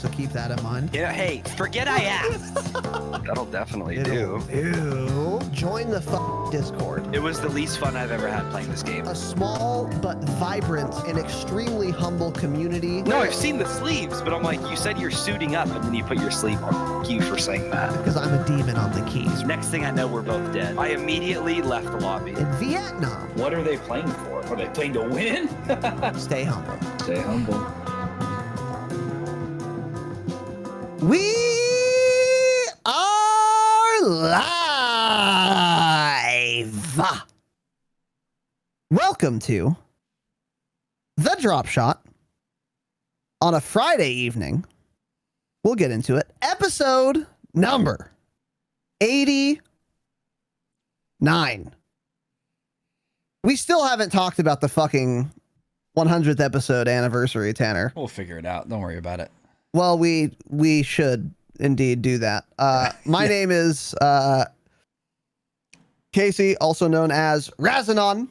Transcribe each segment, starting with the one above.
so keep that in mind. Yeah, hey, forget I asked. That'll definitely It'll do. Join the Discord. It was the least fun I've ever had playing this game. A small but vibrant and extremely humble community. No, I've seen the sleeves, but I'm like, you said you're suiting up, and then you put your sleeve on. Thank you for saying that. Because I'm a demon on the keys. Next thing I know, we're both dead. I immediately left the lobby. In Vietnam. What are they playing for? Are they playing to win? Stay humble. Stay humble. We are live. Welcome to the Dropshot on a Friday evening. We'll get into it. Episode number 89. We still haven't talked about the fucking 100th episode anniversary, Tanner. We'll figure it out. Don't worry about it. Well, we should indeed do that. My name is Casey, also known as Razinon.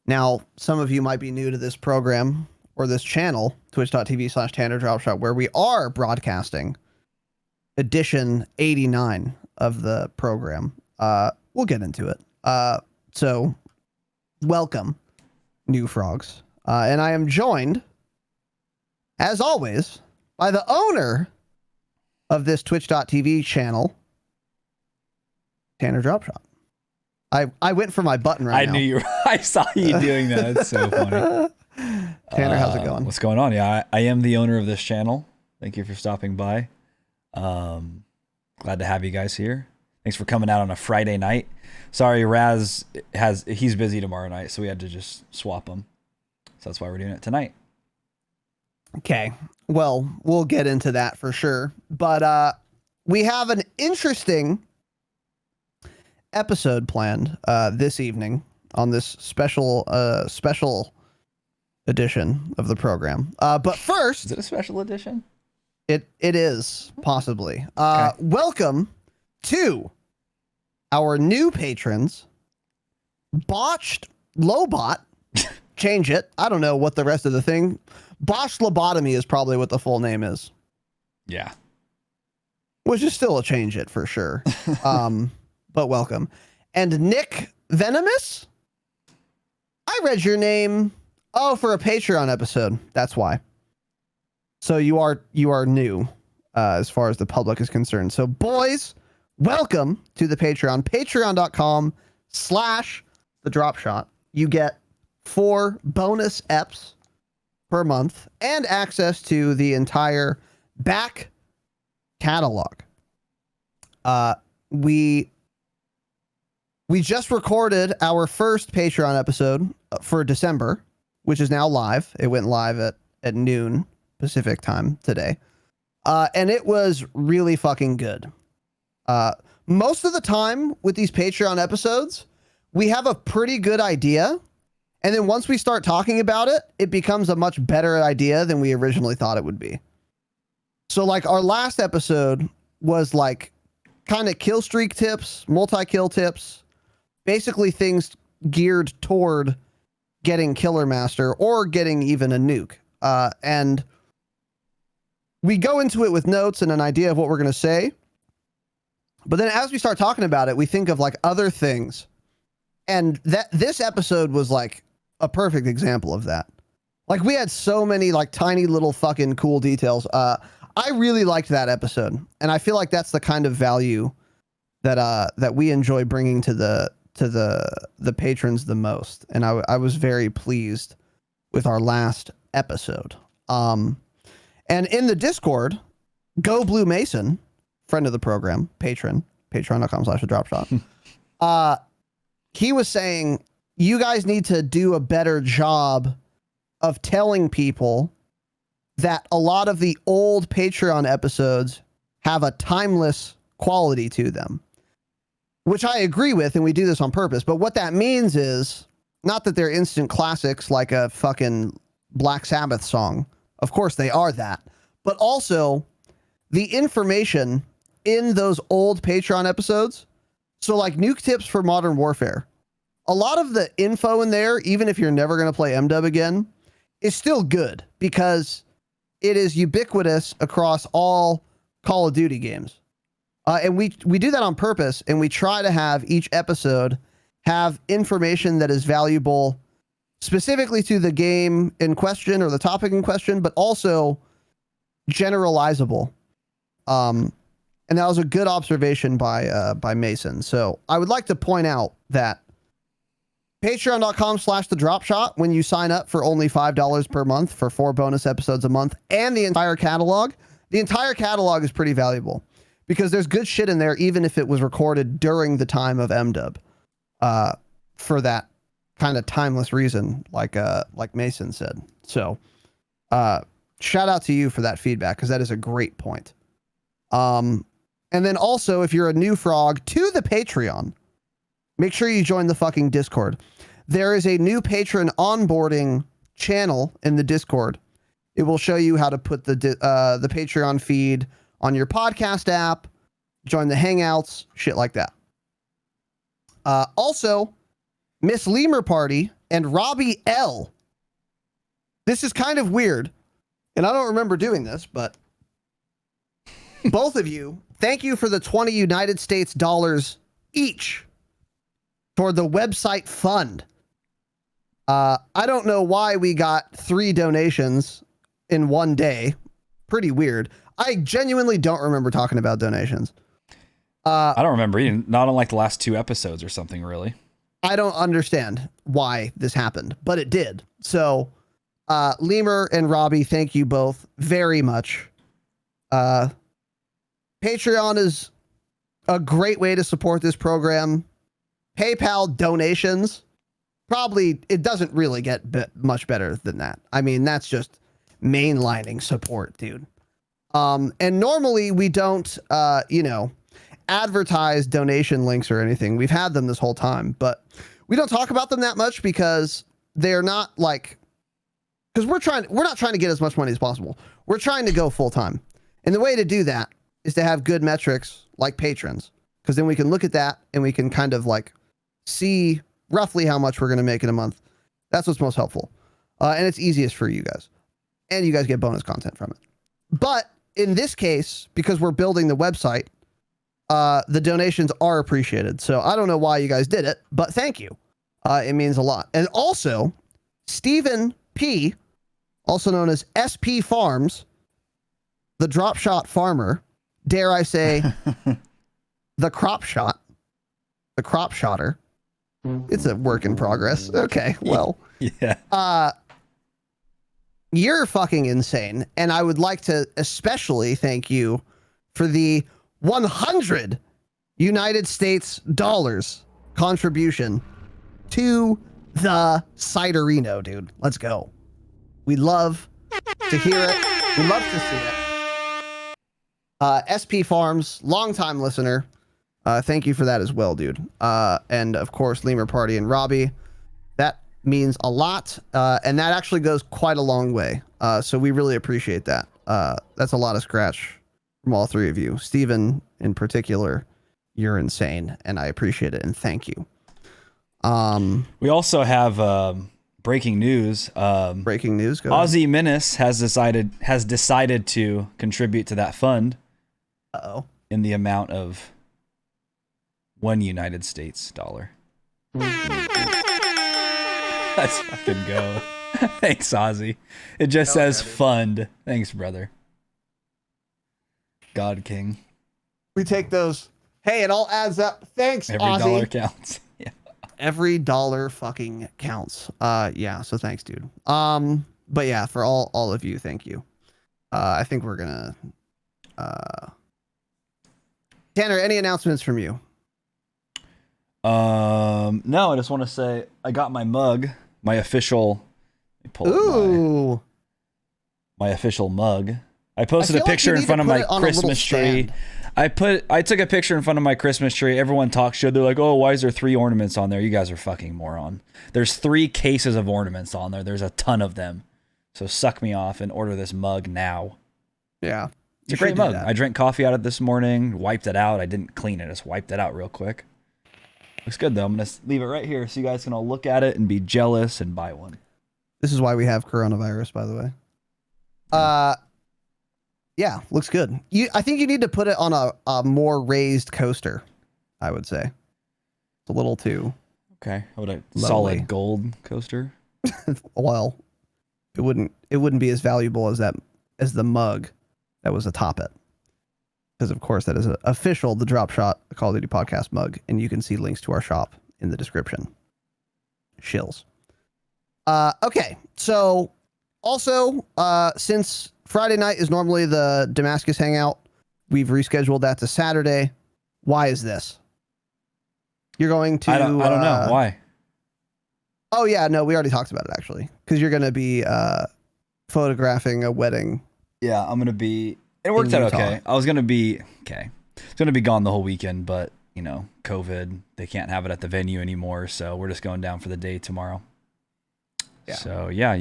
Now, some of you might be new to this program or this channel, twitch.tv/Tanner Dropshot, where we are broadcasting edition 89 of the program. We'll get into it. So, welcome, new frogs. And I am joined, as always, by the owner of this twitch.tv channel, Tanner Dropshot. I went for my button right now. I knew you were. I saw you doing that. It's so funny. Tanner, how's it going? What's going on? Yeah, I am the owner of this channel. Thank you for stopping by. Glad to have you guys here. Thanks for coming out on a Friday night. Sorry, Raz he's busy tomorrow night, so we had to just swap him. So that's why we're doing it tonight. Okay. Well, we'll get into that for sure. But we have an interesting episode planned this evening on this special edition of the program. But first, Is it a special edition? it is possibly. Okay. Welcome to our new patrons, Botched Lobot. Change it. I don't know what the rest of the thing. Botched Lobotomy is probably what the full name is. Yeah. Which is still a change it for sure. But welcome. And Nick Venomous? I read your name. Oh, for a Patreon episode. That's why. So you are new as far as the public is concerned. So boys, welcome to the Patreon. Patreon.com/the Dropshot. You get 4 bonus EPs per month and access to the entire back catalog. We just recorded our first Patreon episode for December, which is now live. It went live at noon Pacific time today. And it was really fucking good. Most of the time with these Patreon episodes, we have a pretty good idea. And then once we start talking about it, it becomes a much better idea than we originally thought it would be. So like our last episode was like kind of kill streak tips, multi-kill tips, basically things geared toward getting Killer Master or getting even a nuke. And we go into it with notes and an idea of what we're going to say. But then as we start talking about it, we think of like other things. And this episode was like a perfect example of that. Like we had so many like tiny little fucking cool details. I really liked that episode, and I feel like that's the kind of value that we enjoy bringing to the patrons the most. And I was very pleased with our last episode. And in the Discord, Go Blue Mason, friend of the program, patreon.com/dropshot. He was saying, you guys need to do a better job of telling people that a lot of the old Patreon episodes have a timeless quality to them, which I agree with, and we do this on purpose. But what that means is not that they're instant classics like a fucking Black Sabbath song. Of course they are that. But also the information in those old Patreon episodes. So like nuke tips for Modern Warfare. A lot of the info in there, even if you're never going to play MW again, is still good because it is ubiquitous across all Call of Duty games. And we do that on purpose, and we try to have each episode have information that is valuable specifically to the game in question or the topic in question, but also generalizable. And that was a good observation by Mason. So I would like to point out that patreon.com/thedropshot, when you sign up for only $5 per month for 4 bonus episodes a month and the entire catalog is pretty valuable because there's good shit in there, even if it was recorded during the time of MDub, for that kind of timeless reason, like Mason said. So, shout out to you for that feedback, because that is a great point. And then also, if you're a new frog to the Patreon, make sure you join the fucking Discord. There is a new patron onboarding channel in the Discord. It will show you how to put the Patreon feed on your podcast app, join the Hangouts, shit like that. Also, Miss Lemur Party and Robbie L. This is kind of weird, and I don't remember doing this, but both of you, thank you for the 20 United States dollars each toward the website fund. I don't know why we got 3 donations in one day. Pretty weird. I genuinely don't remember talking about donations. I don't remember either. Not on like the last 2 episodes or something, really. I don't understand why this happened, but it did. So, Lemur and Robbie, thank you both very much. Patreon is a great way to support this program. PayPal donations, probably, it doesn't really get much better than that. I mean, that's just mainlining support, dude. And normally we don't, advertise donation links or anything. We've had them this whole time, but we don't talk about them that much because they're not like, because we're not trying to get as much money as possible. We're trying to go full time. And the way to do that is to have good metrics like patrons, because then we can look at that and we can kind of like see roughly how much we're going to make in a month. That's what's most helpful. And it's easiest for you guys. And you guys get bonus content from it. But in this case, because we're building the website, the donations are appreciated. So I don't know why you guys did it, but thank you. It means a lot. And also, Stephen P., also known as SP Farms, the Dropshot farmer, dare I say, the crop shotter. It's a work in progress. Okay, well. Yeah. You're fucking insane. And I would like to especially thank you for the 100 United States dollars contribution to the Ciderino, dude. Let's go. We love to hear it. We love to see it. SP Farms, longtime listener. Thank you for that as well, dude. And of course, Lemur Party and Robbie. That means a lot. And that actually goes quite a long way. So we really appreciate that. That's a lot of scratch from all 3 of you. Steven, in particular, you're insane, and I appreciate it, and thank you. We also have breaking news. Breaking news. Go Aussie Menace has decided to contribute to that fund. Uh-oh. In the amount of $1 United States dollar. Let's fucking go. Thanks, Ozzy. It just says fund. Thanks, brother. God King. We take those. Hey, it all adds up. Thanks, Every Ozzy. dollar counts. Yeah. Every dollar fucking counts. Yeah, so thanks, dude. But yeah, for all of you, thank you. I think we're gonna Tanner, any announcements from you? No, I just want to say I got my mug, my official. Ooh. My official mug. I posted a picture in front of my Christmas tree. I took a picture in front of my Christmas tree. Everyone talks shit. They're like, "Oh, why is there 3 ornaments on there?" You guys are fucking moron. There's 3 cases of ornaments on there. There's a ton of them. So suck me off and order this mug now. Yeah. It's a great mug. I drank coffee out of it this morning, wiped it out. I didn't clean it, just wiped it out real quick. Looks good though. I'm going to leave it right here so you guys can all look at it and be jealous and buy one. This is why we have coronavirus, by the way. Yeah, looks good. I think you need to put it on a more raised coaster, I would say. It's a little too Okay. What a lovely. solid gold coaster. Well, it wouldn't be as valuable as the mug that was atop it. Because of course that is official the Dropshot Call of Duty podcast mug, and you can see links to our shop in the description. Shills. Okay, so also since Friday night is normally the Damascus hangout, we've rescheduled that to Saturday. Why is this? You're going to... I don't know. Why? Oh, yeah. No, we already talked about it, actually. Because you're going to be photographing a wedding. Yeah, I'm going to be... It worked out okay. I was going to be... Okay. It's going to be gone the whole weekend, but, you know, COVID, they can't have it at the venue anymore, so we're just going down for the day tomorrow. Yeah. So, yeah,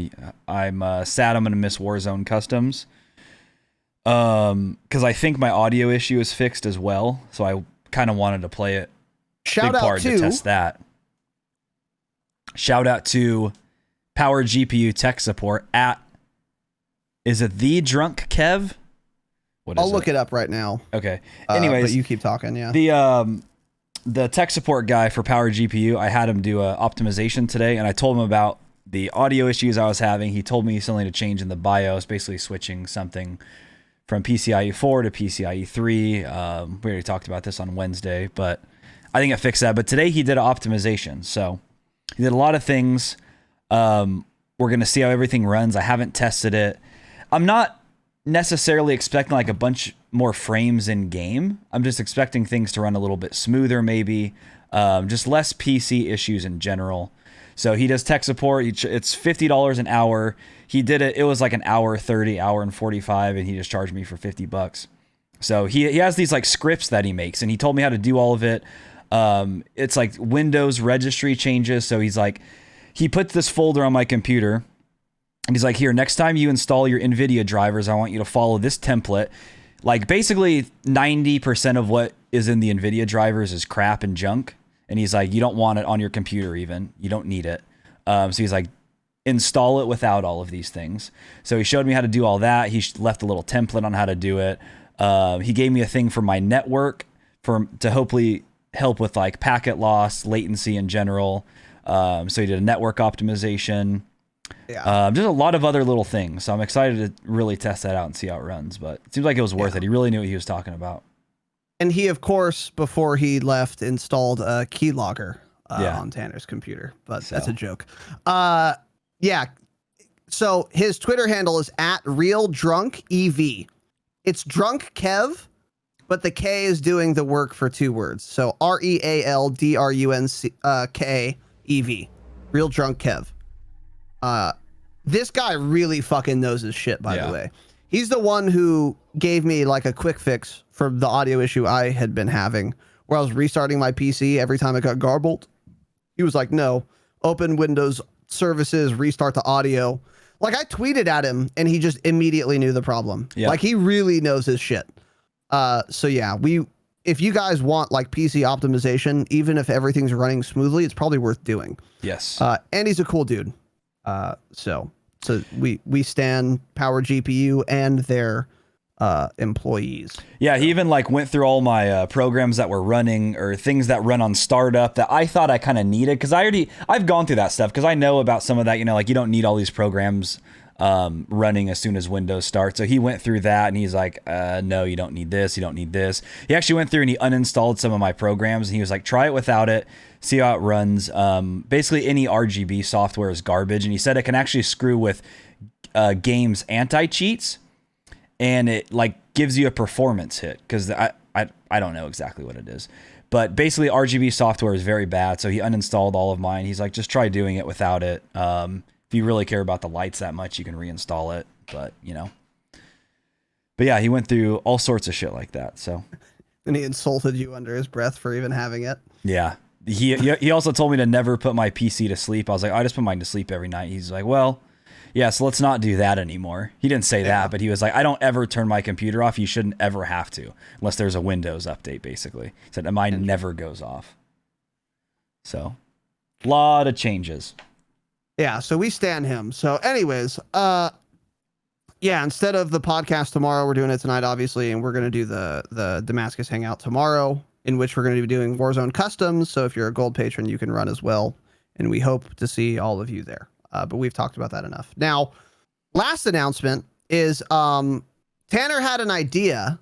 I'm sad I'm going to miss Warzone Customs. Because I think my audio issue is fixed as well, so I kind of wanted to play it. Shout out to test that. Shout out to Power GPU tech support at, is it the Drunk Kev? I'll look it up right now. Okay. Anyways, but you keep talking. Yeah. The tech support guy for Power GPU, I had him do a optimization today, and I told him about the audio issues I was having. He told me something to change in the BIOS, basically switching something from PCIe 4 to PCIe 3. We already talked about this on Wednesday, but I think it fixed that. But today he did an optimization. So he did a lot of things. We're going to see how everything runs. I haven't tested it. I'm not necessarily expecting like a bunch more frames in game. I'm just expecting things to run a little bit smoother, maybe. Just less PC issues in general. So he does tech support. It's $50 an hour. He did it. It was like an hour 30, hour and 45, and he just charged me for $50. So he has these like scripts that he makes, and he told me how to do all of it. It's like Windows registry changes. So he's like, he puts this folder on my computer, and he's like, here, next time you install your NVIDIA drivers, I want you to follow this template. Like basically 90% of what is in the NVIDIA drivers is crap and junk. And he's like, you don't want it on your computer even. You don't need it. So he's like, install it without all of these things. So he showed me how to do all that. He left a little template on how to do it. He gave me a thing for my network to hopefully help with like packet loss, latency in general. So he did a network optimization. Yeah. Just a lot of other little things. So I'm excited to really test that out and see how it runs. But it seems like it was worth it. He really knew what he was talking about. And he, of course, before he left, installed a keylogger on Tanner's computer. But that's a joke. Yeah. So his Twitter handle is @RealDrunkEV. It's Drunk Kev, but the K is doing the work for two words. So RealDrunkEV. Real Drunk Kev. This guy really fucking knows his shit, by the way. He's the one who gave me like a quick fix for the audio issue I had been having, where I was restarting my PC every time it got garbled. He was like, no, open Windows services, restart the audio. Like I tweeted at him and he just immediately knew the problem. Yeah. Like he really knows his shit. So yeah, if you guys want like PC optimization, even if everything's running smoothly, it's probably worth doing. Yes. And he's a cool dude. So we stand Power GPU and their employees. Yeah, he even like went through all my programs that were running or things that run on startup that I thought I kind of needed, because I've gone through that stuff because I know about some of that. You know, like you don't need all these programs running as soon as Windows starts. So he went through that and he's like, no, you don't need this. You don't need this. He actually went through and he uninstalled some of my programs and he was like, try it without it. See how it runs. Basically, any RGB software is garbage. And he said it can actually screw with games anti-cheats, and it like gives you a performance hit, because I don't know exactly what it is. But basically, RGB software is very bad. So he uninstalled all of mine. He's like, just try doing it without it. If you really care about the lights that much, you can reinstall it. But, you know. But yeah, he went through all sorts of shit like that. So. And he insulted you under his breath for even having it. Yeah. He also told me to never put my PC to sleep. I was like, I just put mine to sleep every night. He's like, well, yeah, so let's not do that anymore. He didn't say that, but he was like, I don't ever turn my computer off. You shouldn't ever have to, unless there's a Windows update, basically. He said, and mine never goes off. So, a lot of changes. Yeah, so we stand him. So anyways, yeah, instead of the podcast tomorrow, we're doing it tonight, obviously, and we're going to do the Damascus Hangout tomorrow, in which we're going to be doing Warzone Customs. So if you're a gold patron, you can run as well, and we hope to see all of you there. But we've talked about that enough. Now, last announcement is Tanner had an idea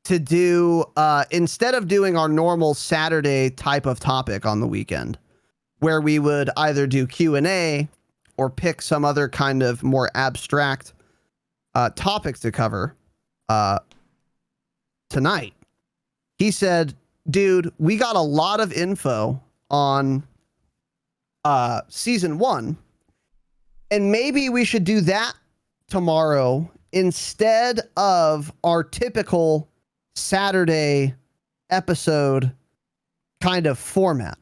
to do, instead of doing our normal Saturday type of topic on the weekend, where we would either do Q&A or pick some other kind of more abstract topic to cover tonight. He said, dude, we got a lot of info on season 1, and maybe we should do that tomorrow instead of our typical Saturday episode kind of format.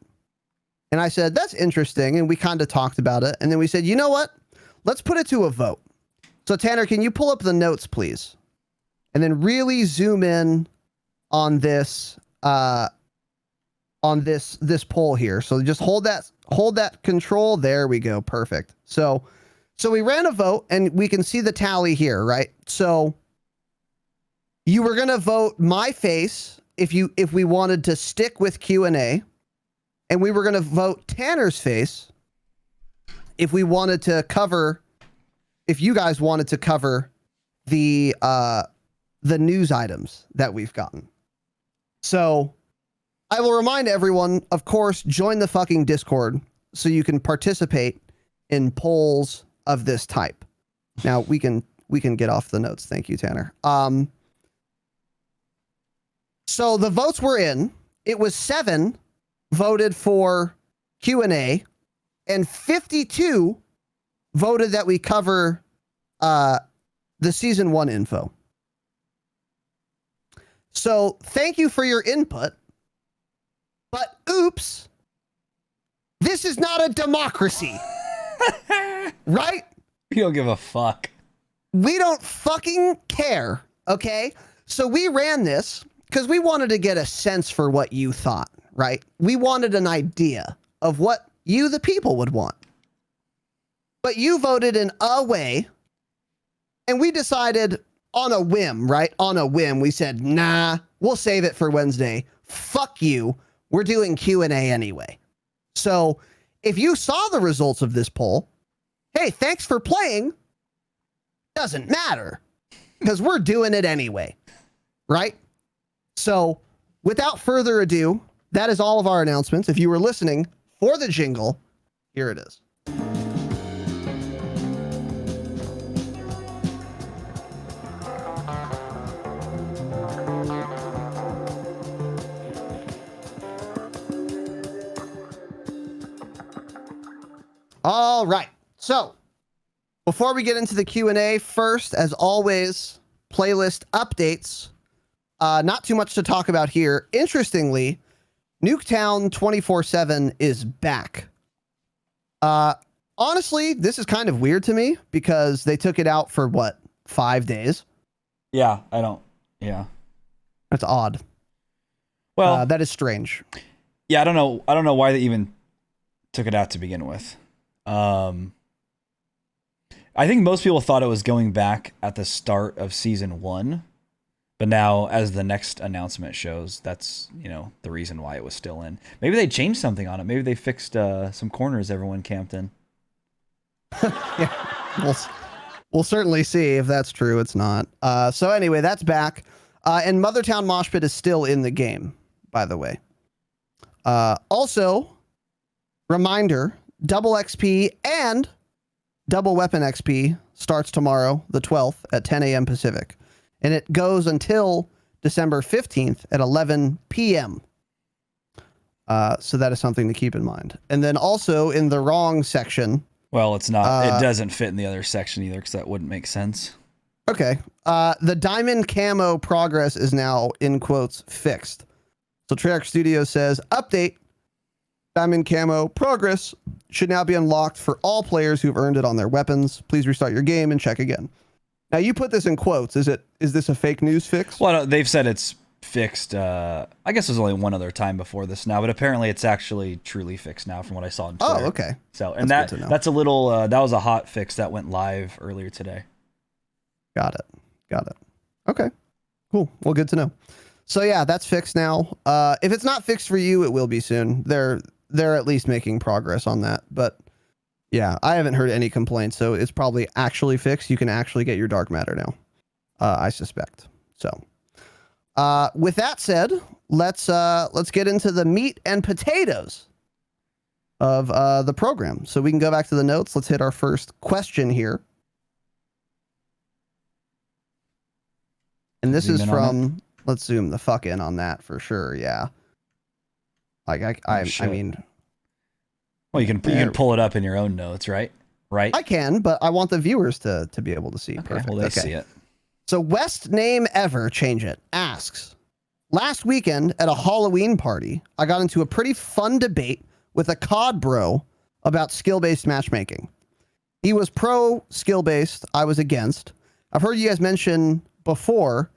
And I said, that's interesting. And we kind of talked about it. And then we said, you know what? Let's put it to a vote. So Tanner, can you pull up the notes, please? And then really zoom in on this this poll here. So just hold that control. There we go. Perfect. So we ran a vote and we can see the tally here, right? So you were going to vote my face if we wanted to stick with Q&A. And we were going to vote Tanner's face if we wanted to cover, if you guys wanted to cover the news items that we've gotten. So I will remind everyone, of course, join the fucking Discord so you can participate in polls of this type. Now we can get off the notes. Thank you, Tanner. So the votes were in. It was 7 voted for Q&A, and 52 voted that we cover the season 1 info. So thank you for your input, but oops, this is not a democracy. Right? We don't give a fuck. We don't fucking care, okay? So we ran this because we wanted to get a sense for what you thought. Right? We wanted an idea of what you, the people, would want. But you voted in a way, and we decided on a whim, right? On a whim, we said, nah, we'll save it for Wednesday. Fuck you. We're doing Q&A anyway. So if you saw the results of this poll, hey, thanks for playing. Doesn't matter because we're doing it anyway. Right? So without further ado, that is all of our announcements. If you were listening for the jingle, here it is. All right. So before we get into the Q&A, first, as always, playlist updates. Not too much to talk about here. Interestingly, Nuketown 24/7 is back. Honestly, this is kind of weird to me because they took it out for what, 5 days? Yeah. That's odd. Well, that is strange. Yeah, I don't know why they even took it out to begin with. I think most people thought it was going back at the start of season 1. But now, as the next announcement shows, that's, the reason why it was still in. Maybe they changed something on it. Maybe they fixed some corners everyone camped in. Yeah, we'll certainly see if that's true. It's not. So anyway, that's back. And Mothertown Mosh Pit is still in the game, by the way. Also, reminder, double XP and double weapon XP starts tomorrow, the 12th at 10 a.m. Pacific. And it goes until December 15th at 11 p.m. So that is something to keep in mind. And then also in the wrong section. Well, it's not. It doesn't fit in the other section either because that wouldn't make sense. Okay. The diamond camo progress is now, in quotes, fixed. So Treyarch Studios says, update. Diamond camo progress should now be unlocked for all players who've earned it on their weapons. Please restart your game and check again. Now you put this in quotes. Is this a fake news fix? Well, no, they've said it's fixed. I guess there's only one other time before this now, but apparently it's actually truly fixed now from what I saw on Twitter. Oh, okay. So, and that's a little, that was a hot fix that went live earlier today. Got it. Okay, cool. Well, good to know. So yeah, that's fixed now. If it's not fixed for you, it will be soon. They're at least making progress on that. But yeah, I haven't heard any complaints, so it's probably actually fixed. You can actually get your dark matter now. I suspect. So with that said, let's get into the meat and potatoes of the program. So we can go back to the notes. Let's hit our first question here. And this is from, let's zoom the fuck in on that for sure. Yeah. Like I mean, well, you can pull it up in your own notes, right? Right. I can, but I want the viewers to be able to see. Okay, Perfect. well, they see it. So West Name Ever Change It asks, last weekend at a Halloween party, I got into a pretty fun debate with a COD bro about skill-based matchmaking. He was pro skill-based. I was against. I've heard you guys mention before,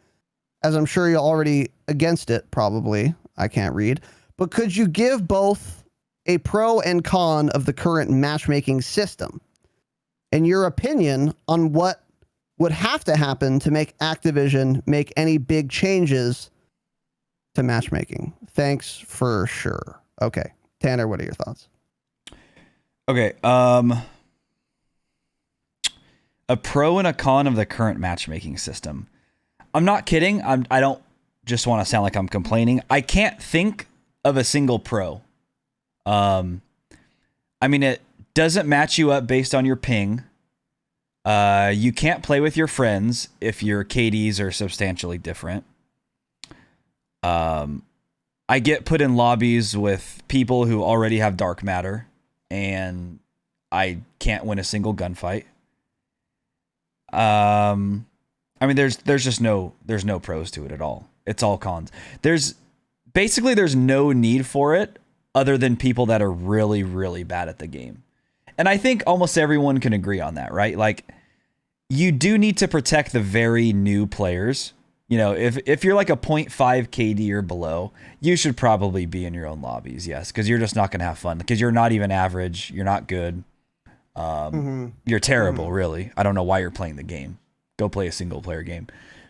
as I'm sure you're already against it, probably. I can't read. But could you give both a pro and con of the current matchmaking system? In your opinion on what would have to happen to make Activision make any big changes to matchmaking? Thanks for sure. Okay. Tanner, what are your thoughts? Okay. A pro and a con of the current matchmaking system. I'm not kidding. I don't just want to sound like I'm complaining. I can't think of a single pro. I mean, it doesn't match you up based on your ping. You can't play with your friends if your KDs are substantially different. I get put in lobbies with people who already have dark matter, and I can't win a single gunfight. I mean, there's just no pros to it at all. It's all cons. There's no need for it other than people that are really, really bad at the game. And I think almost everyone can agree on that, right? Like, you do need to protect the very new players. You know, if you're like a 0.5 KD or below, you should probably be in your own lobbies, yes, because you're just not going to have fun, because you're not even average. You're not good. You're terrible, really. I don't know why you're playing the game. Go play a single player game.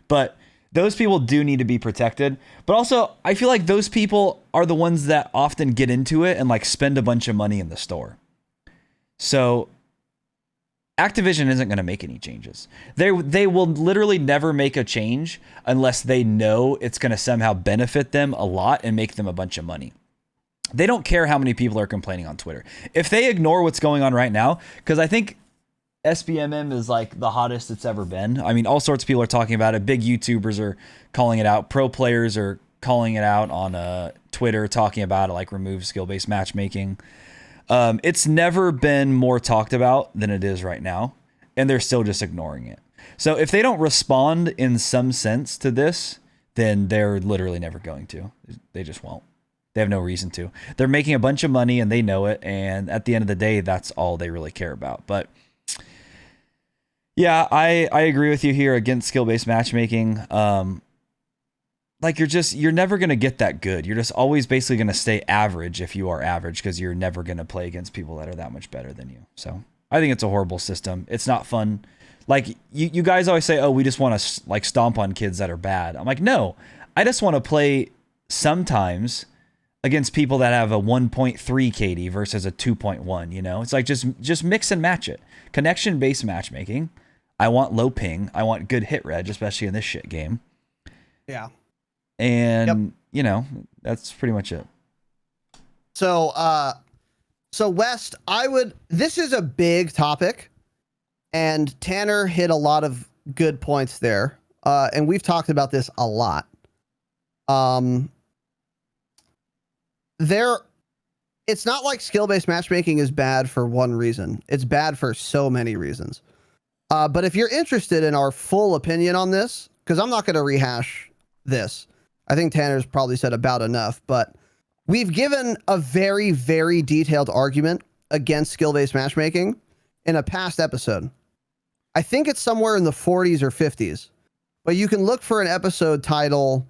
But those people do need to be protected. But also, I feel like those people are the ones that often get into it and like spend a bunch of money in the store. So Activision isn't going to make any changes. They will literally never make a change unless they know it's going to somehow benefit them a lot and make them a bunch of money. They don't care how many people are complaining on Twitter. If they ignore what's going on right now, because I think SBMM is like the hottest it's ever been. I mean, all sorts of people are talking about it. Big YouTubers are calling it out. Pro players are calling it out on Twitter, talking about it, like remove skill-based matchmaking. It's never been more talked about than it is right now, and they're still just ignoring it. So if they don't respond in some sense to this, then they're literally never going to. They just won't. They have no reason to. They're making a bunch of money and they know it, and at the end of the day, that's all they really care about. But yeah, I agree with you here against skill-based matchmaking. Like you're never going to get that good. You're just always basically going to stay average if you are average, because you're never going to play against people that are that much better than you. So I think it's a horrible system. It's not fun. Like you guys always say, oh, we just want to like stomp on kids that are bad. I'm like, no, I just want to play sometimes against people that have a 1.3 KD versus a 2.1, you know? It's like just mix and match it. Connection-based matchmaking. I want low ping. I want good hit reg, especially in this shit game. Yeah. And, you know, that's pretty much it. So, West, this is a big topic, and Tanner hit a lot of good points there. And we've talked about this a lot. It's not like skill-based matchmaking is bad for one reason. It's bad for so many reasons. But if you're interested in our full opinion on this, because I'm not going to rehash this, I think Tanner's probably said about enough, but we've given a very, very detailed argument against skill-based matchmaking in a past episode. I think it's somewhere in the 40s or 50s, but you can look for an episode title,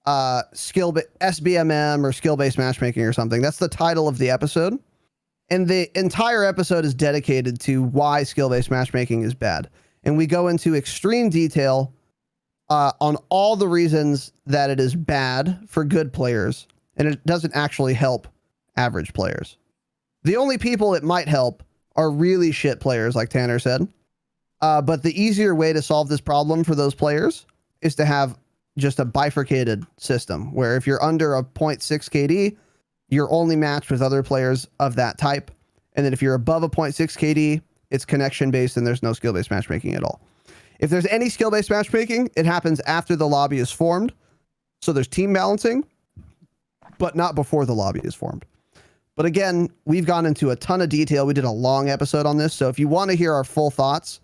SBMM or skill-based matchmaking or something. That's the title of the episode. And the entire episode is dedicated to why skill-based matchmaking is bad. and we go into extreme detail on all the reasons that it is bad for good players, and it doesn't actually help average players. The only people it might help are really shit players, like Tanner said. But the easier way to solve this problem for those players is to have just a bifurcated system where if you're under a 0.6 KD, you're only matched with other players of that type. And then if you're above a 0.6 KD, it's connection based and there's no skill based matchmaking at all. If there's any skill based matchmaking, it happens after the lobby is formed. So there's team balancing, but not before the lobby is formed. But again, we've gone into a ton of detail. We did a long episode on this. So if you want to hear our full thoughts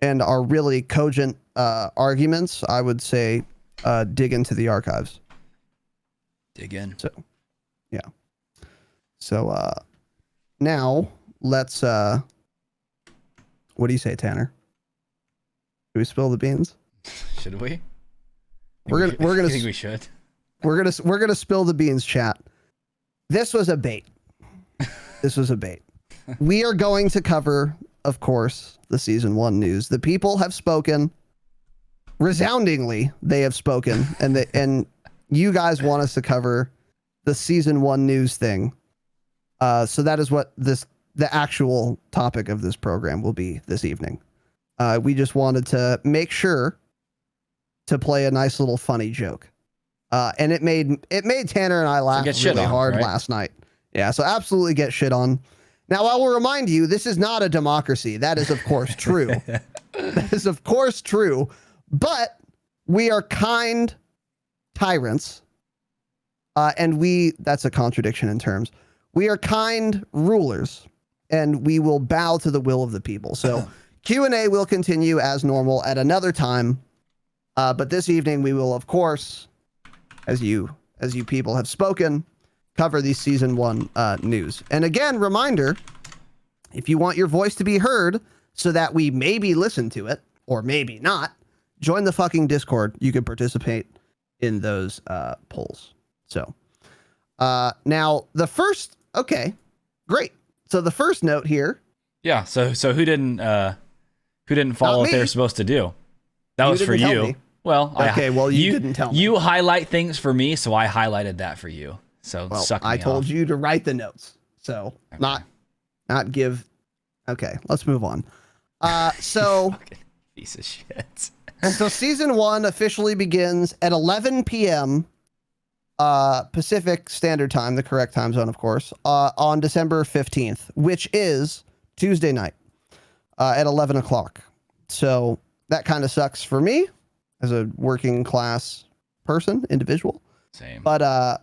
and our really cogent arguments, I would say dig into the archives. Dig in. So, yeah. So now let's. What do you say, Tanner? Do we spill the beans? Should we? We're gonna. I think we should. We're gonna spill the beans, chat. This was a bait. This was a bait. We are going to cover, of course, the season 1 news. The people have spoken. Resoundingly, they have spoken, and you guys want us to cover the season 1 news thing. So that is what the actual topic of this program will be this evening. We just wanted to make sure to play a nice little funny joke. And it made Tanner and I laugh really hard last night. Yeah, so absolutely get shit on. Now, I will remind you, this is not a democracy. That is, of course, true. That is, of course, true. But we are kind tyrants. And that's a contradiction in terms. We are kind rulers, and we will bow to the will of the people. So Q&A will continue as normal at another time. But this evening, we will, of course, as you people have spoken, cover the season 1 news. And again, reminder, if you want your voice to be heard so that we maybe listen to it or maybe not, join the fucking Discord. You can participate in those polls. So now the first, okay, great. So the first note here. Yeah. So who didn't follow what they were supposed to do? That was for you. Well, okay. Well, you didn't tell me. You highlight things for me, so I highlighted that for you. So suck me I told off. you to write the notes. So not give. Okay, let's move on. So piece of shit. So season 1 officially begins at 11 p.m. Pacific Standard Time, the correct time zone, of course, on December 15th, which is Tuesday night at 11 o'clock. So that kind of sucks for me as a working class person, individual. Same. But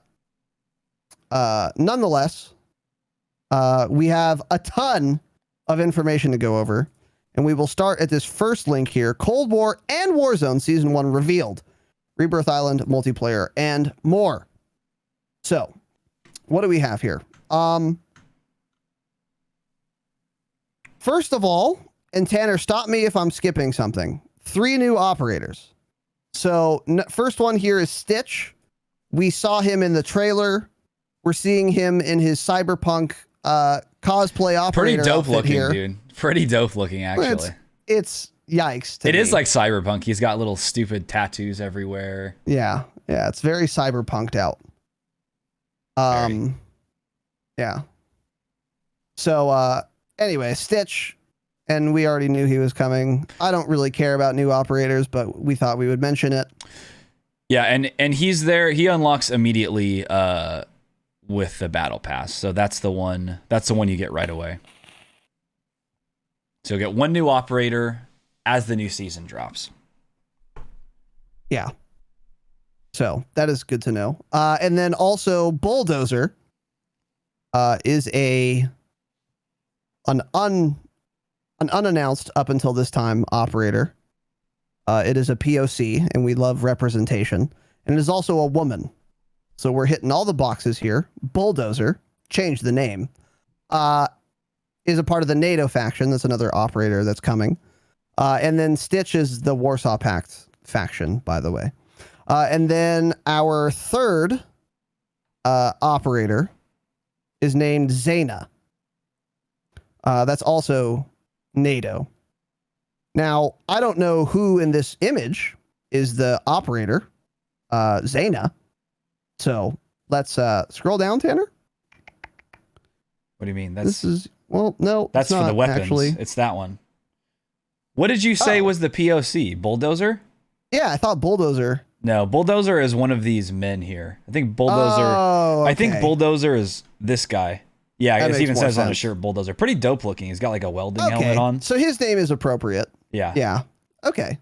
nonetheless, we have a ton of information to go over, and we will start at this first link here: Cold War and Warzone Season 1 revealed, Rebirth Island multiplayer, and more. So, what do we have here? First of all, and Tanner, stop me if I'm skipping something. 3 new operators. So, first one here is Stitch. We saw him in the trailer. We're seeing him in his cyberpunk cosplay operator. Pretty dope looking, here. dude. Pretty dope looking, actually. It's yikes. It is like cyberpunk. He's got little stupid tattoos everywhere. Yeah. It's very cyberpunked out. Yeah. So, anyway, Stitch, and we already knew he was coming. I don't really care about new operators, but we thought we would mention it. Yeah, and he's there. He unlocks immediately with the battle pass. So that's the one you get right away. So you'll get 1 new operator as the new season drops. Yeah. So that is good to know. And then also Bulldozer is an unannounced up until this time operator. It is a POC, and we love representation. And it is also a woman. So we're hitting all the boxes here. Bulldozer, change the name, is a part of the NATO faction. That's another operator that's coming. And then Stitch is the Warsaw Pact faction, by the way. And then our third operator is named Zayna. That's also NATO. Now, I don't know who in this image is the operator, Zayna. So let's scroll down, Tanner. What do you mean? This is, well, no. That's for the weapons. Actually. It's that one. What did you say was the POC? Bulldozer? Yeah, I thought Bulldozer. No, Bulldozer is one of these men here. I think Bulldozer. Oh, okay. I think Bulldozer is this guy. Yeah, it even says on his shirt Bulldozer. Pretty dope looking. He's got like a welding helmet on. So his name is appropriate. Yeah. Yeah. Okay.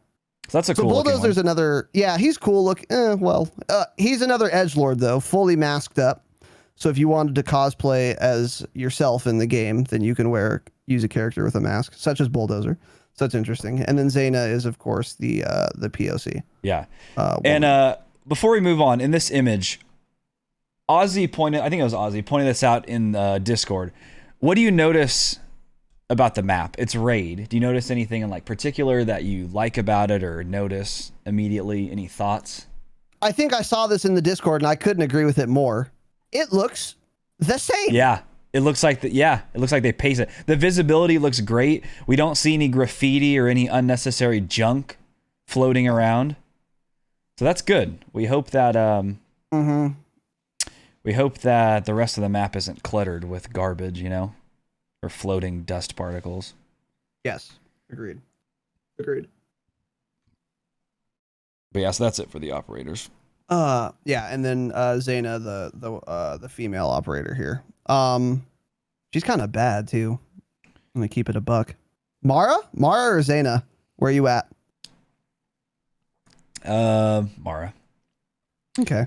So that's a cool looking one. Bulldozer's another. Yeah, he's cool look. He's another edgelord though, fully masked up. So if you wanted to cosplay as yourself in the game, then you can use a character with a mask, such as Bulldozer. So that's interesting. And then Zayna is, of course, the POC. Yeah. And before we move on, in this image, Ozzy pointed this out in Discord. What do you notice about the map? It's raid. Do you notice anything in like particular that you like about it or notice immediately? Any thoughts? I think I saw this in the Discord and I couldn't agree with it more. It looks the same. Yeah. It looks like it looks like they pace it. The visibility looks great. We don't see any graffiti or any unnecessary junk floating around. So that's good. We hope that we hope that the rest of the map isn't cluttered with garbage, or floating dust particles. Yes. Agreed. But yeah, so that's it for the operators. Yeah, and then Zayna, the female operator here. She's kind of bad too. I'm gonna keep it a buck. Mara or Zayna? Where are you at? Mara. Okay.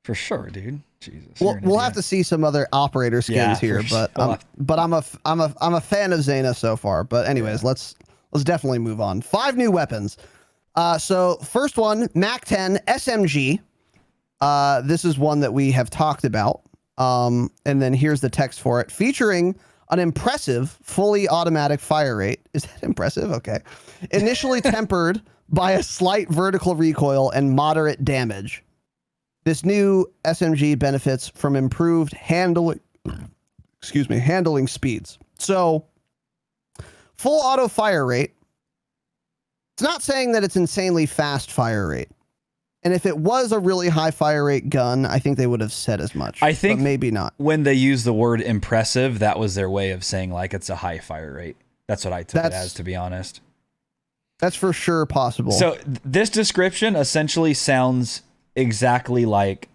For sure, dude. Jesus. We'll have to see some other operator skins here, but I'm a fan of Zayna so far. But anyways, let's definitely move on. 5 new weapons. So first one, Mac 10 SMG. This is one that we have talked about. And then here's the text for it, featuring an impressive fully automatic fire rate. Is that impressive? Okay. Initially tempered by a slight vertical recoil and moderate damage. This new SMG benefits from improved handling speeds. So full auto fire rate. It's not saying that it's insanely fast fire rate. And if it was a really high fire rate gun, I think they would have said as much. I think but maybe not. When they use the word impressive, that was their way of saying like it's a high fire rate. That's what I took it as, to be honest. That's for sure possible. So this description essentially sounds exactly like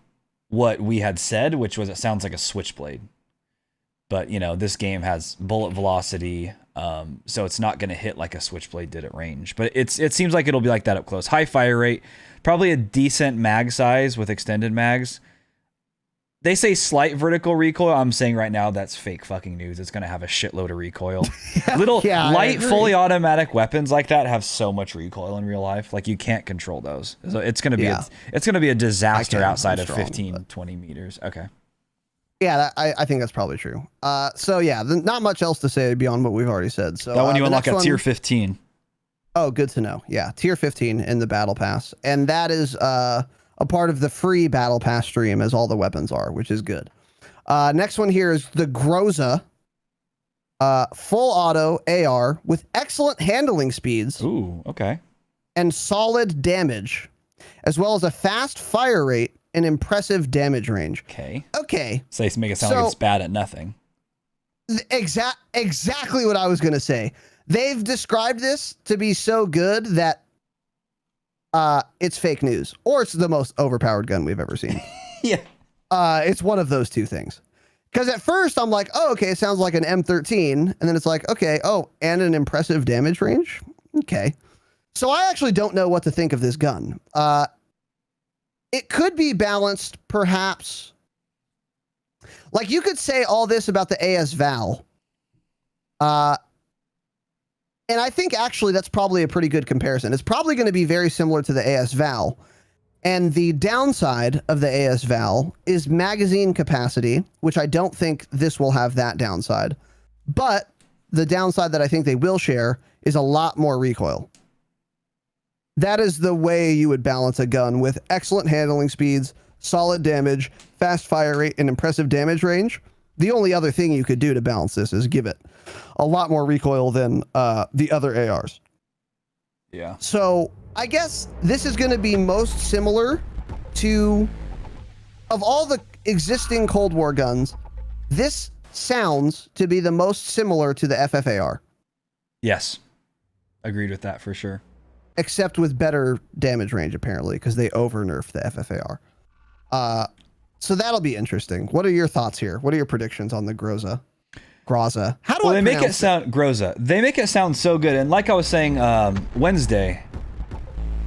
what we had said, which was it sounds like a switchblade. But, this game has bullet velocity, so it's not going to hit like a switchblade did at range. But it seems like it'll be like that up close. High fire rate, probably a decent mag size with extended mags. They say slight vertical recoil. I'm saying right now that's fake fucking news. It's going to have a shitload of recoil. Light, fully automatic weapons like that have so much recoil in real life. Like you can't control those. So it's going to be a disaster outside of 20 meters. Okay. Yeah, I think that's probably true. So yeah, not much else to say beyond what we've already said. So that one you unlock at tier 15. Oh, good to know. Yeah, tier 15 in the battle pass, and that is a part of the free battle pass stream, as all the weapons are, which is good. Next one here is the Groza, full auto AR with excellent handling speeds. Ooh, okay. And solid damage, as well as a fast fire rate and impressive damage range. Okay. So they make it sound like it's bad at nothing. Exactly what I was going to say. They've described this to be so good that it's fake news, or it's the most overpowered gun we've ever seen. Yeah. It's one of those two things. Because at first I'm like, oh, okay, it sounds like an M13. And then it's like, okay, oh, and an impressive damage range. Okay. So I actually don't know what to think of this gun. It could be balanced, perhaps. Like you could say all this about the AS Val. And I think actually that's probably a pretty good comparison. It's probably going to be very similar to the AS Val. And the downside of the AS Val is magazine capacity, which I don't think this will have that downside. But the downside that I think they will share is a lot more recoil. That is the way you would balance a gun with excellent handling speeds, solid damage, fast fire rate, and impressive damage range. The only other thing you could do to balance this is give it a lot more recoil than the other ARs. Yeah. So I guess this is going to be most similar to, of all the existing Cold War guns, this sounds to be the most similar to the FFAR. Yes. Agreed with that for sure. Except with better damage range, apparently, because they over-nerfed the FFAR. So that'll be interesting. What are your thoughts here? What are your predictions on the Groza? How do I they make it pronounce sound Groza? They make it sound so good. And like I was saying Wednesday,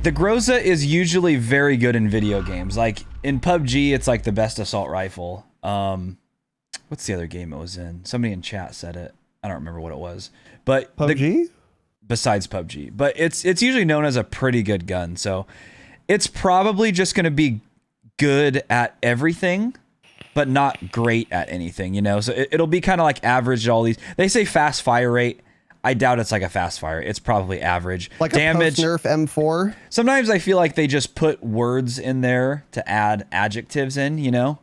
the Groza is usually very good in video games. Like in PUBG, it's like the best assault rifle. What's the other game it was in? Somebody in chat said it. I don't remember what it was. But PUBG? Besides PUBG. But it's usually known as a pretty good gun. So it's probably just going to be good at everything, but not great at anything, you know? So it'll be kind of like average at all these. They say fast fire rate. I doubt it's like a fast fire. It's probably average. Like damage. A post-nerf M4? Sometimes I feel like they just put words in there to add adjectives in, you know?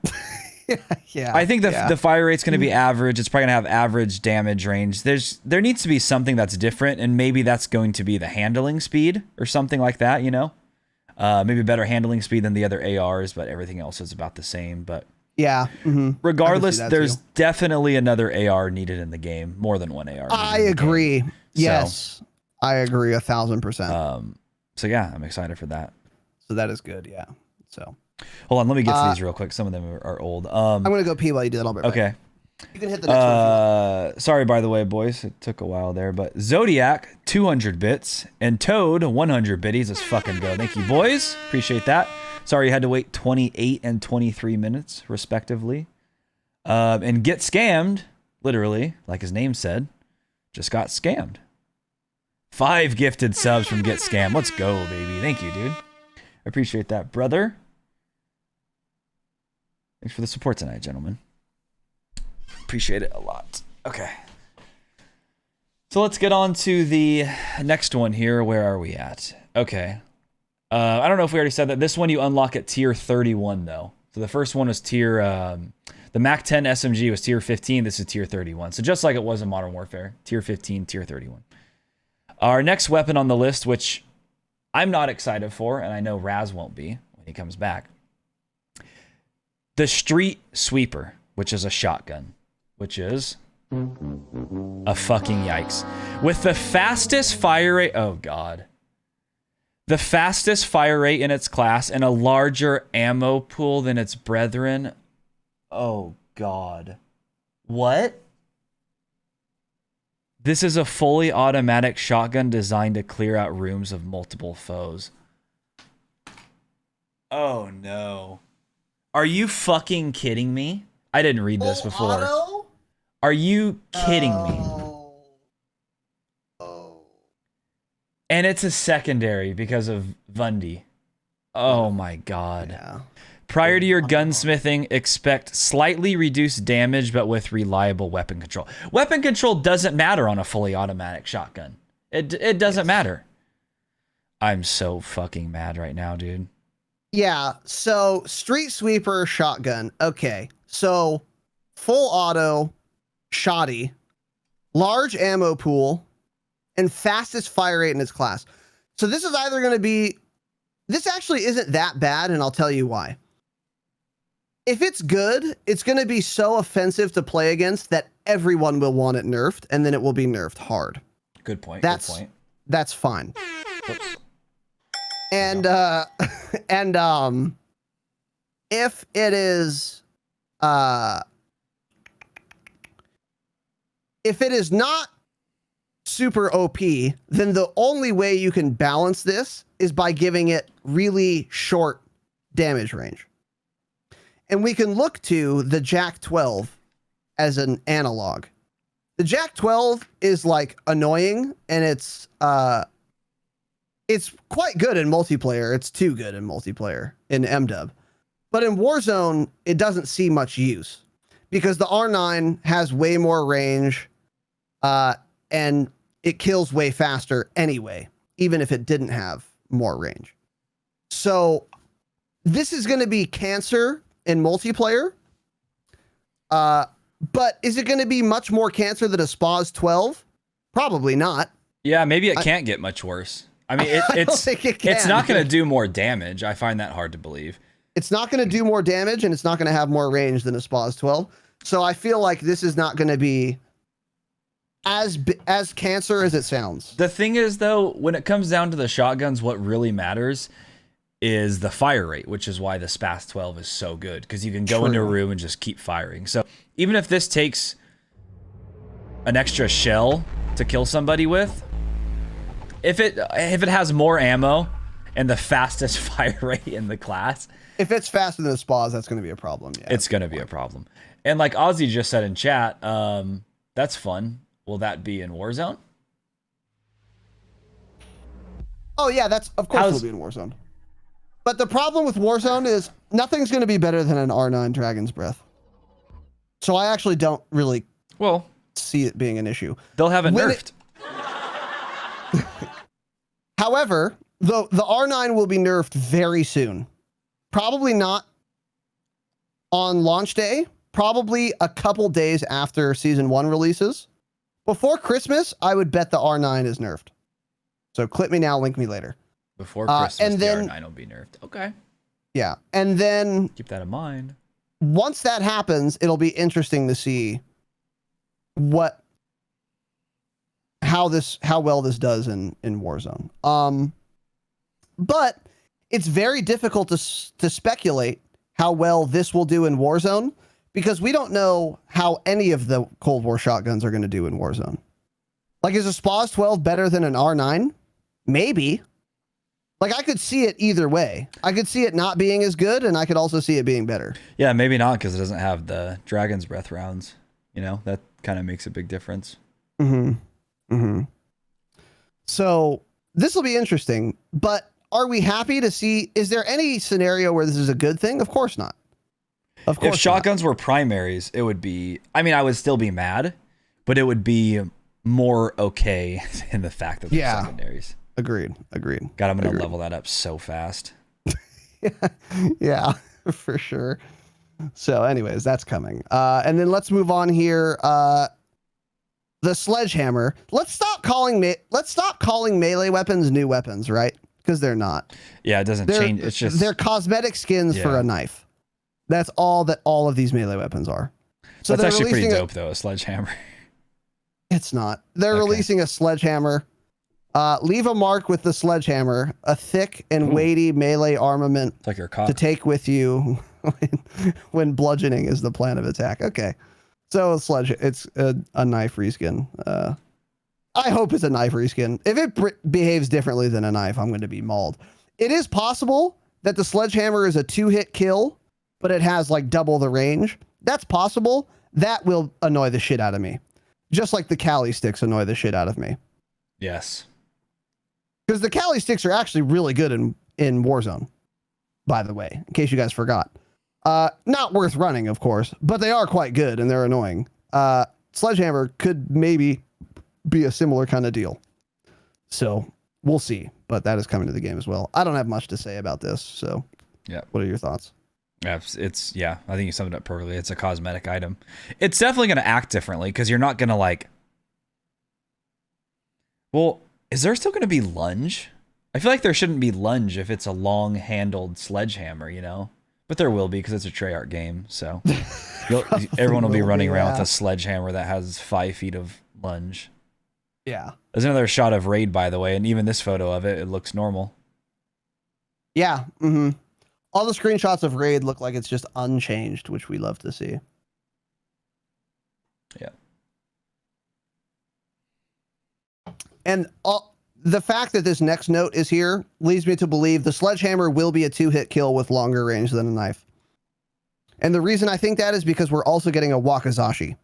Yeah. I think the fire rate's going to be average. It's probably going to have average damage range. There needs to be something that's different, and maybe that's going to be the handling speed or something like that, you know? Maybe better handling speed than the other ARs, but everything else is about the same. But yeah, regardless, there's definitely another AR needed in the game, more than one AR. I agree. Yes, I agree 1,000%. So yeah, I'm excited for that. So that is good. Yeah. So hold on, let me get to these real quick. Some of them are old. I'm gonna go pee while you do that. I'll be right okay. back. You can hit the next one. Sorry, by the way, boys. It took a while there, but Zodiac, 200 bits, and Toad, 100 biddies. Let's fucking go. Thank you, boys. Appreciate that. Sorry you had to wait 28 and 23 minutes, respectively. And Get Scammed, literally, like his name said, just got scammed. 5 gifted subs from Get Scammed. Let's go, baby. Thank you, dude. I appreciate that, brother. Thanks for the support tonight, gentlemen. Appreciate it a lot. Okay. So let's get on to the next one here. Where are we at? Okay. I don't know if we already said that. This one you unlock at tier 31, though. So the first one was tier... the MAC-10 SMG was tier 15. This is tier 31. So just like it was in Modern Warfare. Tier 15, tier 31. Our next weapon on the list, which I'm not excited for, and I know Raz won't be when he comes back. The Street Sweeper, which is a shotgun. Which is a fucking yikes. With the fastest fire rate... Oh, God. The fastest fire rate in its class and a larger ammo pool than its brethren. Oh, God. What? This is a fully automatic shotgun designed to clear out rooms of multiple foes. Oh, no. Are you fucking kidding me? I didn't read this before. Auto? Are you kidding me? And it's a secondary because of Vundy. Oh my God. Yeah. Prior to your gunsmithing, expect slightly reduced damage, but with reliable weapon control. Weapon control doesn't matter on a fully automatic shotgun. It doesn't matter. I'm so fucking mad right now, dude. Yeah. So Street Sweeper shotgun. Okay. So full auto, shoddy, large ammo pool, and fastest fire rate in its class. So this is either going to be... This actually isn't that bad, and I'll tell you why. If it's good, it's going to be so offensive to play against that everyone will want it nerfed, and then it will be nerfed hard. Good point. That's fine. Oops. And if it is not super OP, then the only way you can balance this is by giving it really short damage range. And we can look to the Jack 12 as an analog. The Jack 12 is like annoying, and it's quite good in multiplayer. It's too good in multiplayer in MW. But in Warzone, it doesn't see much use because the R9 has way more range, and it kills way faster anyway, even if it didn't have more range. So this is going to be cancer in multiplayer. But is it going to be much more cancer than a Spaz 12? Probably not. Yeah, maybe it can't get much worse. I mean, it's not going to do more damage. I find that hard to believe. It's not going to do more damage, and it's not going to have more range than a SPAS 12. So I feel like this is not going to be as cancer as it sounds. The thing is, though, when it comes down to the shotguns, what really matters is the fire rate, which is why the SPAS 12 is so good, because you can go into a room and just keep firing. So even if this takes an extra shell to kill somebody with, if it has more ammo and the fastest fire rate in the class, if it's faster than the SPAS, that's going to be a problem. Yeah, it's going to be a problem. And like Ozzy just said in chat, that's fun. Will that be in Warzone? Oh yeah, that's of course will be in Warzone. But the problem with Warzone is nothing's going to be better than an R9 Dragon's Breath. So I actually don't really see it being an issue. They'll have it nerfed. However, the R9 will be nerfed very soon. Probably not on launch day. Probably a couple days after Season 1 releases. Before Christmas, I would bet the R9 is nerfed. So clip me now, link me later. Before Christmas, and then, the R9 will be nerfed. Okay. Yeah. And then... keep that in mind. Once that happens, it'll be interesting to see how well this does in Warzone. But it's very difficult to speculate how well this will do in Warzone, because we don't know how any of the Cold War shotguns are going to do in Warzone. Like, is a SPAS 12 better than an R9? Maybe. Like, I could see it either way. I could see it not being as good, and I could also see it being better. Yeah, maybe not, because it doesn't have the Dragon's Breath rounds. You know, that kind of makes a big difference. So this will be interesting, but are we happy to see, is there any scenario where this is a good thing? Of course not. Of course if shotguns were primaries, it would be, I mean, I would still be mad, but it would be more okay in the fact that they're secondaries. Agreed. God, I'm going to level that up so fast. Yeah, for sure. So anyways, that's coming. And then let's move on here. The sledgehammer. Let's stop calling melee weapons new weapons, right? Because they're not. Yeah, it doesn't change. It's just they're cosmetic skins for a knife. That's all that all of these melee weapons are. So that's actually pretty dope, though. A sledgehammer. It's not. They're releasing a sledgehammer. Leave a mark with the sledgehammer, a thick and weighty melee armament like your cock. To take with you when bludgeoning is the plan of attack. Okay. So it's a knife reskin. I hope it's a knife reskin. If it behaves differently than a knife, I'm going to be mauled. It is possible that the sledgehammer is a 2-hit kill, but it has like double the range. That's possible. That will annoy the shit out of me. Just like the Cali sticks annoy the shit out of me. Yes. Because the Cali sticks are actually really good in Warzone, by the way, in case you guys forgot. Not worth running, of course, but they are quite good and they're annoying. Sledgehammer could maybe be a similar kind of deal. So we'll see, but that is coming to the game as well. I don't have much to say about this. So yeah. What are your thoughts? Yeah, I think you summed it up perfectly. It's a cosmetic item. It's definitely going to act differently because you're not going to like, well, is there still going to be lunge? I feel like there shouldn't be lunge if it's a long-handled sledgehammer, you know? But there will be because it's a Treyarch game, so everyone will be running around with a sledgehammer that has 5 feet of lunge. Yeah. There's another shot of Raid, by the way, and even this photo of it looks normal. Yeah. All the screenshots of Raid look like it's just unchanged, which we love to see. Yeah. And the fact that this next note is here leads me to believe the sledgehammer will be a 2-hit kill with longer range than a knife. And the reason I think that is because we're also getting a wakizashi,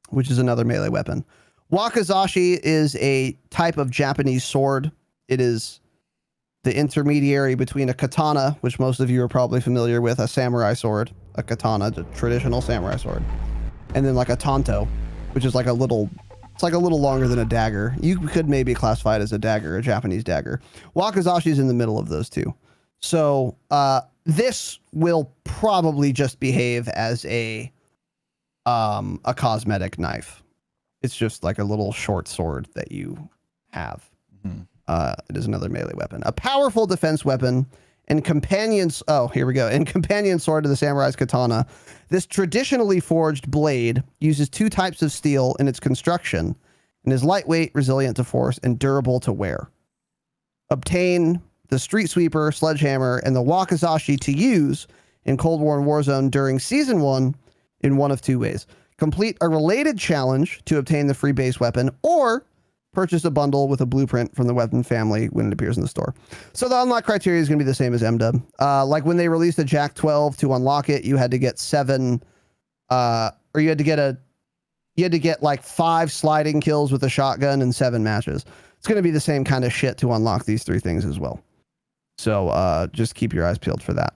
which is another melee weapon. Wakizashi is a type of Japanese sword. It is the intermediary between a katana, which most of you are probably familiar with, a samurai sword, a katana, the traditional samurai sword, and then like a tanto, which is like a little... It's like a little longer than a dagger. You could maybe classify it as a dagger, a Japanese dagger. Wakizashi is in the middle of those two. So this will probably just behave as a cosmetic knife. It's just like a little short sword that you have. It is another melee weapon. A powerful defense weapon and companions. Oh, here we go. And companion sword to the samurai's katana. This traditionally forged blade uses 2 types of steel in its construction and is lightweight, resilient to force, and durable to wear. Obtain the Street Sweeper, Sledgehammer, and the Wakizashi to use in Cold War and Warzone during Season 1 in one of 2 ways. Complete a related challenge to obtain the free base weapon, or purchase a bundle with a blueprint from the weapon family when it appears in the store. So the unlock criteria is going to be the same as MDub. Like when they released the Jack 12 to unlock it, you had to get 7, or you had to get like 5 sliding kills with a shotgun and 7 matches. It's going to be the same kind of shit to unlock these 3 things as well. So just keep your eyes peeled for that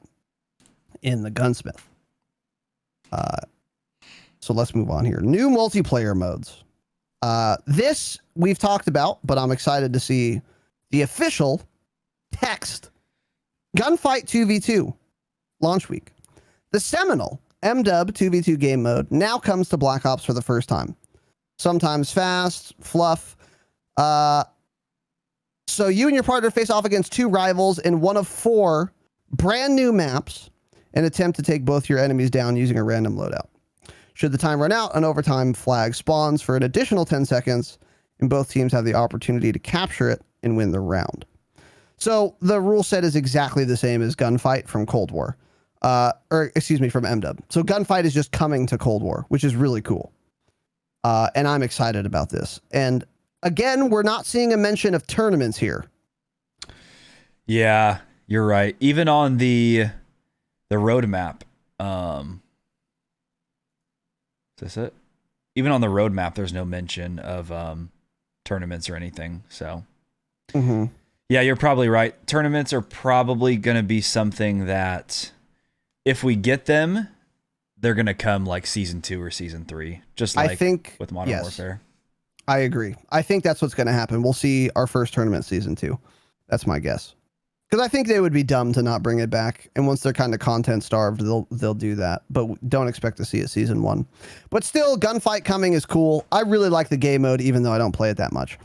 in the gunsmith. So let's move on here. New multiplayer modes. This we've talked about, but I'm excited to see the official text. Gunfight 2v2 launch week. The seminal MDub 2v2 game mode now comes to Black Ops for the first time. Sometimes fast, fluff. So you and your partner face off against 2 rivals in one of 4 brand new maps and attempt to take both your enemies down using a random loadout. Should the time run out, an overtime flag spawns for an additional 10 seconds, and both teams have the opportunity to capture it and win the round. So the rule set is exactly the same as Gunfight from Cold War. From MDub. So Gunfight is just coming to Cold War, which is really cool. And I'm excited about this. And again, we're not seeing a mention of tournaments here. Yeah, you're right. Even on the roadmap, is this it? Even on the roadmap, there's no mention of tournaments or anything. So, yeah, you're probably right. Tournaments are probably going to be something that, if we get them, they're going to come like Season 2 or Season 3, just like I think, with Modern Warfare. I agree. I think that's what's going to happen. We'll see our first tournament Season 2. That's my guess. Because I think they would be dumb to not bring it back. And once they're kind of content starved, they'll do that. But don't expect to see it Season 1. But still, Gunfight coming is cool. I really like the game mode, even though I don't play it that much.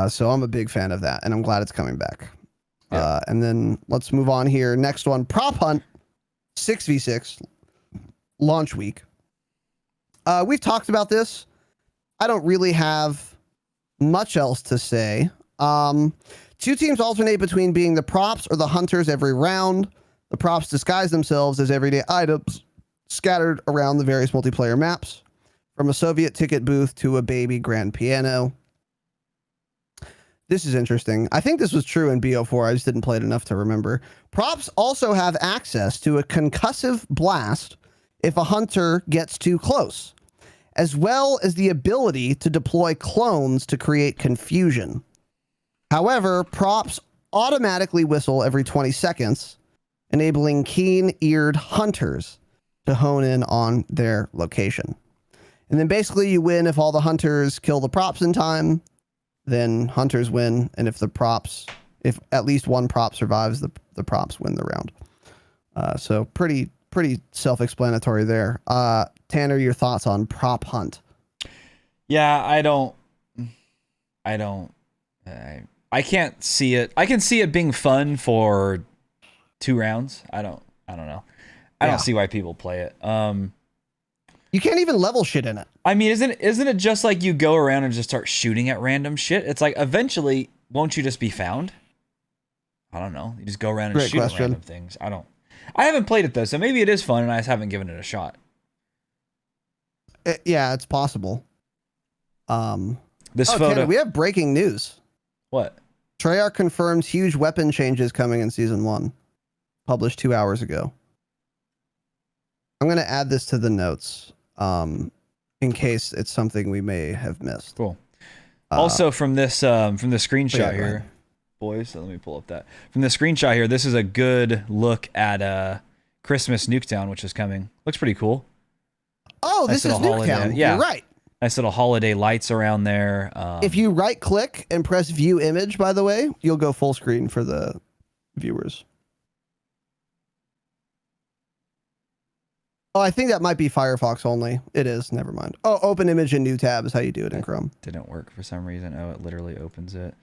So I'm a big fan of that. And I'm glad it's coming back. Yeah. And then let's move on here. Next one, Prop Hunt 6v6 launch week. We've talked about this. I don't really have much else to say. 2 teams alternate between being the props or the hunters every round. The props disguise themselves as everyday items scattered around the various multiplayer maps, from a Soviet ticket booth to a baby grand piano. This is interesting. I think this was true in BO4. I just didn't play it enough to remember. Props also have access to a concussive blast if a hunter gets too close, as well as the ability to deploy clones to create confusion. However, props automatically whistle every 20 seconds, enabling keen-eared hunters to hone in on their location. And then basically you win if all the hunters kill the props in time, then hunters win. And if at least one prop survives, the props win the round. So pretty self-explanatory there. Tanner, your thoughts on Prop Hunt? Yeah, I can't see it. I can see it being fun for 2 rounds. I don't know. I don't see why people play it. You can't even level shit in it. I mean, isn't it just like you go around and just start shooting at random shit? It's like, eventually, won't you just be found? I don't know. You just go around and shoot at random things. I haven't played it though, so maybe it is fun and I just haven't given it a shot. Yeah, it's possible. This photo. Tanner, we have breaking news. What? Treyarch confirms huge weapon changes coming in Season 1. Published 2 hours ago. I'm going to add this to the notes in case it's something we may have missed. Cool. Also from the screenshot here, boys, so let me pull up that. From the screenshot here, this is a good look at Christmas Nuketown, which is coming. Looks pretty cool. Oh, nice, this is Nuketown. Yeah. You're right. Nice little holiday lights around there. If you right click and press view image, by the way, you'll go full screen for the viewers. Oh, I think that might be Firefox only. It is. Never mind. Oh, open image in new tab is how you do it in Chrome. Didn't work for some reason. Oh, it literally opens it.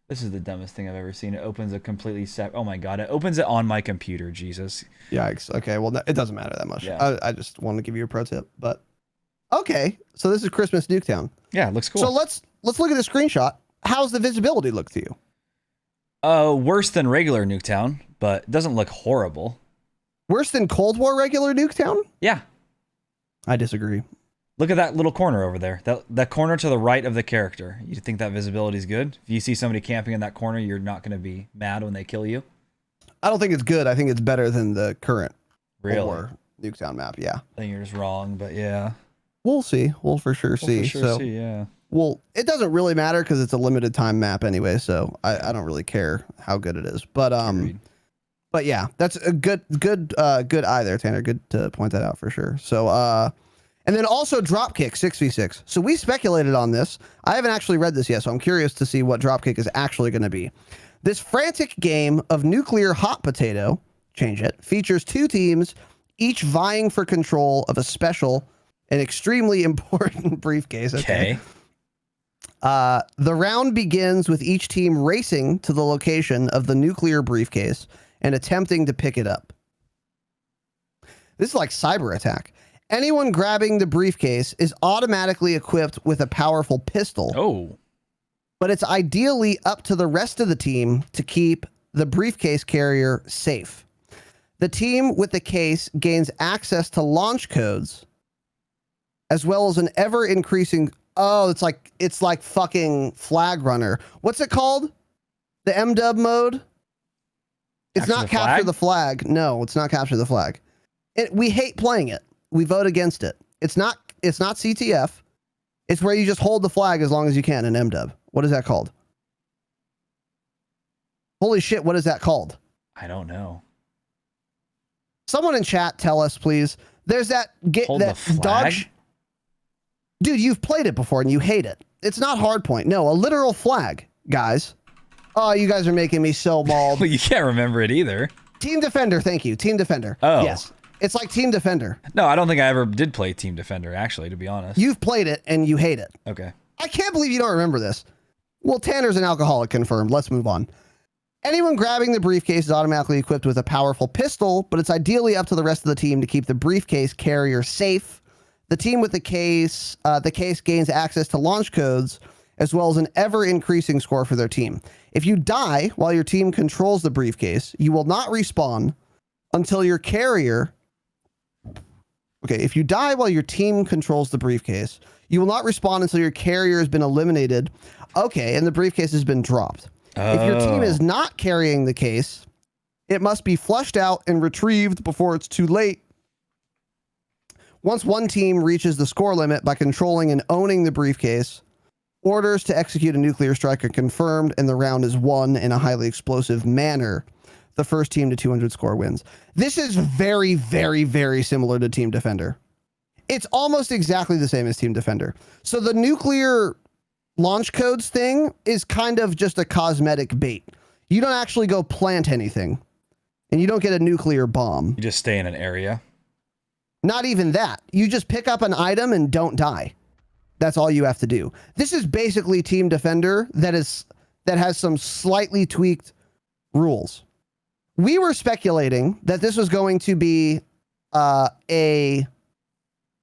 This is the dumbest thing I've ever seen. It opens a completely oh my god, it opens it on my computer, Jesus. Yikes. Okay, well, it doesn't matter that much. Yeah. I just wanted to give you a pro tip, but okay. So this is Christmas Nuketown. Yeah, it looks cool. So let's look at the screenshot. How's the visibility look to you? Worse than regular Nuketown, but it doesn't look horrible. Worse than Cold War regular Nuketown? Yeah. I disagree. Look at that little corner over there. That corner to the right of the character. You think that visibility is good? If you see somebody camping in that corner, you're not going to be mad when they kill you? I don't think it's good. I think it's better than the current Cold War Nuketown map. Yeah. I think you're just wrong, but yeah. We'll see. We'll for sure see. Yeah. Well, it doesn't really matter because it's a limited time map anyway, so I don't really care how good it is. But Agreed. but yeah, that's a good eye there, Tanner. Good to point that out for sure. So and then also Dropkick 6v6. So we speculated on this. I haven't actually read this yet, so I'm curious to see what Dropkick is actually going to be. This frantic game of nuclear hot potato, change it, features 2 teams, each vying for control of a special and extremely important briefcase. Okay. The round begins with each team racing to the location of the nuclear briefcase and attempting to pick it up. This is like cyber attack. Anyone grabbing the briefcase is automatically equipped with a powerful pistol. Oh. But it's ideally up to the rest of the team to keep the briefcase carrier safe. The team with the case gains access to launch codes as well as an ever-increasing... Oh, it's like fucking Flag Runner. What's it called? The MW mode? It's not Capture the Flag. No, it's not Capture the Flag. We hate playing it. We vote against it. It's not CTF. It's where you just hold the flag as long as you can in MW. What is that called? Holy shit, what is that called? I don't know. Someone in chat tell us, please. There's that Hold the flag? dog. Dude, you've played it before and you hate it. It's not Hardpoint. No, a literal flag, guys. Oh, you guys are making me so mauled. Well, you can't remember it either. Team Defender, thank you. Team Defender. Oh. Yes. It's like Team Defender. No, I don't think I ever did play Team Defender, actually, to be honest. You've played it and you hate it. Okay. I can't believe you don't remember this. Well, Tanner's an alcoholic, confirmed. Let's move on. Anyone grabbing the briefcase is automatically equipped with a powerful pistol, but it's ideally up to the rest of the team to keep the briefcase carrier safe. The team with the case gains access to launch codes, as well as an ever-increasing score for their team. If you die while your team controls the briefcase, you will not respawn until your carrier... Okay, if you die while your team controls the briefcase, you will not respawn until your carrier has been eliminated. Okay, and the briefcase has been dropped. Oh. If your team is not carrying the case, it must be flushed out and retrieved before it's too late. Once one team reaches the score limit by controlling and owning the briefcase, orders to execute a nuclear strike are confirmed and the round is won in a highly explosive manner. The first team to 200 score wins. This is very, very, very similar to Team Defender. It's almost exactly the same as Team Defender. So the nuclear launch codes thing is kind of just a cosmetic bait. You don't actually go plant anything, and you don't get a nuclear bomb. You just stay in an area. Not even that. You just pick up an item and don't die. That's all you have to do. This is basically Team Defender that has some slightly tweaked rules. We were speculating that this was going to be a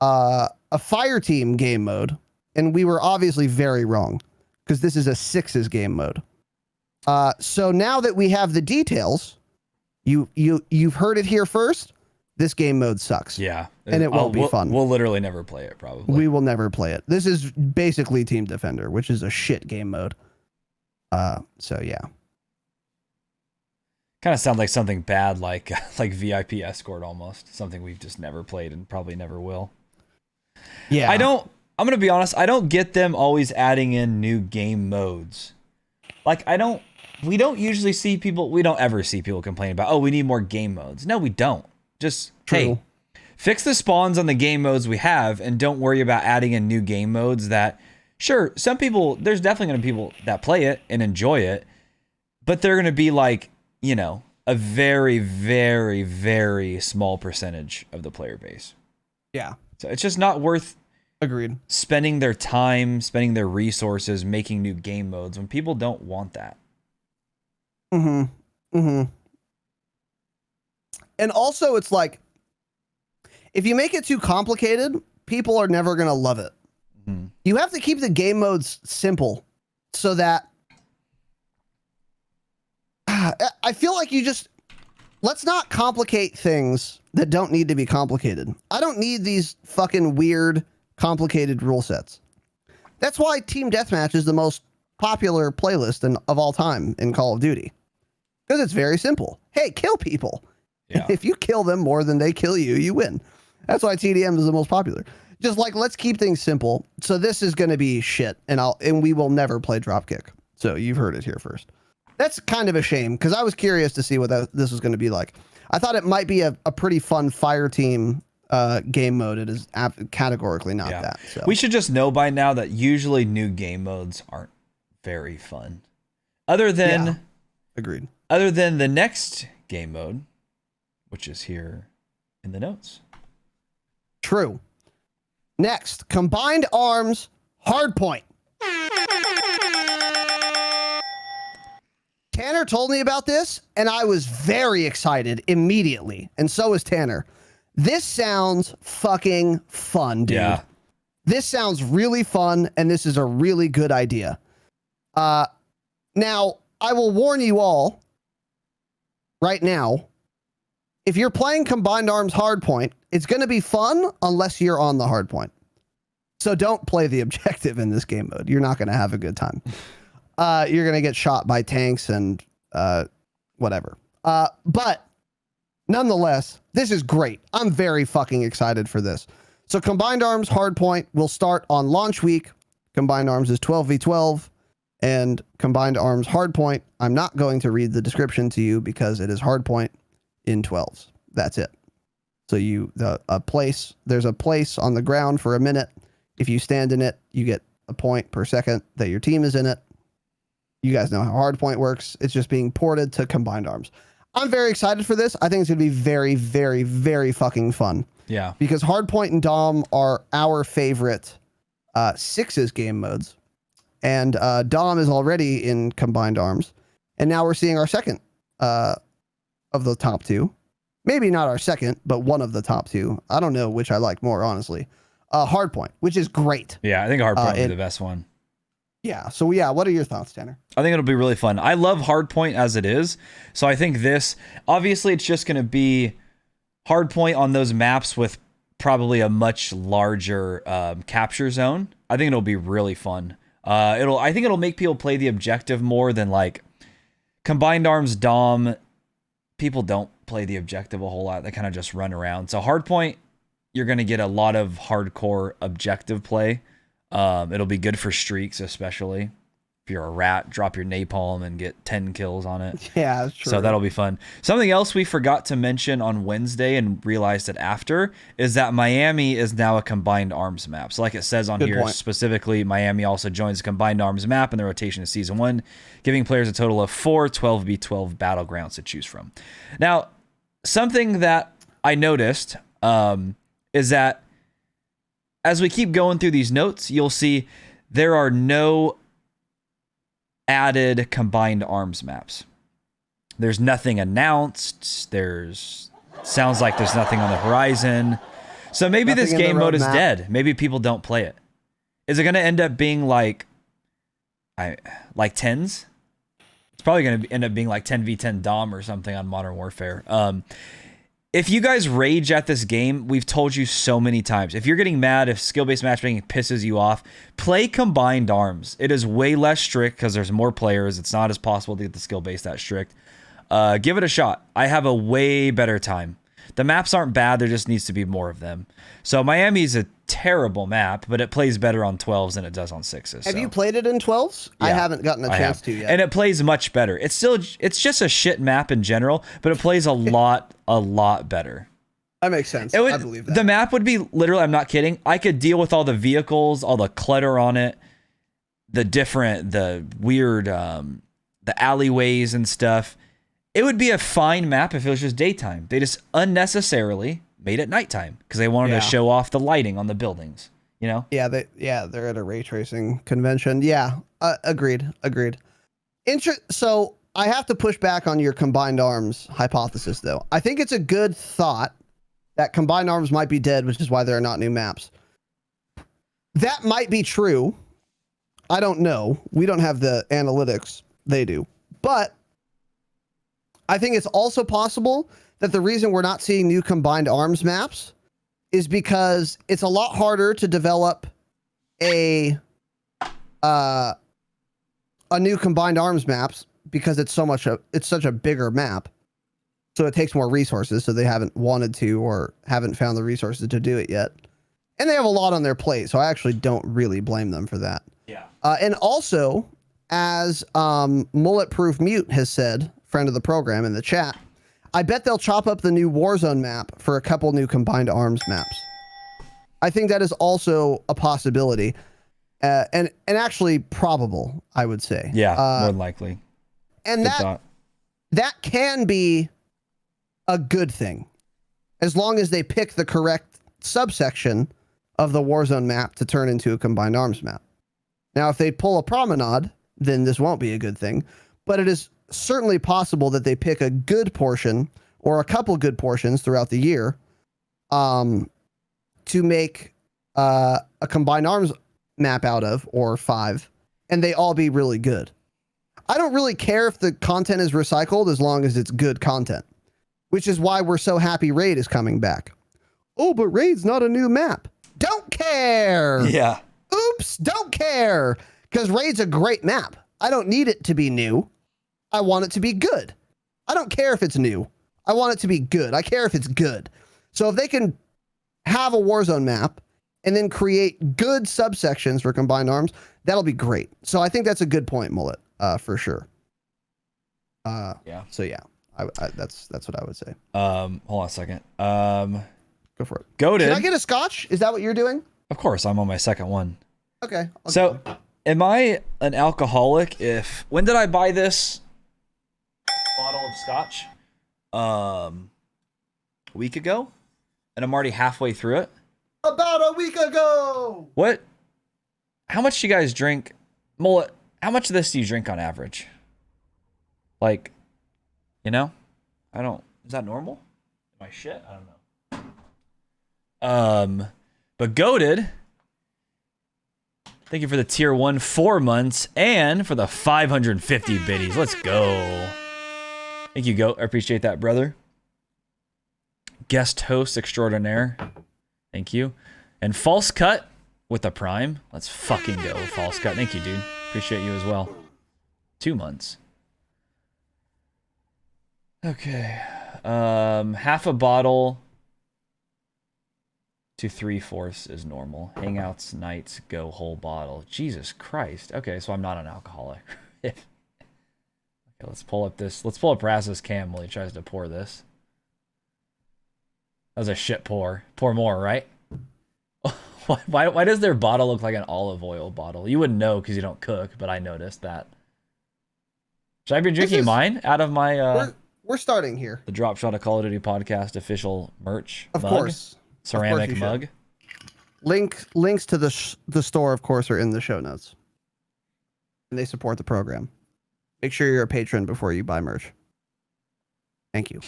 fire team game mode, and we were obviously very wrong because this is a sixes game mode. So now that we have the details, you've heard it here first. This game mode sucks. Yeah, and it won't be fun. We'll literally never play it. Probably we will never play it. This is basically Team Defender, which is a shit game mode. So yeah. Kind of sounds like something bad, like VIP Escort almost. Something we've just never played and probably never will. Yeah. I'm going to be honest. I don't get them always adding in new game modes. Like we don't usually see people, we don't ever see people complain about, oh, we need more game modes. No, we don't. Just, True. Hey, fix the spawns on the game modes we have and don't worry about adding in new game modes that, sure, some people, there's definitely going to be people that play it and enjoy it, but they're going to be like, you know, a very, very, very small percentage of the player base. Yeah. So it's just not worth Agreed. spending their time, spending their resources, making new game modes when people don't want that. Mm-hmm. Mm-hmm. And also, it's like, if you make it too complicated, people are never going to love it. Mm-hmm. You have to keep the game modes simple so that I feel like let's not complicate things that don't need to be complicated. I don't need these fucking weird, complicated rule sets. That's why Team Deathmatch is the most popular playlist of all time in Call of Duty. Because it's very simple. Hey, kill people. Yeah. If you kill them more than they kill you, you win. That's why TDM is the most popular. Just like, let's keep things simple. So this is going to be shit, and we will never play Dropkick. So you've heard it here first. That's kind of a shame, because I was curious to see what this was going to be like. I thought it might be a pretty fun fire team game mode. It is categorically not that. So. We should just know by now that usually new game modes aren't very fun. Other than agreed. Other than the next game mode, which is here in the notes. True. Next, Combined Arms Hardpoint. Tanner told me about this, and I was very excited immediately. And so was Tanner. This sounds fucking fun, dude. Yeah. This sounds really fun, and this is a really good idea. Now, I will warn you all right now, if you're playing Combined Arms Hardpoint, it's going to be fun unless you're on the hardpoint. So don't play the objective in this game mode. You're not going to have a good time. You're going to get shot by tanks and whatever. But nonetheless, this is great. I'm very fucking excited for this. So Combined Arms Hardpoint will start on launch week. Combined Arms is 12v12. And Combined Arms Hardpoint, I'm not going to read the description to you because it is Hardpoint in 12s. That's it. So there's a place on the ground for a minute. If you stand in it, you get a point per second that your team is in it. You guys know how Hardpoint works. It's just being ported to Combined Arms. I'm very excited for this. I think it's going to be very, very, very fucking fun. Yeah. Because Hardpoint and Dom are our favorite sixes game modes. And Dom is already in Combined Arms. And now we're seeing our second of the top two. Maybe not our second, but one of the top two. I don't know which I like more, honestly. Hardpoint, which is great. Yeah, I think Hardpoint is the best one. Yeah. So, yeah, what are your thoughts, Tanner? I think it'll be really fun. I love Hardpoint as it is. So I think this, obviously, it's just going to be Hardpoint on those maps with probably a much larger capture zone. I think it'll be really fun. I think it'll make people play the objective more than like Combined Arms Dom. People don't play the objective a whole lot. They kind of just run around. So Hardpoint, you're going to get a lot of hardcore objective play. It'll be good for streaks, especially if you're a rat, drop your napalm and get 10 kills on it. Yeah, that's true. So that'll be fun. Something else we forgot to mention on Wednesday and realized it after is that Miami is now a Combined Arms map. So like it says on here, specifically, Miami also joins the Combined Arms map in the rotation of Season 1, giving players a total of 4 12v12 battlegrounds to choose from. Now, something that I noticed is that as we keep going through these notes, you'll see there are no added Combined Arms maps. There's nothing announced. Sounds like there's nothing on the horizon. So maybe nothing this game mode is dead. Maybe people don't play it. Is it going to end up being like 10s? It's probably going to end up being like 10v10 Dom or something on Modern Warfare. If you guys rage at this game, we've told you so many times. If you're getting mad, if skill-based matchmaking pisses you off, play Combined Arms. It is way less strict because there's more players. It's not as possible to get the skill-based that strict. Give it a shot. I have a way better time. The maps aren't bad. There just needs to be more of them. So Miami's a terrible map, but it plays better on 12s than it does on 6s. Have you played it in 12s? Yeah, I haven't gotten a chance to yet. And it plays much better. It's just a shit map in general, but it plays a lot better. That makes sense. I believe that. The map would be literally, I'm not kidding, I could deal with all the vehicles, all the clutter on it, the weird, the alleyways and stuff. It would be a fine map if it was just daytime. They just unnecessarily made it nighttime because they wanted to show off the lighting on the buildings, you know? Yeah, they're at a ray tracing convention. Yeah, agreed. So I have to push back on your combined arms hypothesis, though. I think it's a good thought that combined arms might be dead, which is why there are not new maps. That might be true. I don't know. We don't have the analytics. They do. But I think it's also possible that the reason we're not seeing new combined arms maps is because it's a lot harder to develop a new combined arms maps because it's such a bigger map. So it takes more resources. So they haven't wanted to or haven't found the resources to do it yet. And they have a lot on their plate. So I actually don't really blame them for that. Yeah. And also, as Mullet Proof Mute has said, friend of the program in the chat, I bet they'll chop up the new Warzone map for a couple new combined arms maps. I think that is also a possibility. And actually probable, I would say. Yeah, more than likely. And that can be a good thing, as long as they pick the correct subsection of the Warzone map to turn into a combined arms map. Now, if they pull a promenade, then this won't be a good thing, but it is certainly possible that they pick a good portion or a couple good portions throughout the year to make a combined arms map out of, or 5, and they all be really good. I don't really care if the content is recycled as long as it's good content, which is why we're so happy Raid is coming back. Oh, but Raid's not a new map. Don't care. Yeah. Oops, don't care. Because Raid's a great map. I don't need it to be new. I want it to be good. I don't care if it's new. I want it to be good. I care if it's good. So if they can have a Warzone map and then create good subsections for combined arms, that'll be great. So I think that's a good point, Mullet, for sure. Yeah. So yeah, that's what I would say. Hold on a second. Go for it. Goated. Can I get a scotch? Is that what you're doing? Of course, I'm on my second one. Okay. So, am I an alcoholic if... When did I buy this bottle of scotch? A week ago? And I'm already halfway through it? About a week ago! What? How much do you guys drink? Mullet, how much of this do you drink on average? Like, you know? I don't... Is that normal? Am I shit? I don't know. But Goated, thank you for the tier 1 4 months and for the 550 biddies. Let's go. Thank you, Goat. I appreciate that, brother. Guest host extraordinaire. Thank you. And False Cut with the Prime. Let's fucking go, False Cut. Thank you, dude. Appreciate you as well. 2 months. Okay. Half a bottle to 3/4 is normal. Hangouts, nights, go whole bottle. Jesus Christ. Okay, so I'm not an alcoholic. Okay, let's pull up Raz's cam while he tries to pour this. That was a shit pour. Pour more, right? Why does their bottle look like an olive oil bottle? You wouldn't know because you don't cook, but I noticed that. Should I be drinking mine out of my... We're starting here. The Dropshot of Call of Duty podcast official merch Of mug? course. Ceramic mug. Links to the store, of course, are in the show notes. And they support the program. Make sure you're a patron before you buy merch. Thank you.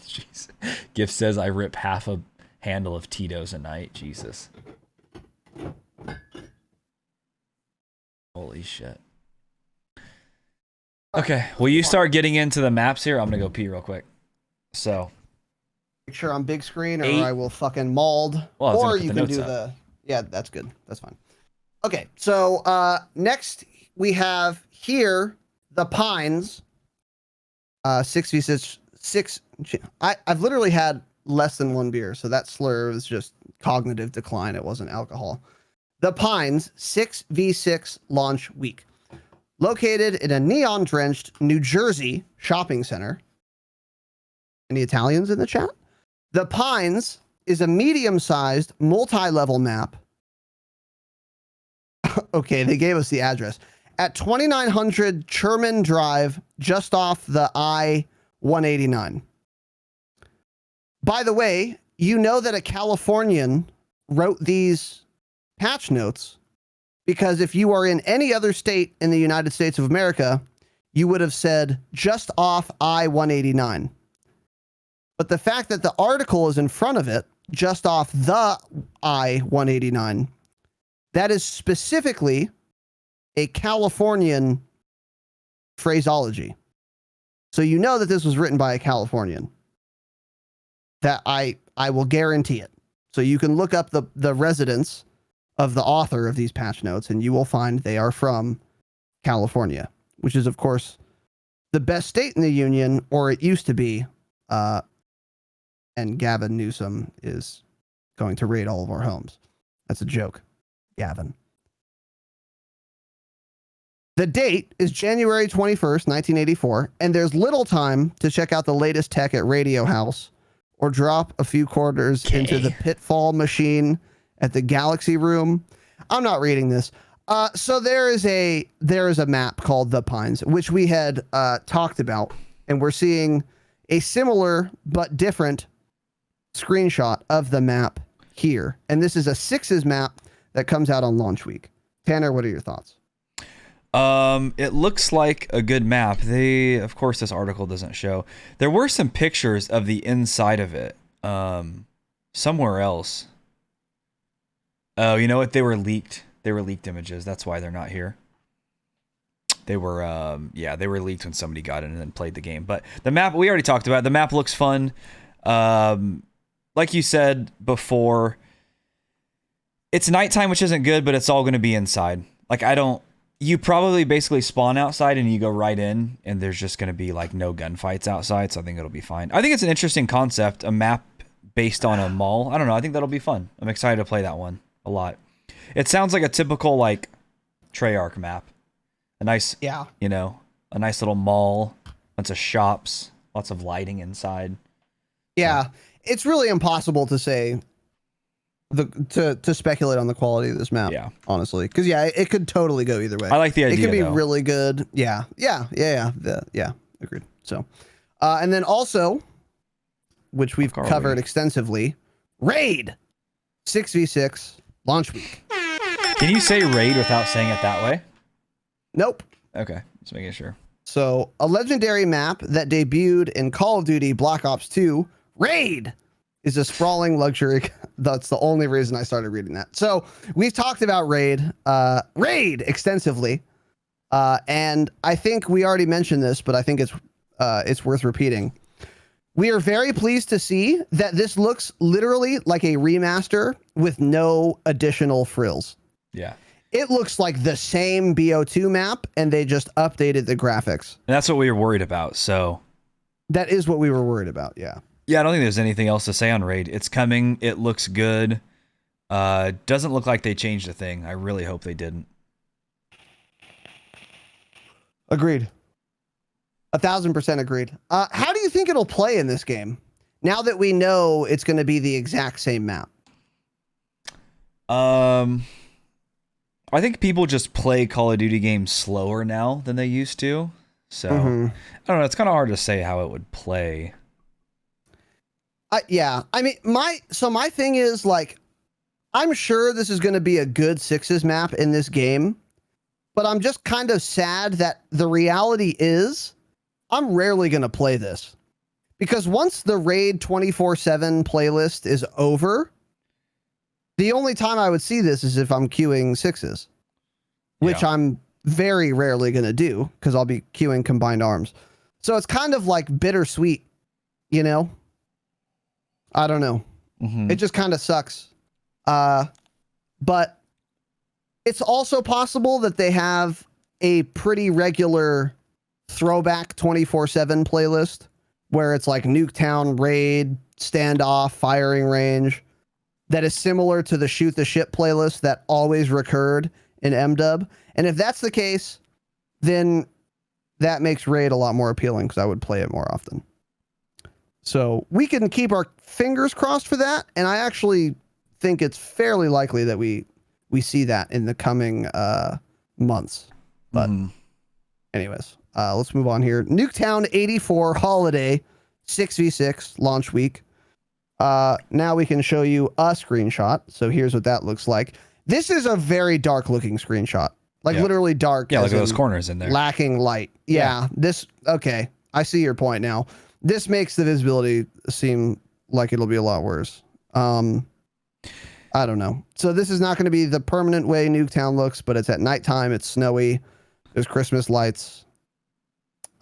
Jeez. Gift says I rip half a handle of Tito's a night. Jesus. Holy shit. Okay, will you start getting into the maps here? I'm gonna go pee real quick. So. Make sure I'm big screen or I will fucking mauled. Well, or you can do the... Yeah, that's good. That's fine. Okay, so next we have here the Pines. 6v6. I've literally had less than 1 beer, so that slur was just cognitive decline. It wasn't alcohol. The Pines 6v6 launch week. Located in a neon-drenched New Jersey shopping center. Any Italians in the chat? The Pines is a medium-sized, multi-level map. Okay, they gave us the address. At 2900 Sherman Drive, just off the I-189. By the way, you know that a Californian wrote these patch notes because if you are in any other state in the United States of America, you would have said just off I-189. But the fact that the article is in front of it, just off the I-189, that is specifically a Californian phraseology. So you know that this was written by a Californian. That I will guarantee it. So you can look up the residence of the author of these patch notes, and you will find they are from California, which is, of course, the best state in the union, or it used to be. And Gavin Newsom is going to raid all of our homes. That's a joke, Gavin. The date is January 21st, 1984, and there's little time to check out the latest tech at Radio House or drop a few quarters into the Pitfall machine at the Galaxy Room. I'm not reading this. So there is a map called The Pines, which we had talked about, and we're seeing a similar but different screenshot of the map here. And this is a Sixes map that comes out on launch week. Tanner, what are your thoughts? It looks like a good map. Of course, this article doesn't show. There were some pictures of the inside of it, somewhere else. Oh, you know what? They were leaked. They were leaked images. That's why they're not here. They were, they were leaked when somebody got in and then played the game. But the map, we already talked about. The map looks fun. Like you said before, it's nighttime, which isn't good, but it's all going to be inside. Like, you probably basically spawn outside and you go right in, and there's just going to be like no gunfights outside. So I think it'll be fine. I think it's an interesting concept, a map based on a mall. I don't know. I think that'll be fun. I'm excited to play that one a lot. It sounds like a typical like Treyarch map. A nice, a nice little mall, bunch of shops, lots of lighting inside. Yeah, it's really impossible to say to speculate on the quality of this map. Yeah, honestly, because it could totally go either way. I like the idea. It could be really good. Yeah, agreed. So, and then also, which we've covered extensively, Raid 6v6 launch week. Can you say Raid without saying it that way? Nope. Okay, just making sure. So, a legendary map that debuted in Call of Duty Black Ops 2, Raid, is a sprawling luxury. That's the only reason I started reading that. So, we've talked about Raid extensively, and I think we already mentioned this, but I think it's worth repeating. We are very pleased to see that this looks literally like a remaster with no additional frills. Yeah. It looks like the same BO2 map, and they just updated the graphics. And that's what we were worried about, so... That is what we were worried about, yeah. Yeah, I don't think there's anything else to say on Raid. It's coming. It looks good. Doesn't look like they changed a thing. I really hope they didn't. Agreed. 1,000% agreed. How do you think it'll play in this game? Now that we know it's going to be the exact same map. I think people just play Call of Duty games slower now than they used to. So, I don't know. It's kind of hard to say how it would play. Yeah. I mean, my thing is, like, I'm sure this is going to be a good Sixes map in this game, but I'm just kind of sad that the reality is I'm rarely going to play this. Because once the Raid 24/7 playlist is over, the only time I would see this is if I'm queuing Sixes, which I'm very rarely going to do because I'll be queuing Combined Arms. So it's kind of like bittersweet, you know? I don't know. It just kind of sucks. But it's also possible that they have a pretty regular throwback 24/7 playlist where it's like Nuketown, Raid, Standoff, Firing Range, that is similar to the Shoot the Ship playlist that always recurred in MDub. And if that's the case, then that makes Raid a lot more appealing because I would play it more often. So we can keep our fingers crossed for that. And I actually think it's fairly likely that we see that in the coming months. But anyways, let's move on here. Nuketown 84 Holiday 6v6 launch week. Now we can show you a screenshot. So here's what that looks like. This is a very dark looking screenshot. Like literally dark. Yeah, look at those corners in there. Lacking light. Yeah. Okay. I see your point now. This makes the visibility seem like it'll be a lot worse. I don't know. So this is not going to be the permanent way Nuketown looks, but it's at nighttime. It's snowy. There's Christmas lights.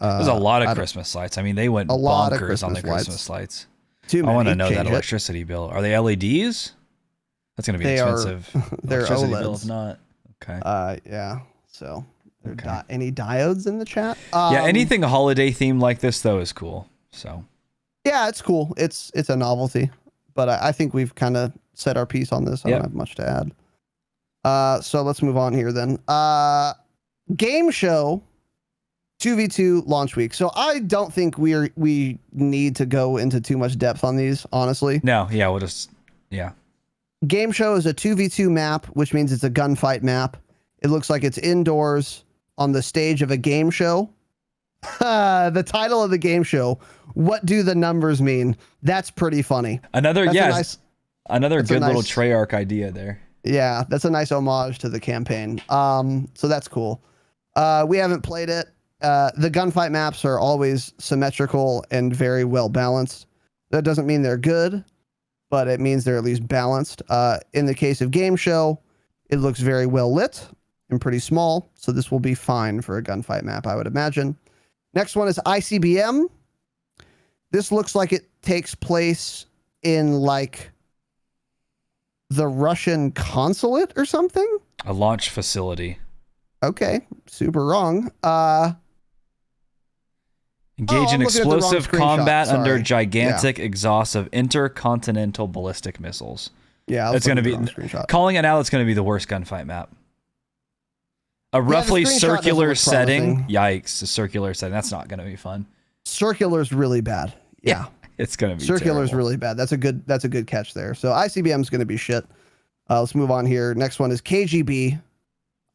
There's a lot of Christmas lights. I mean, they went bonkers on the Christmas lights. Too many. I want to know that electricity bill. Are they LEDs? That's going to be expensive. They're electricity OLEDs. bill if not. Okay. Yeah. So, any diodes in the chat? Yeah, anything holiday themed like this though is cool. So. Yeah, it's cool. It's a novelty, but I think we've kind of said our piece on this. I don't have much to add. So let's move on here then. Game show 2v2 launch week. So I don't think we need to go into too much depth on these, honestly. No, yeah, we'll just Game show is a 2v2 map, which means it's a gunfight map. It looks like it's indoors on the stage of a game show. The title of the game show, what do the numbers mean? That's pretty funny. Another good little Treyarch idea there. Yeah, that's a nice homage to the campaign. So that's cool. We haven't played it. The gunfight maps are always symmetrical and very well balanced. That doesn't mean they're good, but it means they're at least balanced. In the case of game show, it looks very well lit and pretty small, so this will be fine for a gunfight map, I would imagine. Next one is ICBM. This looks like it takes place in like the Russian consulate or something. A launch facility. Okay, super wrong. Engage in explosive combat under gigantic exhausts of intercontinental ballistic missiles. Yeah, it's going to be calling it out. It's going to be the worst gunfight map. A roughly circular setting. Yikes! A circular setting. That's not going to be fun. Circular's really bad. Yeah, it's going to be circular's terrible. really bad. That's a good catch there. So ICBM is going to be shit. Let's move on here. Next one is KGB.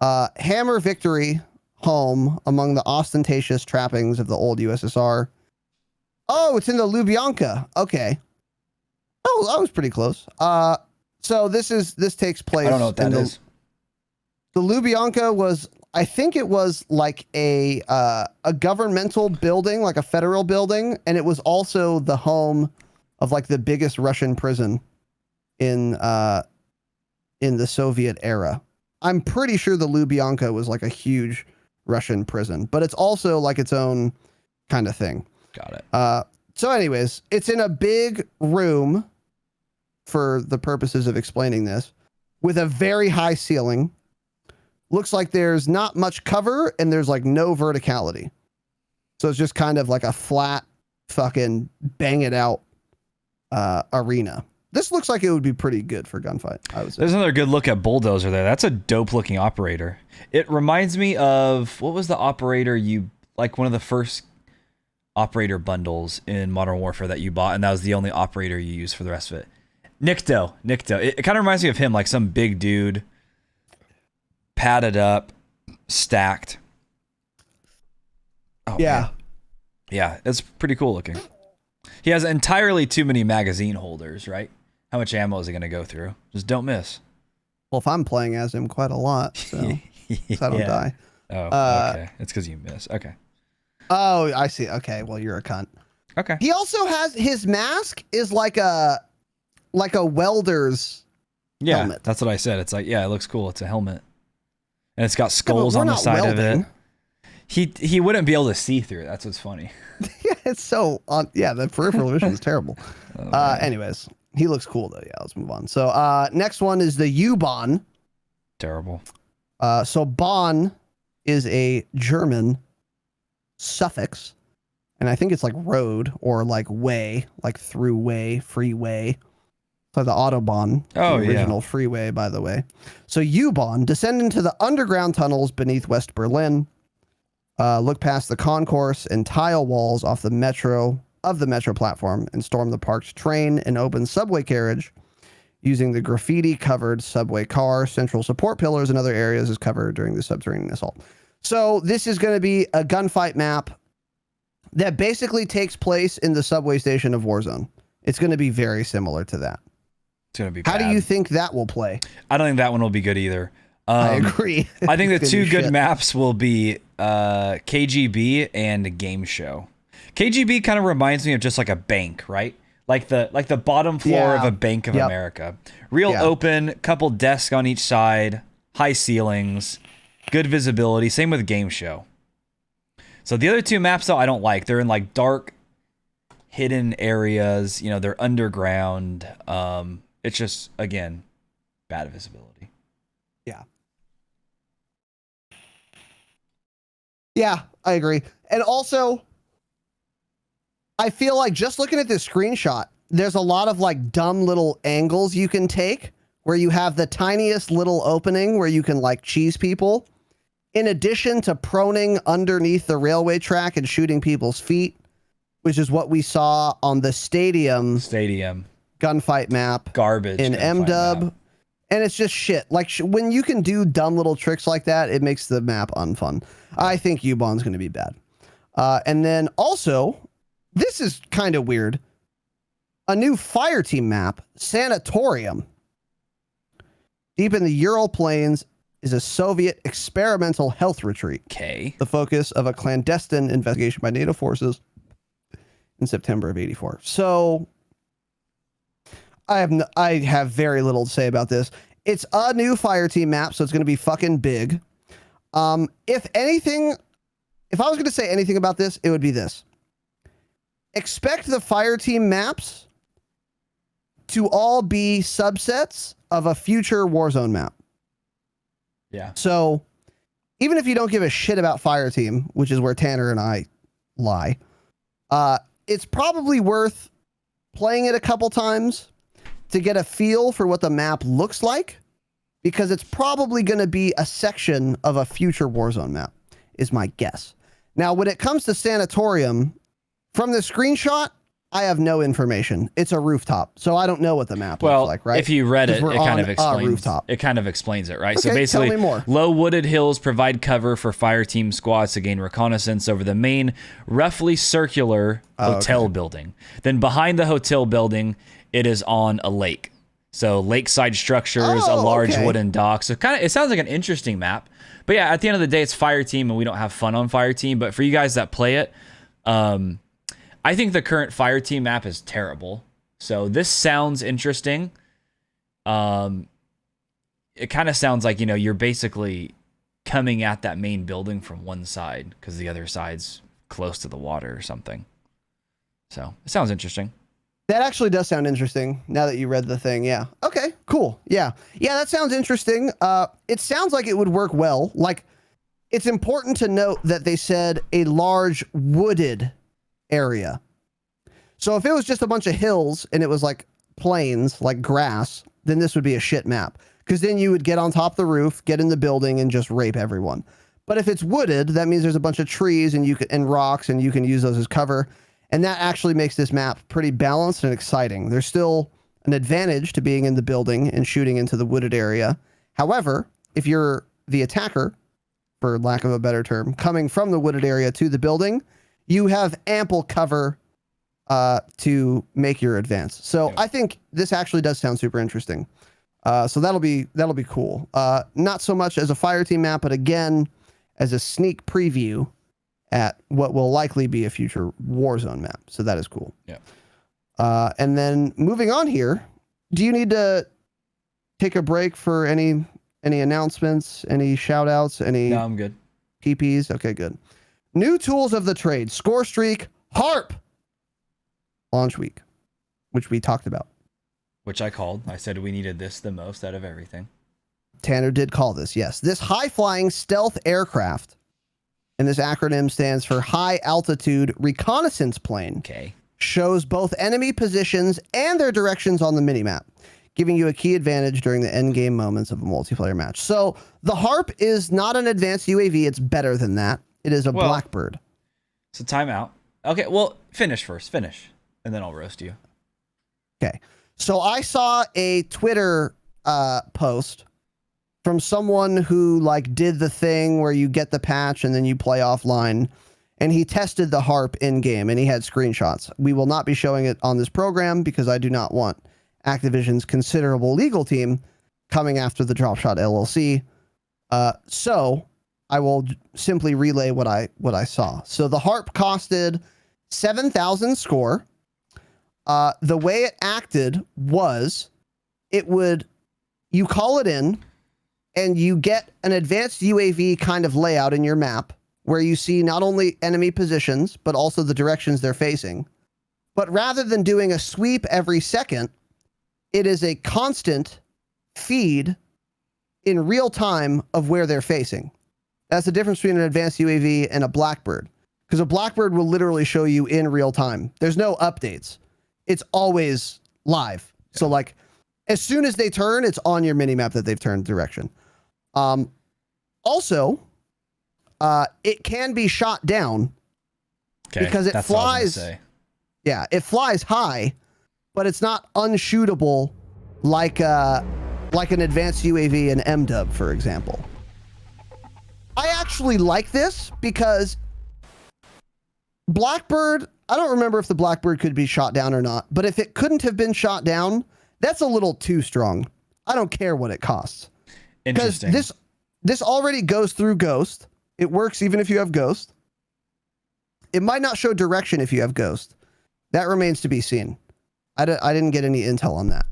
Hammer victory home among the ostentatious trappings of the old USSR. Oh, it's in the Lubyanka. Okay. Oh, that was pretty close. So this takes place. I don't know what that is. The Lubyanka was, I think it was like a governmental building, like a federal building, and it was also the home of like the biggest Russian prison in the Soviet era. I'm pretty sure the Lubyanka was like a huge Russian prison, but it's also like its own kind of thing. Got it. So anyways, it's in a big room for the purposes of explaining this with a very high ceiling. Looks like there's not much cover and there's like no verticality. So it's just kind of like a flat fucking bang it out arena. This looks like it would be pretty good for gunfight, I would say. There's another good look at Bulldozer there. That's a dope looking operator. It reminds me of, what was the operator like one of the first operator bundles in Modern Warfare that you bought, and that was the only operator you used for the rest of it. Nikto. It kind of reminds me of him, like some big dude, padded up, stacked. Oh, yeah. Man. Yeah, it's pretty cool looking. He has entirely too many magazine holders, right? How much ammo is he going to go through? Just don't miss. Well, if I'm playing as him quite a lot, so, so I don't die. Oh, okay. It's because you miss. Okay. Oh, I see. Okay, well, you're a cunt. Okay. He also has, his mask is like a welder's helmet. That's what I said. It's like, it looks cool. It's a helmet. And it's got skulls on the side of it. He wouldn't be able to see through it. That's what's funny. Yeah, it's so on. Yeah, the peripheral vision is terrible. Anyways, he looks cool though. Yeah, let's move on. So next one is the U-Bahn. Terrible. So Bahn is a German suffix, and I think it's like road or like way, like throughway, freeway. So the Autobahn, the original freeway, by the way. So U-Bahn, descend into the underground tunnels beneath West Berlin. Look past the concourse and tile walls off the metro platform and storm the parked train and open subway carriage using the graffiti-covered subway car. Central support pillars and other areas is covered during the subterranean assault. So this is going to be a gunfight map that basically takes place in the subway station of Warzone. It's going to be very similar to that. It's going to be How bad. do you think that will play? I don't think that one will be good either. I agree. I think the It's two gonna be good shit. maps will be KGB and Game Show. KGB kind of reminds me of just like a bank, right? Like the bottom floor of a Bank of America. Real open, couple desks on each side, high ceilings, good visibility. Same with Game Show. So the other two maps though I don't like. They're in like dark, hidden areas. You know, they're underground. It's just, again, bad visibility. Yeah. Yeah, I agree. And also, I feel like just looking at this screenshot, there's a lot of like dumb little angles you can take where you have the tiniest little opening where you can like cheese people, in addition to proning underneath the railway track and shooting people's feet, which is what we saw on the stadium gunfight map. Garbage in MDub. Map. And it's just shit. Like when you can do dumb little tricks like that, it makes the map unfun. I think Ubon's going to be bad. And then also, this is kind of weird. A new fire team map, Sanatorium. Deep in the Ural Plains is a Soviet experimental health retreat. Okay. The focus of a clandestine investigation by NATO forces in September of '84. So I have very little to say about this. It's a new fire team map, so it's going to be fucking big. If anything, if I was going to say anything about this, it would be this. Expect the fire team maps to all be subsets of a future Warzone map. Yeah. So even if you don't give a shit about fire team, which is where Tanner and I lie, it's probably worth playing it a couple times to get a feel for what the map looks like, because it's probably going to be a section of a future Warzone map, is my guess. Now, when it comes to Sanatorium, from the screenshot, I have no information. It's a rooftop, so I don't know what the map looks like, right? If you read it, it kind of explains rooftop. It kind of explains it, right? Okay, So basically, tell me more. Low wooded hills provide cover for fire team squads to gain reconnaissance over the main, roughly circular hotel building. Then behind the hotel building, it is on a lake. So lakeside structures, a large wooden dock. So it sounds like an interesting map. But yeah, at the end of the day, it's fire team, and we don't have fun on fire team. But for you guys that play it, I think the current fire team map is terrible. So this sounds interesting. It kind of sounds like, you're basically coming at that main building from one side because the other side's close to the water or something. So it sounds interesting. That actually does sound interesting now that you read the thing. Yeah. Okay, cool. Yeah. Yeah, that sounds interesting. It sounds like it would work well. Like, it's important to note that they said a large wooded area. So if it was just a bunch of hills and it was like plains, like grass, then this would be a shit map. Because then you would get on top of the roof, get in the building, and just rape everyone. But if it's wooded, that means there's a bunch of trees and rocks, and you can use those as cover. And that actually makes this map pretty balanced and exciting. There's still an advantage to being in the building and shooting into the wooded area. However, if you're the attacker, for lack of a better term, coming from the wooded area to the building, you have ample cover to make your advance. So I think this actually does sound super interesting. So that'll be cool. Not so much as a fire team map, but again, as a sneak preview at what will likely be a future Warzone map. So that is cool. Yeah. And then moving on here, do you need to take a break for any announcements, any shout outs, any No, I'm good. PPs? Okay, good. New tools of the trade, score streak, harp launch week, which we talked about. Which I called. I said we needed this the most out of everything. Tanner did call this, yes. This high-flying stealth aircraft, and this acronym stands for High Altitude Reconnaissance Plane, shows both enemy positions and their directions on the minimap, giving you a key advantage during the endgame moments of a multiplayer match. So the Harp is not an advanced UAV. It's better than that. It is a Blackbird. So timeout. Okay, well, finish first. Finish. And then I'll roast you. Okay. So I saw a Twitter post from someone who did the thing where you get the patch and then you play offline, and he tested the Harp in game and he had screenshots. We will not be showing it on this program because I do not want Activision's considerable legal team coming after the Dropshot LLC So I will simply relay what I saw. So the harp costed 7,000 score. The way it acted was you call it in and you get an advanced UAV kind of layout in your map where you see not only enemy positions, but also the directions they're facing. But rather than doing a sweep every second, it is a constant feed in real time of where they're facing. That's the difference between an advanced UAV and a Blackbird. Because a Blackbird will literally show you in real time. There's no updates. It's always live. Yeah. So like, as soon as they turn, it's on your minimap that they've turned direction. Also, it can be shot down because it flies. Yeah, it flies high, but it's not unshootable like an advanced UAV and MDub, for example. I actually like this because Blackbird, I don't remember if the Blackbird could be shot down or not, but if it couldn't have been shot down, that's a little too strong. I don't care what it costs. Interesting. Because this already goes through Ghost. It works even if you have Ghost. It might not show direction if you have Ghost. That remains to be seen. I didn't get any intel on that.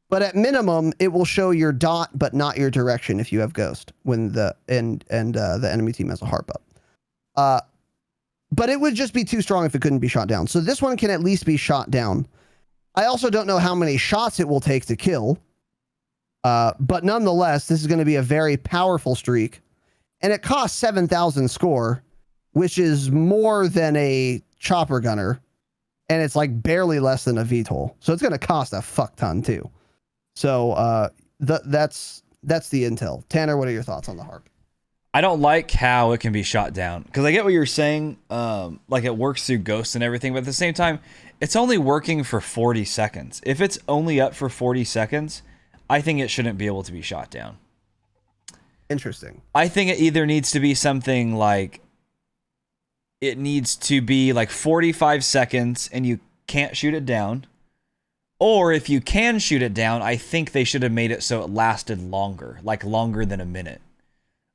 But at minimum, it will show your dot, but not your direction if you have Ghost when the enemy team has a harp up. But it would just be too strong if it couldn't be shot down. So this one can at least be shot down. I also don't know how many shots it will take to kill. But nonetheless, this is going to be a very powerful streak. And it costs 7,000 score, which is more than a chopper gunner. And it's like barely less than a VTOL. So it's going to cost a fuck ton too. So that's the intel. Tanner, what are your thoughts on the harp? I don't like how it can be shot down because I get what you're saying. Like it works through Ghosts and everything, but at the same time, it's only working for 40 seconds. If it's only up for 40 seconds, I think it shouldn't be able to be shot down. Interesting. I think it either needs to be something like it needs to be like 45 seconds and you can't shoot it down. Or if you can shoot it down, I think they should have made it so it lasted longer, like longer than a minute.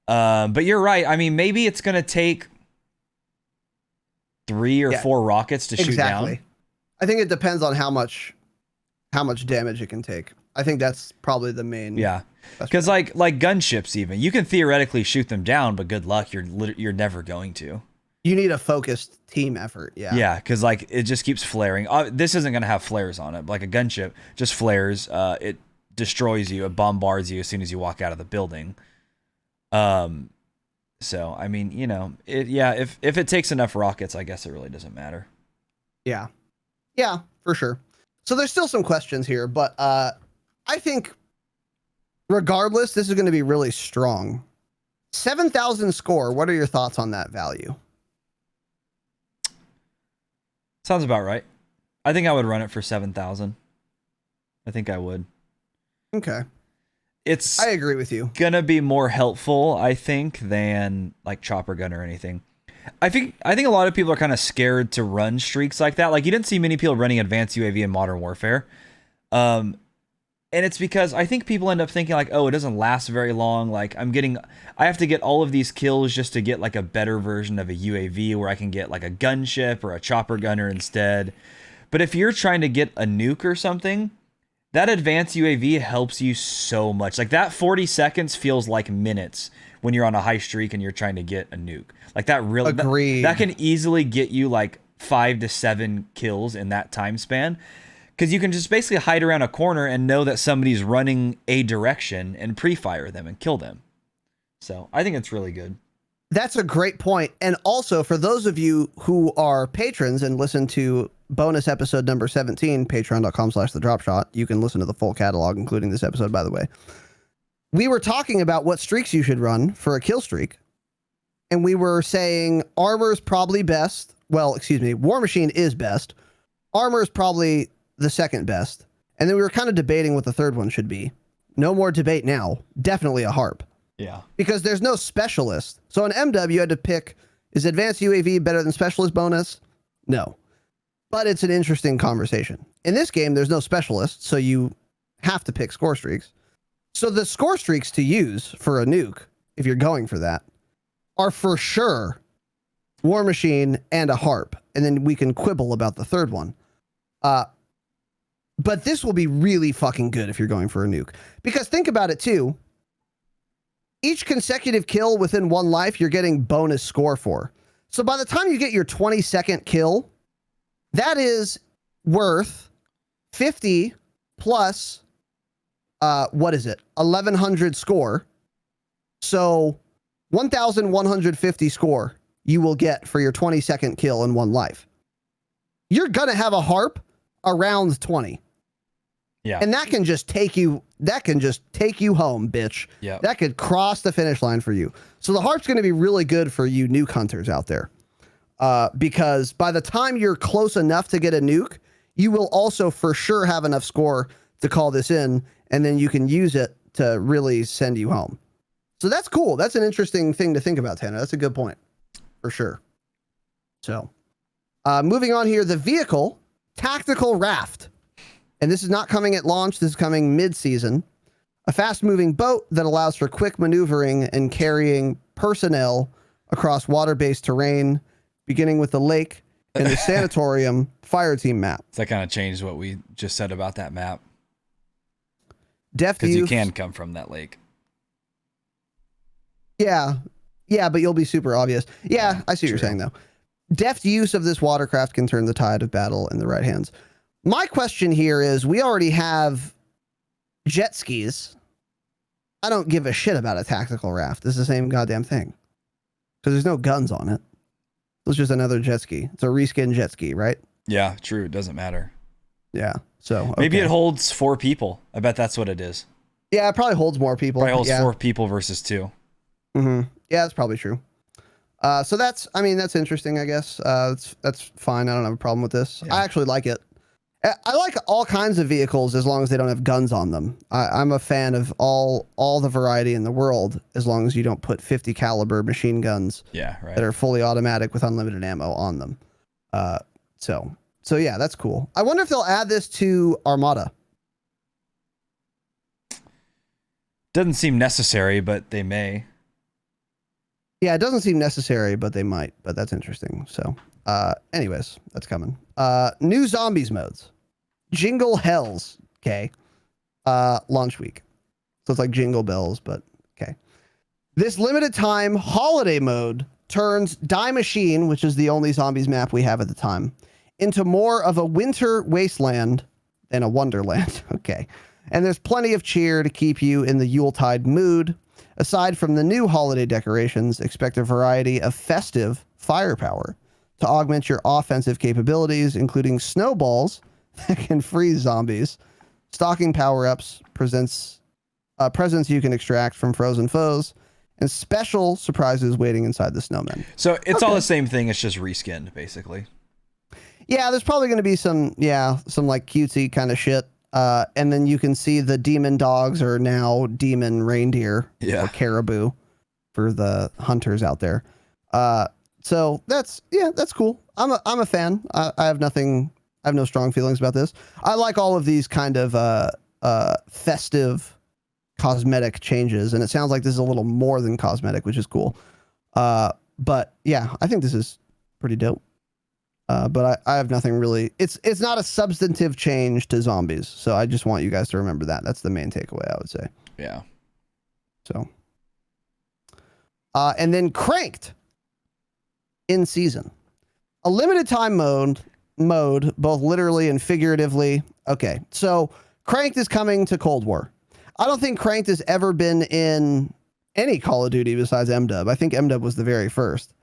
But you're right. I mean, maybe it's going to take 3 or 4 rockets to shoot down. I think it depends on how much damage it can take. I think that's probably the main. Yeah. Because like gunships even, you can theoretically shoot them down, but good luck, you're never going to. You need a focused team effort. Yeah. Yeah, because like it just keeps flaring. This isn't going to have flares on it. Like a gunship just flares. It destroys you. It bombards you as soon as you walk out of the building. So I mean, you know, if it takes enough rockets, I guess it really doesn't matter. Yeah. Yeah, for sure. So there's still some questions here, but I think regardless, this is going to be really strong. 7,000 score. What are your thoughts on that value? Sounds about right. I think I would run it for 7,000. I think I would. Okay. I agree with you. Gonna be more helpful, I think, than like chopper gun or anything. I think a lot of people are kind of scared to run streaks like that. Like you didn't see many people running advanced UAV in Modern Warfare. And it's because I think people end up thinking like, oh, it doesn't last very long. Like I have to get all of these kills just to get like a better version of a UAV where I can get like a gunship or a chopper gunner instead. But if you're trying to get a nuke or something, that advanced UAV helps you so much. Like that 40 seconds feels like minutes when you're on a high streak and you're trying to get a nuke. Like that really, that can easily get you like 5 to 7 kills in that time span. Because you can just basically hide around a corner and know that somebody's running a direction and pre-fire them and kill them. So I think it's really good. That's a great point. And also for those of you who are patrons and listen to bonus episode number 17, patreon.com/thedropshot, you can listen to the full catalog, including this episode, by the way. We were talking about what streaks you should run for a kill streak. And we were saying armor's probably best. Well, excuse me, War Machine is best. Armor is probably the second best. And then we were kind of debating what the third one should be. No more debate now. Definitely a harp. Yeah. Because there's no specialist. So in MW, you had to pick, is advanced UAV better than specialist bonus? No. But it's an interesting conversation. In this game, there's no specialist, so you have to pick score streaks. So the score streaks to use for a nuke if you're going for that, are for sure War Machine and a harp. And then we can quibble about the third one. But this will be really fucking good if you're going for a nuke. Because think about it too. Each consecutive kill within one life, you're getting bonus score for. So by the time you get your 22nd kill, that is worth 50 plus, what is it? 1100 score. So 1150 score you will get for your 22nd kill in one life. You're going to have a harp around 20. Yeah. And that can just take you home, bitch. Yeah. That could cross the finish line for you. So the harp's going to be really good for you nuke hunters out there. Because by the time you're close enough to get a nuke, you will also for sure have enough score to call this in, and then you can use it to really send you home. So that's cool. That's an interesting thing to think about, Tanner. That's a good point. For sure. So, moving on here, the vehicle, Tactical Raft. And this is not coming at launch. This is coming mid-season. A fast-moving boat that allows for quick maneuvering and carrying personnel across water-based terrain, beginning with the lake and the sanatorium fire team map. So that kind of changed what we just said about that map. Deft Because use. you can come from that lake. Yeah. Yeah, but you'll be super obvious. Yeah, I see what you're saying, though. Deft use of this watercraft can turn the tide of battle in the right hands. My question here is, we already have jet skis. I don't give a shit about a tactical raft. It's the same goddamn thing. Because there's no guns on it. It's just another jet ski. It's a reskin jet ski, right? Yeah, true. It doesn't matter. Yeah. So okay. Maybe it holds 4 people. I bet that's what it is. Yeah, it probably holds more people. Probably holds 4 people versus 2. Mm-hmm. Yeah, that's probably true. So that's interesting, I guess. That's fine. I don't have a problem with this. Yeah. I actually like it. I like all kinds of vehicles as long as they don't have guns on them. I'm a fan of all the variety in the world as long as you don't put 50 caliber machine guns that are fully automatic with unlimited ammo on them. So yeah, that's cool. I wonder if they'll add this to Armada. Doesn't seem necessary, but they may. Yeah, it doesn't seem necessary, but they might. But that's interesting. So, anyways, that's coming. New zombies modes. Jingle Hells. Okay. Launch week. So it's like Jingle Bells, but okay. This limited time holiday mode turns Die Machine, which is the only zombies map we have at the time, into more of a winter wasteland than a wonderland. Okay. And there's plenty of cheer to keep you in the Yuletide mood. Aside from the new holiday decorations, expect a variety of festive firepower to augment your offensive capabilities, including snowballs that can freeze zombies, stocking power-ups, presents you can extract from frozen foes, and special surprises waiting inside the snowmen. So it's all the same thing. It's just reskinned, basically. Yeah, there's probably going to be some like cutesy kind of shit. And then you can see the demon dogs are now demon reindeer or caribou for the hunters out there. So that's cool. I'm a fan. I have no strong feelings about this. I like all of these kind of festive cosmetic changes, and it sounds like this is a little more than cosmetic, which is cool. But yeah, I think this is pretty dope. But I have nothing really. It's not a substantive change to zombies, so I just want you guys to remember that. That's the main takeaway, I would say. Yeah. So. And then Cranked in season, a limited time mode, both literally and figuratively. Okay, so Cranked is coming to Cold War. I don't think Cranked has ever been in any Call of Duty besides MW. I think MW was the very first.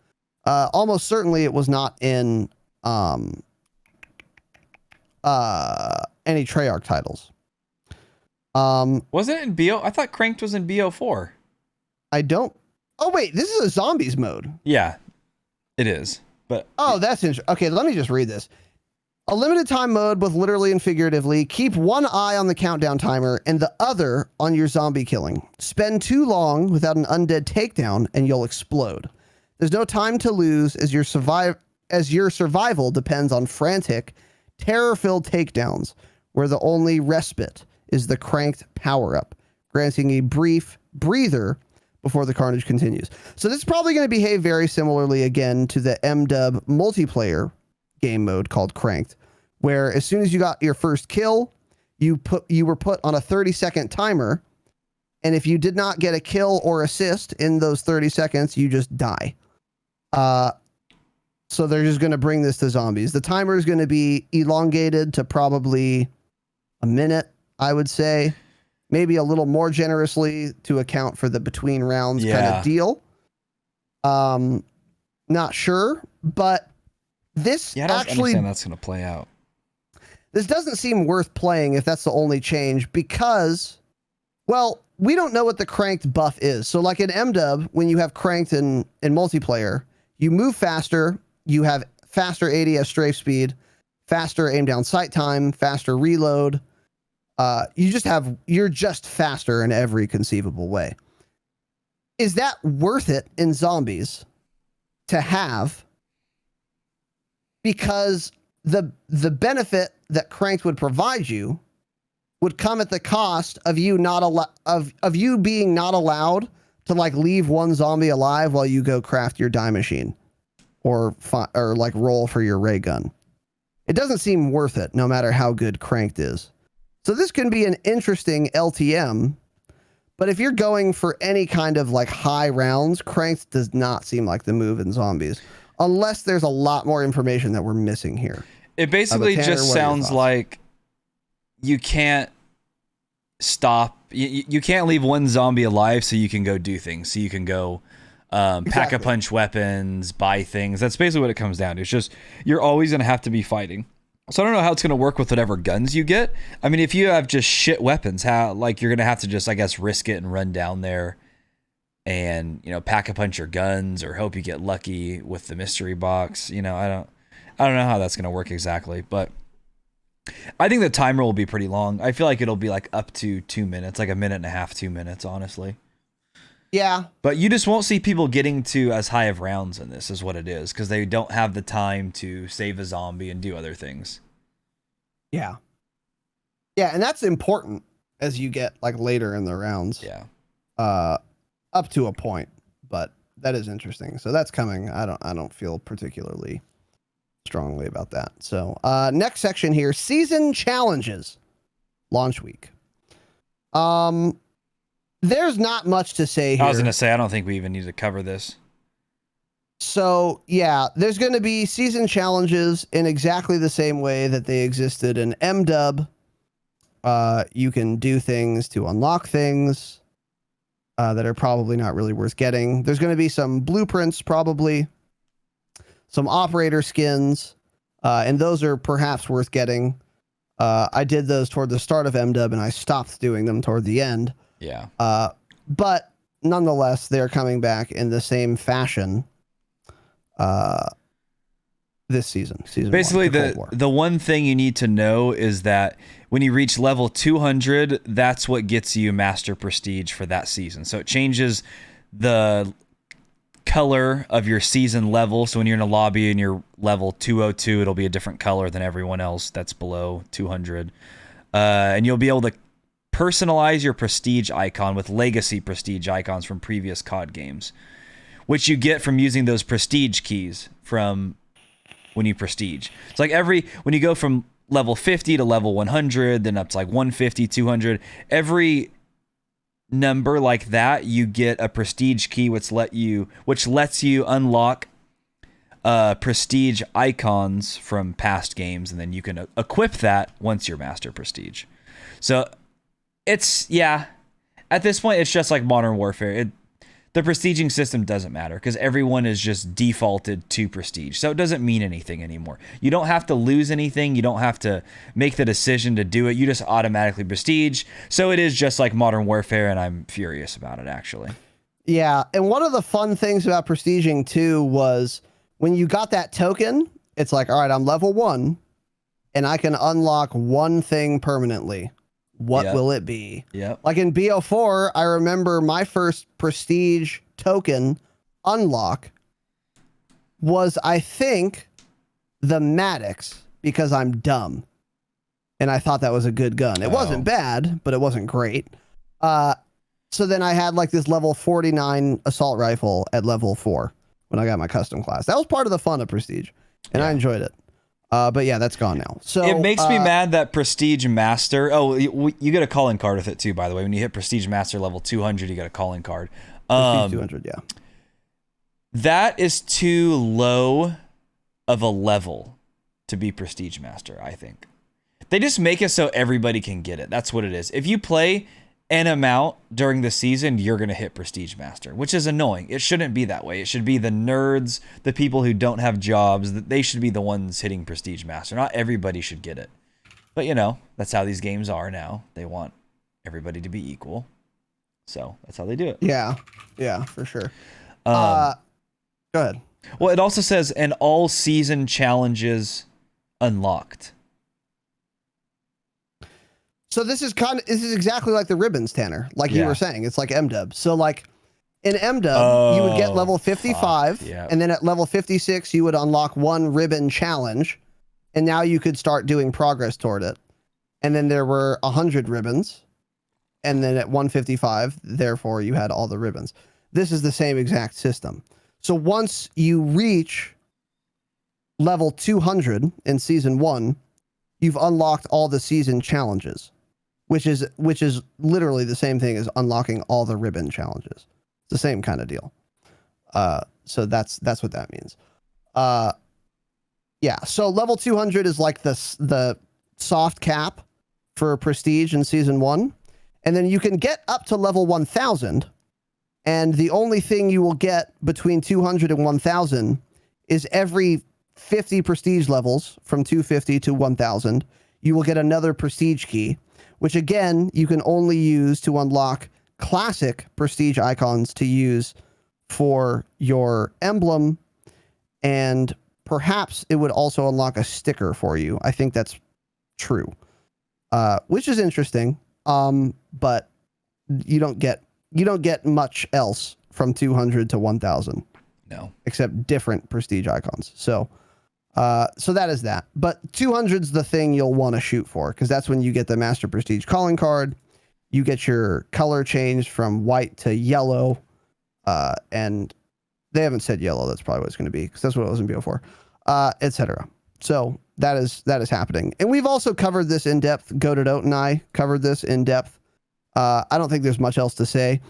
Almost certainly it was not in any Treyarch titles. Wasn't it in BO? I thought Cranked was in BO4. I don't. Oh wait, this is a zombies mode. Yeah, it is. But that's interesting. Okay, let me just read this. A limited time mode, both literally and figuratively. Keep one eye on the countdown timer and the other on your zombie killing. Spend too long without an undead takedown and you'll explode. There's no time to lose as your survival depends on frantic, terror-filled takedowns, where the only respite is the Cranked power-up, granting a brief breather before the carnage continues. So this is probably going to behave very similarly again to the MW multiplayer game mode called Cranked, where as soon as you got your first kill, you were put on a 30-second timer, and if you did not get a kill or assist in those 30 seconds, you just die. So they're just going to bring this to zombies. The timer is going to be elongated to probably a minute, I would say. Maybe a little more generously to account for the between rounds kind of deal. Not sure, but this I don't actually understand that's going to play out. This doesn't seem worth playing if that's the only change because, well, we don't know what the cranked buff is. So like in MW, when you have cranked in multiplayer, you move faster, you have faster ADS strafe speed, faster aim down sight time, faster reload. You're just faster in every conceivable way. Is that worth it in zombies to have? Because the benefit that cranked would provide you would come at the cost of you of you being not allowed to like leave one zombie alive while you go craft your die machine or like roll for your ray gun. It doesn't seem worth it no matter how good cranked is. So this can be an interesting LTM, but if you're going for any kind of like high rounds, cranked does not seem like the move in zombies, unless there's a lot more information that we're missing here. It basically just sounds like you can't stop. You can't leave one zombie alive so you can go do things. So you can go pack a punch weapons, buy things. That's basically what it comes down to. It's just you're always going to have to be fighting. So I don't know how it's going to work with whatever guns you get. I mean, if you have just shit weapons, how like you're going to have to just, I guess, risk it and run down there and, you know, pack a punch your guns or hope you get lucky with the mystery box. You know, I don't know how that's going to work exactly, but I think the timer will be pretty long. I feel like it'll be like up to 2 minutes, like a minute and a half, 2 minutes, honestly. Yeah. But you just won't see people getting to as high of rounds in this is what it is, because they don't have the time to save a zombie and do other things. Yeah. Yeah, and that's important as you get like later in the rounds. Yeah. Up to a point, but that is interesting. So that's coming. I don't feel particularly strongly about that. So next section here, season challenges. Launch week. There's not much to say here. I was going to say, I don't think we even need to cover this. So, yeah, there's going to be season challenges in exactly the same way that they existed in MW. You can do things to unlock things that are probably not really worth getting. There's going to be some blueprints, probably. Some operator skins, and those are perhaps worth getting. I did those toward the start of MW, and I stopped doing them toward the end. Yeah. But nonetheless, they're coming back in the same fashion this season. Basically, one, the one thing you need to know is that when you reach level 200, that's what gets you Master Prestige for that season. So it changes the color of your season level. So when you're in a lobby and you're level 202, it'll be a different color than everyone else that's below 200. And you'll be able to personalize your prestige icon with legacy prestige icons from previous COD games, which you get from using those prestige keys from when you prestige. It's like when you go from level 50 to level 100, then up to like 150, 200, every number like that, you get a prestige key, which lets you unlock prestige icons from past games, and then you can equip that once you're Master Prestige. So it's, yeah, at this point, it's just like Modern Warfare. The prestiging system doesn't matter because everyone is just defaulted to prestige. So it doesn't mean anything anymore. You don't have to lose anything. You don't have to make the decision to do it. You just automatically prestige. So it is just like Modern Warfare, and I'm furious about it, actually. Yeah, and one of the fun things about prestiging, too, was when you got that token, it's like, all right, I'm level 1, and I can unlock one thing permanently. What will it be? Yep. Like in BO4, I remember my first prestige token unlock was, I think, the Maddox, because I'm dumb. And I thought that was a good gun. It wasn't bad, but it wasn't great. So then I had like this level 49 assault rifle at level 4 when I got my custom class. That was part of the fun of Prestige, and I enjoyed it. But yeah, that's gone now. So it makes me mad that Prestige Master. Oh, you get a calling card with it too, by the way. When you hit Prestige Master level 200, you get a calling card. Prestige 200, yeah. That is too low of a level to be Prestige Master, I think. They just make it so everybody can get it. That's what it is. If you play an amount during the season, you're going to hit Prestige Master, which is annoying. It shouldn't be that way. It should be the nerds, the people who don't have jobs, that they should be the ones hitting Prestige Master. Not everybody should get it. But, you know, that's how these games are now. They want everybody to be equal. So that's how they do it. Yeah. Yeah, for sure. Go ahead. Well, it also says, and all season challenges unlocked. So this is exactly like the ribbons, Tanner. Like you were saying, it's like MDub. So like in MDub, you would get level 55, and then at level 56, you would unlock one ribbon challenge, and now you could start doing progress toward it. And then there were 100 ribbons, and then at 155, therefore you had all the ribbons. This is the same exact system. So once you reach level 200 in season 1, you've unlocked all the season challenges. Which is literally the same thing as unlocking all the ribbon challenges. It's the same kind of deal. So that's what that means. Yeah. So level 200 is like the soft cap for Prestige in season 1, and then you can get up to level 1000. And the only thing you will get between 200 and 1000 is every 50 Prestige levels from 250 to 1000. You will get another Prestige key, which again, you can only use to unlock classic Prestige icons to use for your emblem, and perhaps it would also unlock a sticker for you. I think that's true, which is interesting. But you don't get much else from 200 to 1000. No, except different Prestige icons. So that is that. But 200's the thing you'll want to shoot for, because that's when you get the Master Prestige calling card. You get your color changed from white to yellow. And they haven't said yellow. That's probably what it's going to be, because that's what it was in BO4, etc. So that is happening. And we've also covered this in depth. Goated Out and I covered this in depth. I don't think there's much else to say.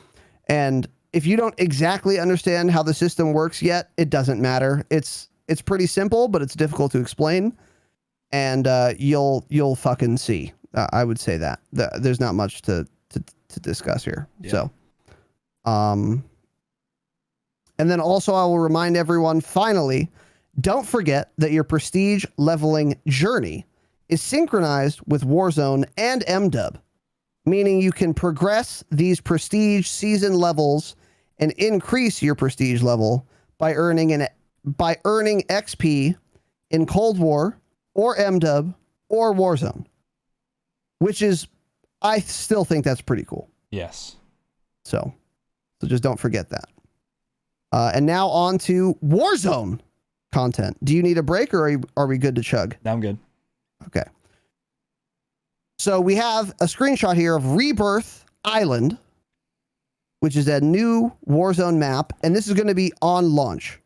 And if you don't exactly understand how the system works yet, it doesn't matter. It's pretty simple, but it's difficult to explain, and you'll fucking see. I would say that there's not much to discuss here. Yeah. So, and then also I will remind everyone, finally, don't forget that your Prestige leveling journey is synchronized with Warzone and MDub, meaning you can progress these Prestige season levels and increase your Prestige level by earning XP in Cold War or MDub or Warzone, which is, I still think that's pretty cool. Yes. So just don't forget that. And now on to Warzone content. Do you need a break, or are we good to chug? I'm good. Okay. So we have a screenshot here of Rebirth Island, which is a new Warzone map, and this is going to be on launch.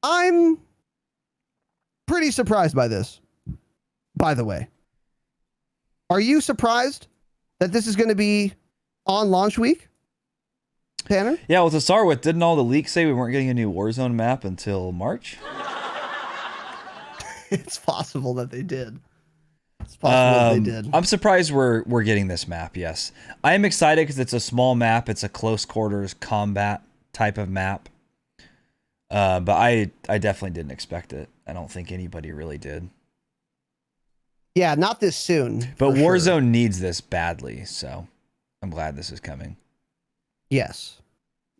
I'm pretty surprised by this, by the way. Are you surprised that this is going to be on launch week, Tanner? Yeah, well, to start with, didn't all the leaks say we weren't getting a new Warzone map until March? It's possible that they did. It's possible that they did. I'm surprised we're getting this map, yes. I am excited because it's a small map. It's a close quarters combat type of map. But I definitely didn't expect it. I don't think anybody really did. Yeah, not this soon. But Warzone needs this badly, so I'm glad this is coming. Yes.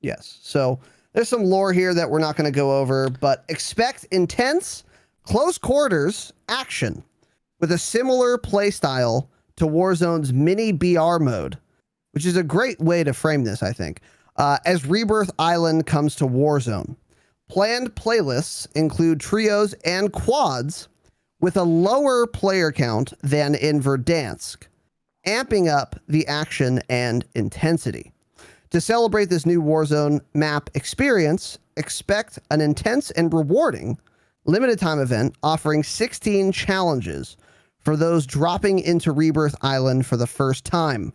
Yes. So there's some lore here that we're not going to go over, but expect intense, close quarters action with a similar playstyle to Warzone's mini BR mode, which is a great way to frame this, I think. As Rebirth Island comes to Warzone, planned playlists include trios and quads with a lower player count than in Verdansk, amping up the action and intensity. To celebrate this new Warzone map experience, expect an intense and rewarding limited time event offering 16 challenges for those dropping into Rebirth Island for the first time.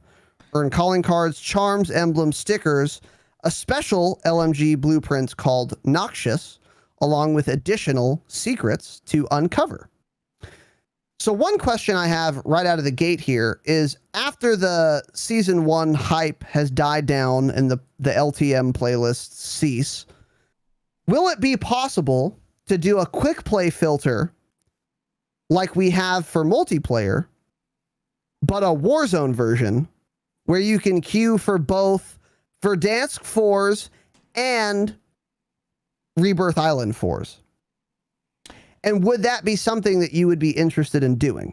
Earn calling cards, charms, emblems, stickers, a special LMG blueprint called Noxious, along with additional secrets to uncover. So one question I have right out of the gate here is, after the season 1 hype has died down and the LTM playlists cease, will it be possible to do a quick play filter like we have for multiplayer, but a Warzone version where you can queue for both Verdansk 4s and Rebirth Island 4s? And would that be something that you would be interested in doing?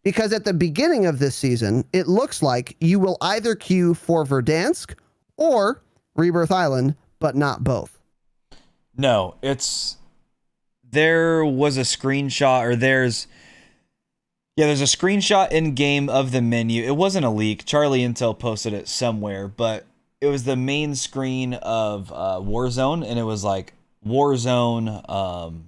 Because at the beginning of this season, it looks like you will either queue for Verdansk or Rebirth Island, but not both. No, there was a screenshot, or there's a screenshot in game of the menu. It wasn't a leak. Charlie Intel posted it somewhere, but it was the main screen of Warzone, and it was like Warzone,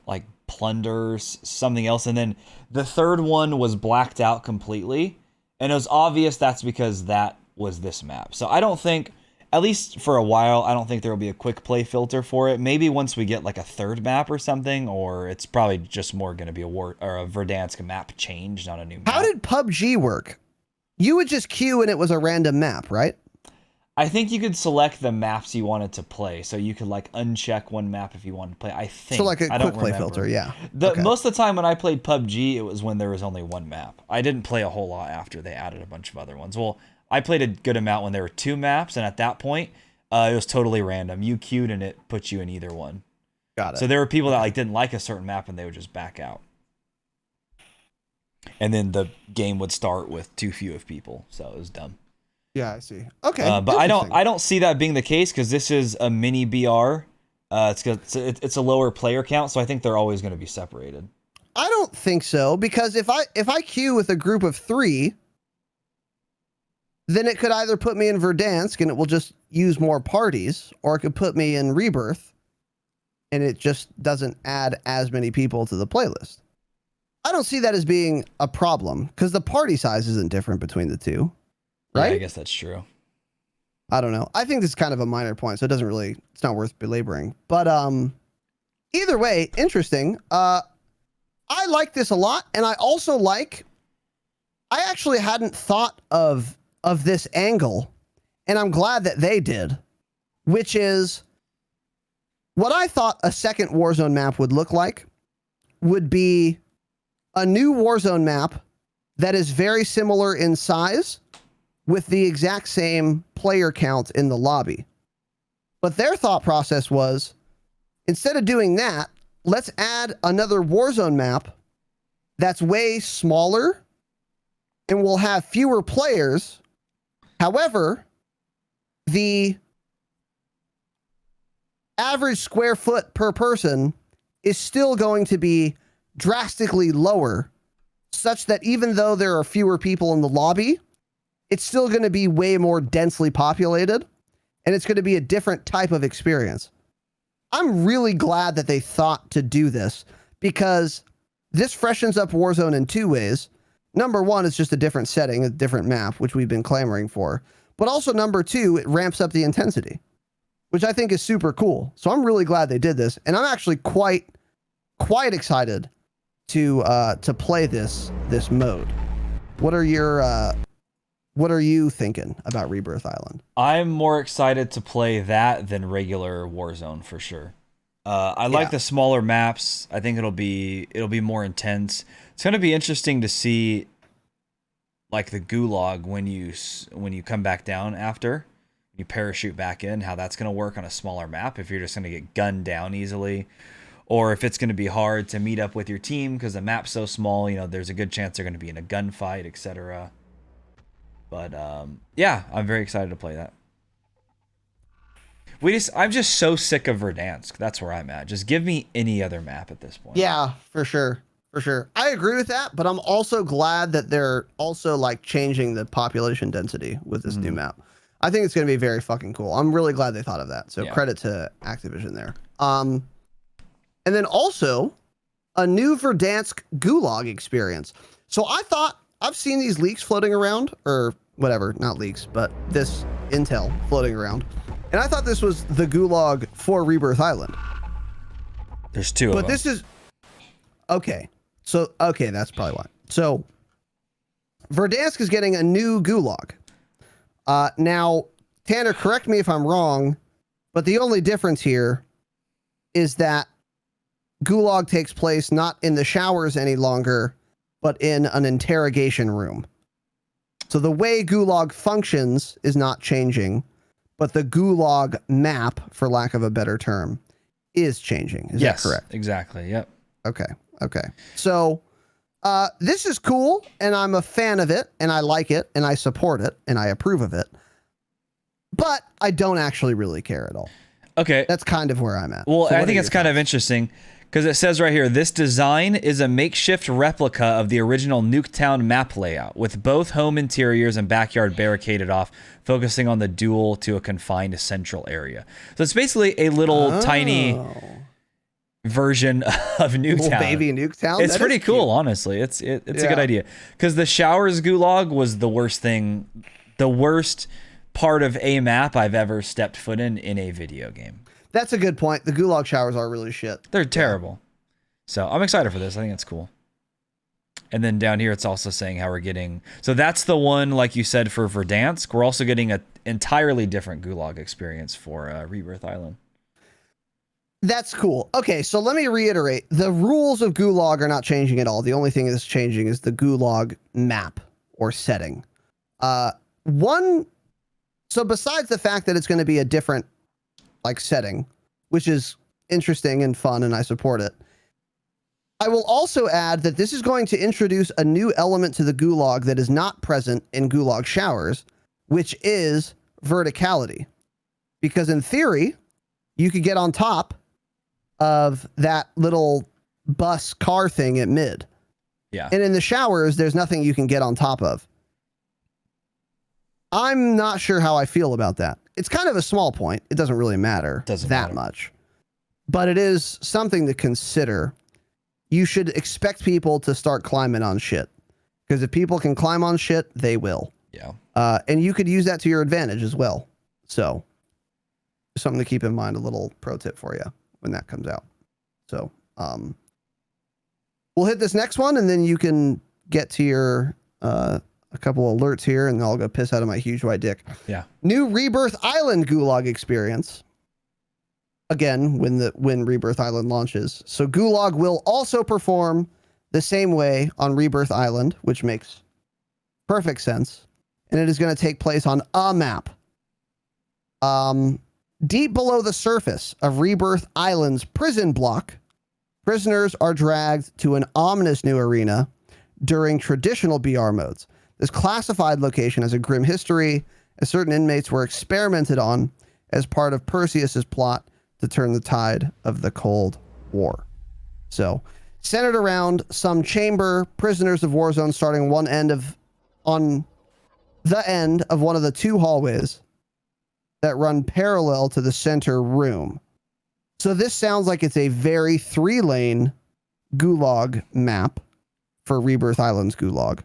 like plunders, something else, and then the third one was blacked out completely, and it was obvious that's because that was this map. So I don't think, at least for a while, I don't think there will be a quick play filter for it. Maybe once we get like a third map or something, or it's probably just more going to be a Verdansk map change, not a new map. How did PUBG work? You would just queue and it was a random map, right? I think you could select the maps you wanted to play, so you could like uncheck one map if you wanted to play. I think so, like a quick play filter, yeah. Most of the time when I played PUBG, it was when there was only one map. I didn't play a whole lot after they added a bunch of other ones. Well, I played a good amount when there were 2 maps, and at that point, it was totally random. You queued and it put you in either one. Got it. So there were people that like didn't like a certain map and they would just back out. And then the game would start with too few of people, so it was dumb. Yeah, I see. Okay, but I don't see that being the case, because this is a mini BR. It's a lower player count, so I think they're always going to be separated. I don't think so, because if I queue with a group of 3, then it could either put me in Verdansk and it will just use more parties, or it could put me in Rebirth and it just doesn't add as many people to the playlist. I don't see that as being a problem, because the party size isn't different between the two, right? Yeah, I guess that's true. I don't know. I think this is kind of a minor point, so it's not worth belaboring. But either way, interesting. I like this a lot, and I also I actually hadn't thought of this angle, and I'm glad that they did, which is what I thought a second Warzone map would look like would be a new Warzone map that is very similar in size with the exact same player count in the lobby. But their thought process was, instead of doing that, let's add another Warzone map that's way smaller and will have fewer players. However, the average square foot per person is still going to be drastically lower, such that even though there are fewer people in the lobby, it's still going to be way more densely populated, and it's going to be a different type of experience. I'm really glad that they thought to do this, because this freshens up Warzone in 2 ways. Number 1, it's just a different setting, a different map, which we've been clamoring for. But also number 2, it ramps up the intensity, which I think is super cool. So I'm really glad they did this, and I'm actually quite excited to play this mode. What are you thinking about Rebirth Island? I'm more excited to play that than regular Warzone for sure. I like the smaller maps. I think it'll be more intense. It's going to be interesting to see like the gulag when you come back down after you parachute back in, how that's going to work on a smaller map, if you're just going to get gunned down easily, or if it's going to be hard to meet up with your team because the map's so small. There's a good chance they're going to be in a gunfight, etc. But yeah, I'm very excited to play that. I'm just so sick of Verdansk. That's where I'm at. Just give me any other map at this point. Yeah, for sure. For sure. I agree with that, but I'm also glad that they're also like changing the population density with this new map. I think it's going to be very fucking cool. I'm really glad they thought of that. So credit to Activision there. And then also a new Verdansk Gulag experience. So I've seen these leaks floating around, or whatever, not leaks, but this intel floating around. And I thought this was the Gulag for Rebirth Island. There's two of them. But this is okay. So, okay, that's probably why. So, Verdansk is getting a new Gulag. Now, Tanner, correct me if I'm wrong, but the only difference here is that Gulag takes place not in the showers any longer, but in an interrogation room. So the way Gulag functions is not changing, but the Gulag map, for lack of a better term, is changing. Is that correct? Exactly. Yep. Okay. So this is cool, and I'm a fan of it, and I like it, and I support it, and I approve of it. But I don't actually really care at all. Okay. That's kind of where I'm at. Well, So I think it's kind of interesting because it says right here, this design is a makeshift replica of the original Nuketown map layout, with both home interiors and backyard barricaded off, focusing on the duel to a confined central area. So it's basically a little tiny version of Nuketown. Little baby Nuketown. It's pretty cool, honestly. It's a good idea because the showers Gulag was the worst thing, the worst part of a map I've ever stepped foot in a video game. That's a good point. The Gulag showers are really shit. They're terrible. So I'm excited for this. I think it's cool. And then down here, it's also saying how we're getting. So that's the one, like you said, for Verdansk. We're also getting an entirely different Gulag experience for Rebirth Island. That's cool. Okay, so let me reiterate. The rules of Gulag are not changing at all. The only thing that's changing is the Gulag map or setting. So besides the fact that it's going to be a different like setting, which is interesting and fun, and I support it, I will also add that this is going to introduce a new element to the Gulag that is not present in Gulag showers, which is verticality. Because in theory, you could get on top of that little bus car thing at mid. Yeah. And in the showers, there's nothing you can get on top of. I'm not sure how I feel about that. It's kind of a small point. It doesn't really matter much. But it is something to consider. You should expect people to start climbing on shit. Because if people can climb on shit, they will. Yeah. And you could use that to your advantage as well. So, something to keep in mind, a little pro tip for you when that comes out. So, we'll hit this next one, and then you can get to your a couple alerts here, and I'll go piss out of my huge white dick. Yeah. New Rebirth Island Gulag experience. Again, when Rebirth Island launches. So Gulag will also perform the same way on Rebirth Island, which makes perfect sense. And it is going to take place on a map. Deep below the surface of Rebirth Island's prison block, prisoners are dragged to an ominous new arena during traditional BR modes. This classified location has a grim history, as certain inmates were experimented on as part of Perseus's plot to turn the tide of the Cold War. So, centered around some chamber, prisoners of Warzone starting on the end of one of the two hallways that run parallel to the center room. So this sounds like it's a very 3-lane Gulag map for Rebirth Island's Gulag.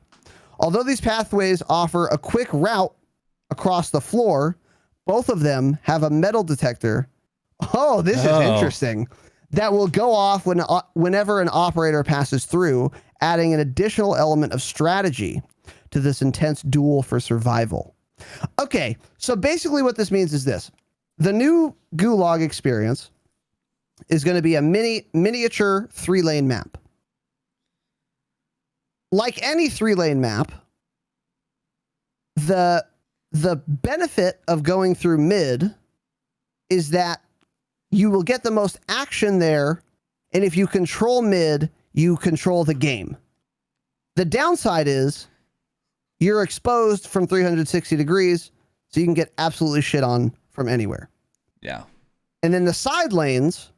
Although these pathways offer a quick route across the floor, both of them have a metal detector. Oh, this is interesting. That will go off whenever an operator passes through, adding an additional element of strategy to this intense duel for survival. Okay, so basically what this means is this. The new Gulag experience is going to be a miniature 3-lane map. Like any 3-lane map, the benefit of going through mid is that you will get the most action there, and if you control mid, you control the game. The downside is you're exposed from 360 degrees, so you can get absolutely shit on from anywhere. Yeah. And then the side lanes,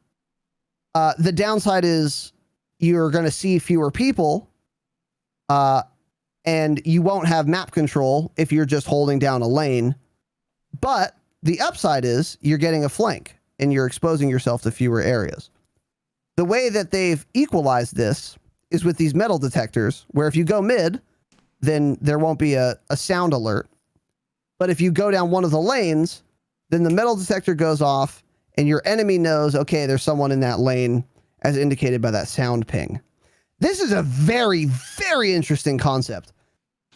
the downside is you're going to see fewer people, and you won't have map control if you're just holding down a lane. But the upside is you're getting a flank and you're exposing yourself to fewer areas. The way that they've equalized this is with these metal detectors, where if you go mid, then there won't be a sound alert. But if you go down one of the lanes, then the metal detector goes off and your enemy knows, okay, there's someone in that lane, as indicated by that sound ping. This is a very, very interesting concept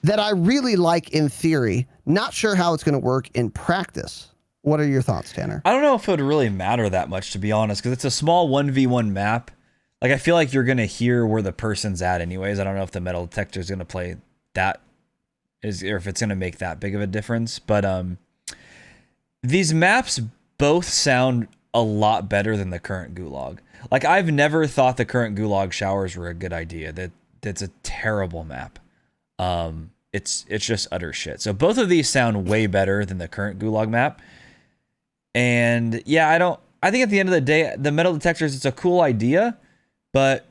that I really like in theory. Not sure how it's going to work in practice. What are your thoughts, Tanner? I don't know if it would really matter that much, to be honest, because it's a small 1v1 map. Like, I feel like you're going to hear where the person's at anyways. I don't know if the metal detector is going to play that, or if it's going to make that big of a difference. But these maps both sound a lot better than the current Gulag. Like, I've never thought the current Gulag showers were a good idea. That's a terrible map. It's just utter shit. So both of these sound way better than the current Gulag map. And yeah, I think at the end of the day, the metal detectors, it's a cool idea, but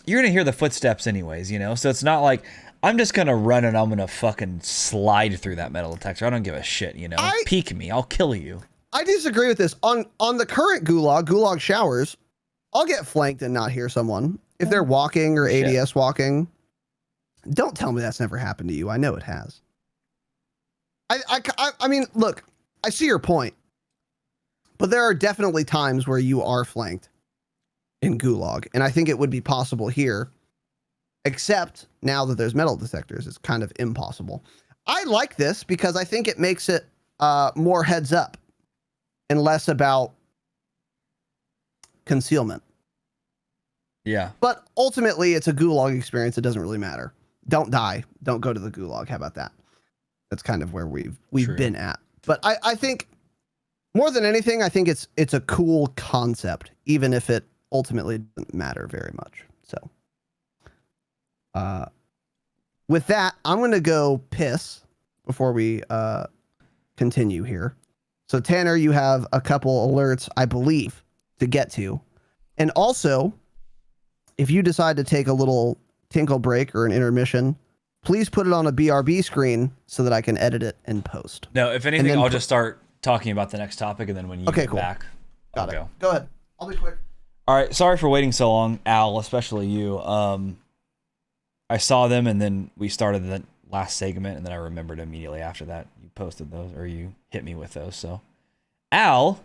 you're going to hear the footsteps anyways, you know? So it's not like I'm just going to run and I'm going to fucking slide through that metal detector. I don't give a shit, you know? Peek me. I'll kill you. I disagree with this. On the current Gulag showers, I'll get flanked and not hear someone. If they're walking or ADS walking, don't tell me that's never happened to you. I know it has. I mean, look, I see your point, but there are definitely times where you are flanked in Gulag, and I think it would be possible here, except now that there's metal detectors, it's kind of impossible. I like this because I think it makes it more heads up and less about concealment. Yeah. But ultimately, it's a Gulag experience. It doesn't really matter. Don't die. Don't go to the Gulag. How about that? That's kind of where we've been at. But I think more than anything, I think it's a cool concept, even if it ultimately doesn't matter very much. So with that, I'm going to go piss before we continue here. So Tanner, you have a couple alerts, I believe, to get to. And also, if you decide to take a little tinkle break or an intermission, please put it on a BRB screen so that I can edit it and post. No, if anything, I'll just start talking about the next topic, and then when you get back, Got it. Go ahead. I'll be quick. All right. Sorry for waiting so long, Al, especially you. I saw them, and then we started the last segment, and then I remembered immediately after that you posted those, or you hit me with those. So, Al,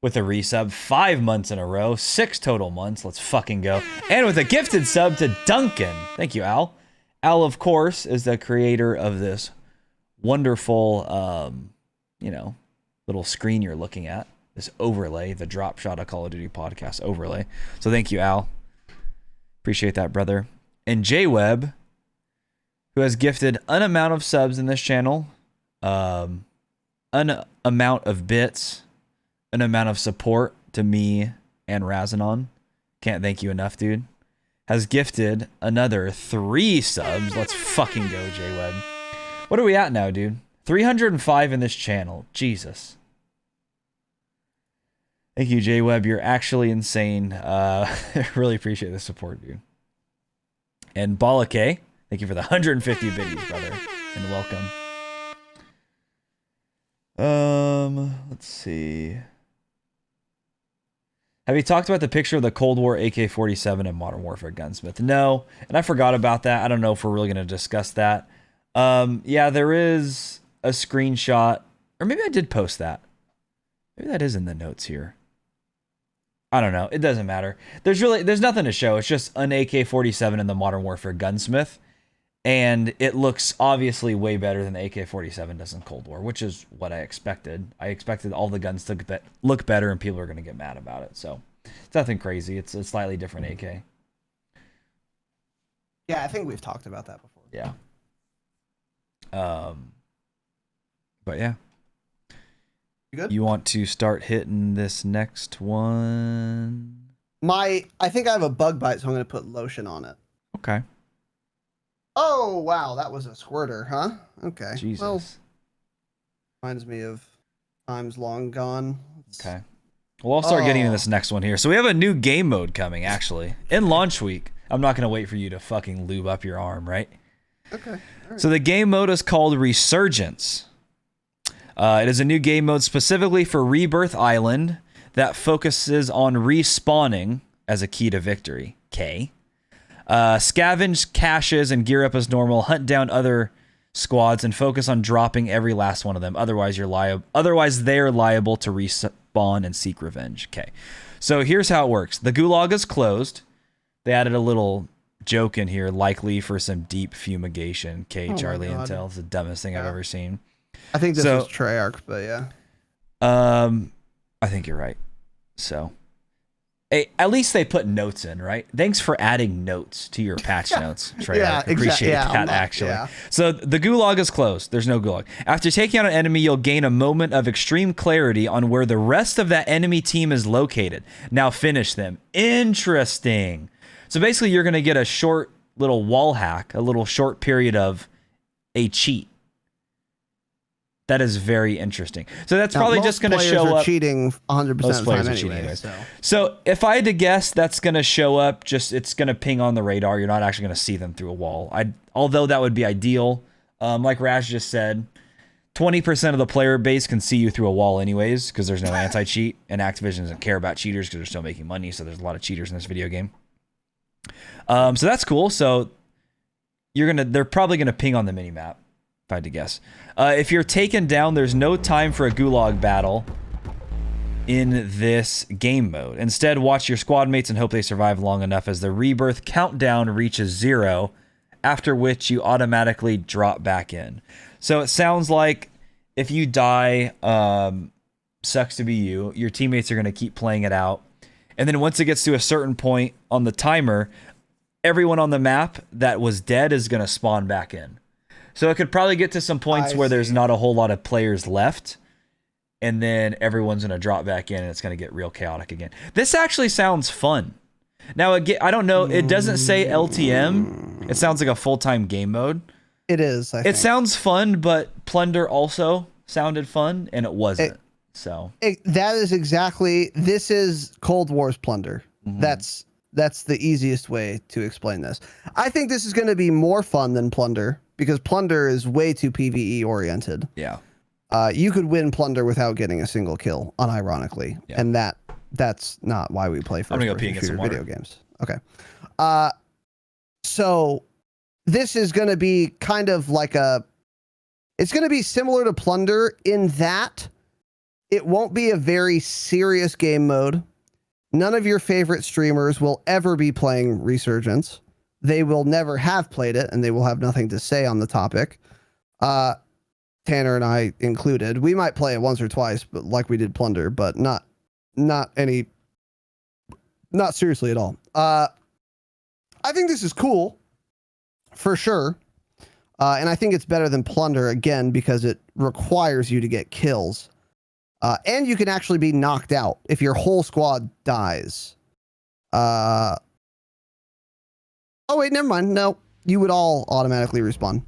with a resub, 5 months in a row, 6 total months. Let's fucking go. And with a gifted sub to Duncan. Thank you, Al. Al, of course, is the creator of this wonderful, little screen you're looking at. This overlay, the Dropshot of Call of Duty podcast overlay. So thank you, Al. Appreciate that, brother. And J-Web, who has gifted an amount of subs in this channel, an amount of bits, an amount of support to me and Razinon. Can't thank you enough, dude. Has gifted another 3 subs. Let's fucking go, J-Web. What are we at now, dude? 305 in this channel. Jesus. Thank you, J-Web. You're actually insane. I really appreciate the support, dude. And Balake, thank you for the 150 biddies, brother. And welcome. Let's see. Have you talked about the picture of the Cold War AK-47 and Modern Warfare Gunsmith? No, and I forgot about that. I don't know if we're really going to discuss that. Yeah, there is a screenshot, or maybe I did post that. Maybe that is in the notes here. I don't know. It doesn't matter. There's nothing to show. It's just an AK-47 and the Modern Warfare Gunsmith, and it looks obviously way better than the AK-47 does in Cold War, which is what I expected. I expected all the guns to look better, and people are going to get mad about it. So it's nothing crazy. It's a slightly different AK. Yeah, I think we've talked about that before. Yeah. But yeah. You good? You want to start hitting this next one? I think I have a bug bite, so I'm going to put lotion on it. Okay. Oh, wow. That was a squirter, huh? Okay. Jesus. Well, reminds me of times long gone. Okay. Well, I'll start getting into this next one here. So we have a new game mode coming, actually, in launch week. I'm not going to wait for you to fucking lube up your arm, right? Okay. So the game mode is called Resurgence. It is a new game mode specifically for Rebirth Island that focuses on respawning as a key to victory. Scavenge caches and gear up as normal. Hunt down other squads and focus on dropping every last one of them. Otherwise, they're liable to respawn and seek revenge. Okay. So here's how it works. The gulag is closed. They added a little joke in here, likely for some deep fumigation. Charlie Intel. It's the dumbest thing I've ever seen. I think this is Treyarch, but yeah. I think you're right. So, hey, at least they put notes in, right? Thanks for adding notes to your patch notes, Treyarch. Yeah, appreciate that, actually. Yeah. So the gulag is closed. There's no gulag. After taking out an enemy, you'll gain a moment of extreme clarity on where the rest of that enemy team is located. Now finish them. Interesting. So basically, you're going to get a short little wall hack, a little short period of a cheat. That is very interesting. So that's probably just going to show up. Cheating 100% of the time anyway. So if I had to guess, that's going to show up. It's going to ping on the radar. You're not actually going to see them through a wall. Although that would be ideal. Like Raz just said, 20% of the player base can see you through a wall anyways because there's no anti-cheat, and Activision doesn't care about cheaters because they're still making money. So there's a lot of cheaters in this video game. So that's cool. So they're probably gonna ping on the minimap, if I had to guess. If you're taken down, there's no time for a gulag battle in this game mode. Instead, watch your squad mates and hope they survive long enough as the rebirth countdown reaches 0, after which you automatically drop back in. So it sounds like if you die, sucks to be you. Your teammates are gonna keep playing it out. And then once it gets to a certain point on the timer, everyone on the map that was dead is going to spawn back in. So it could probably get to some points where there's not a whole lot of players left. And then everyone's going to drop back in and it's going to get real chaotic again. This actually sounds fun. Now, again, I don't know. It doesn't say LTM. It sounds like a full-time game mode. It is, I think. It sounds fun, but Plunder also sounded fun, and it wasn't. That is exactly, this is Cold War's Plunder. Mm-hmm. That's the easiest way to explain this. I think this is going to be more fun than Plunder because Plunder is way too PvE oriented. Yeah. You could win Plunder without getting a single kill, unironically. Yeah. And that's not why we play first-person shooter video games. Okay. So this is going to be kind of like it's going to be similar to Plunder in that it won't be a very serious game mode. None of your favorite streamers will ever be playing Resurgence. They will never have played it, and they will have nothing to say on the topic. Tanner and I included. We might play it once or twice, but like we did Plunder, but not seriously at all. I think this is cool, for sure. And I think it's better than Plunder, again, because it requires you to get kills. And you can actually be knocked out if your whole squad dies. Oh, wait, never mind. No, you would all automatically respawn.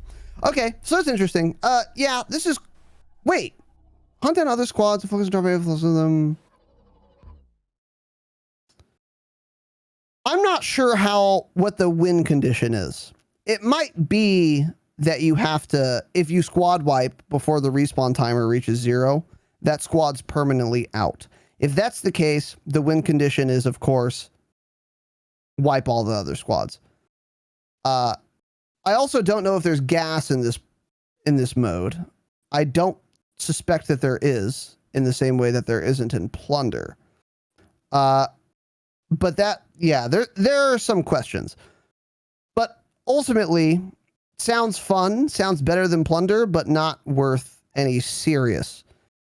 Okay, so that's interesting. Yeah, this is... Wait. Hunt down other squads and focus on dropping influence of them. I'm not sure what the win condition is. It might be that you have to... If you squad wipe before the respawn timer reaches 0... that squad's permanently out. If that's the case, the win condition is, of course, wipe all the other squads. I also don't know if there's gas in this mode. I don't suspect that there is, in the same way that there isn't in Plunder. But there are some questions. But ultimately, sounds fun, sounds better than Plunder, but not worth any serious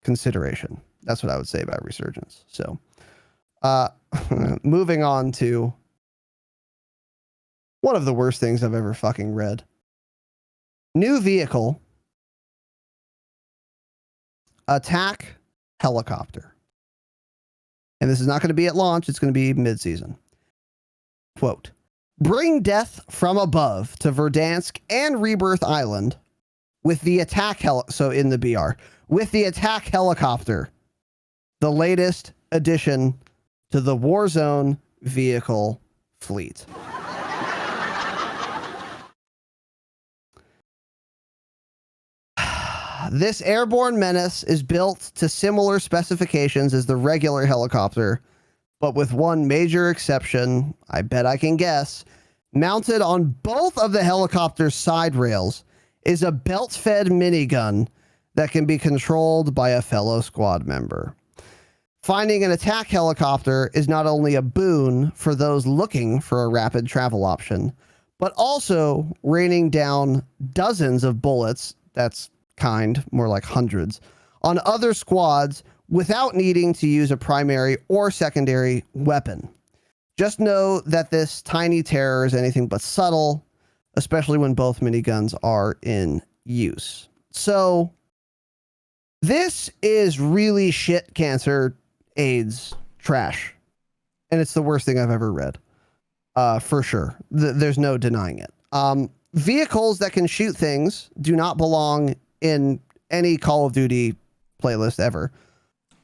consideration. That's what I would say about Resurgence. So, moving on to one of the worst things I've ever fucking read. New vehicle. Attack helicopter. And this is not going to be at launch. It's going to be mid-season. Quote, bring death from above to Verdansk and Rebirth Island with the attack with the attack helicopter. The latest addition to the Warzone vehicle fleet. This airborne menace is built to similar specifications as the regular helicopter, but with one major exception, I bet I can guess. Mounted on both of the helicopter's side rails is a belt-fed minigun that can be controlled by a fellow squad member. Finding an attack helicopter is not only a boon for those looking for a rapid travel option, but also raining down dozens of bullets, that's more like hundreds, on other squads without needing to use a primary or secondary weapon. Just know that this tiny terror is anything but subtle, especially when both miniguns are in use. So this is really shit cancer AIDS trash. And it's the worst thing I've ever read. For sure. There's no denying it. Vehicles that can shoot things do not belong in any Call of Duty playlist ever.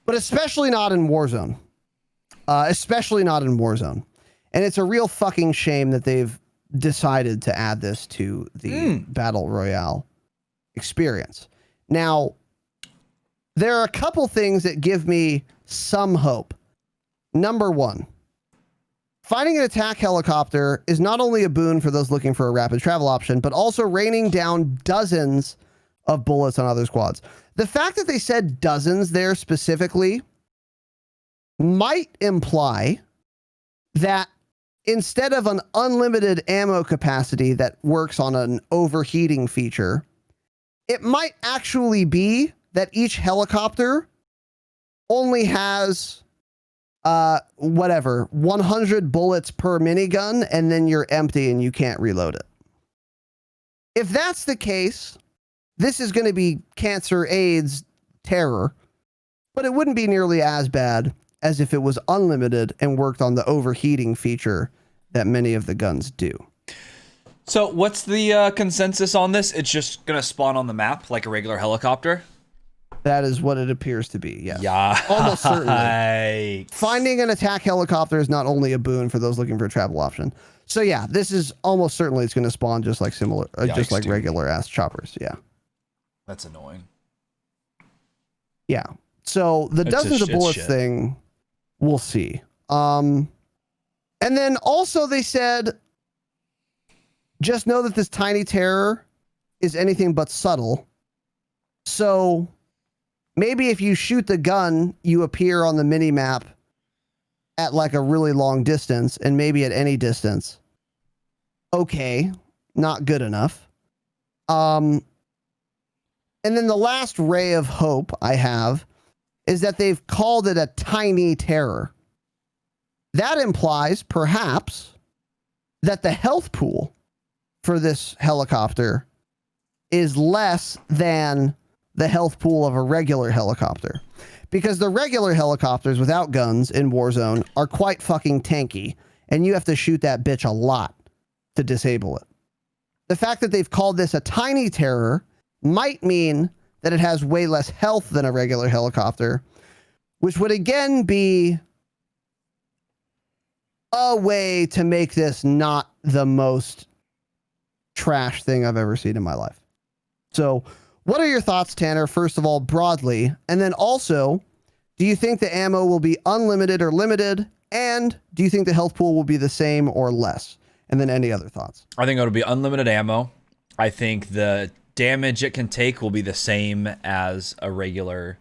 But especially not in Warzone. Especially not in Warzone. And it's a real fucking shame that they've decided to add this to the Battle Royale experience. Now, there are a couple things that give me some hope. Number one, finding an attack helicopter is not only a boon for those looking for a rapid travel option, but also raining down dozens of bullets on other squads. The fact that they said dozens there specifically might imply that instead of an unlimited ammo capacity that works on an overheating feature, it might actually be that each helicopter only has 100 bullets per minigun, and then you're empty and you can't reload it. If that's the case, this is going to be cancer, AIDS, terror, but it wouldn't be nearly as bad as if it was unlimited and worked on the overheating feature that many of the guns do. So what's the consensus on this? It's just going to spawn on the map like a regular helicopter? That is what it appears to be, yes. Yeah. Almost certainly. Finding an attack helicopter is not only a boon for those looking for a travel option. So yeah, this is almost certainly it's going to spawn just like regular ass choppers. Yeah. That's annoying. Yeah. So the dozens of bullets thing, we'll see. And then also they said, just know that this tiny terror is anything but subtle. So maybe if you shoot the gun, you appear on the mini map at like a really long distance, and maybe at any distance. Okay, not good enough. And then the last ray of hope I have is that they've called it a tiny terror. That implies, perhaps, that the health pool for this helicopter is less than the health pool of a regular helicopter. Because the regular helicopters without guns in Warzone are quite fucking tanky, and you have to shoot that bitch a lot to disable it. The fact that they've called this a tiny terror might mean that it has way less health than a regular helicopter, which would again be a way to make this not the most trash thing I've ever seen in my life. So what are your thoughts, Tanner? First of all, broadly, and then also, do you think the ammo will be unlimited or limited? And do you think the health pool will be the same or less? And then any other thoughts? I think it'll be unlimited ammo. I think the damage it can take will be the same as a regular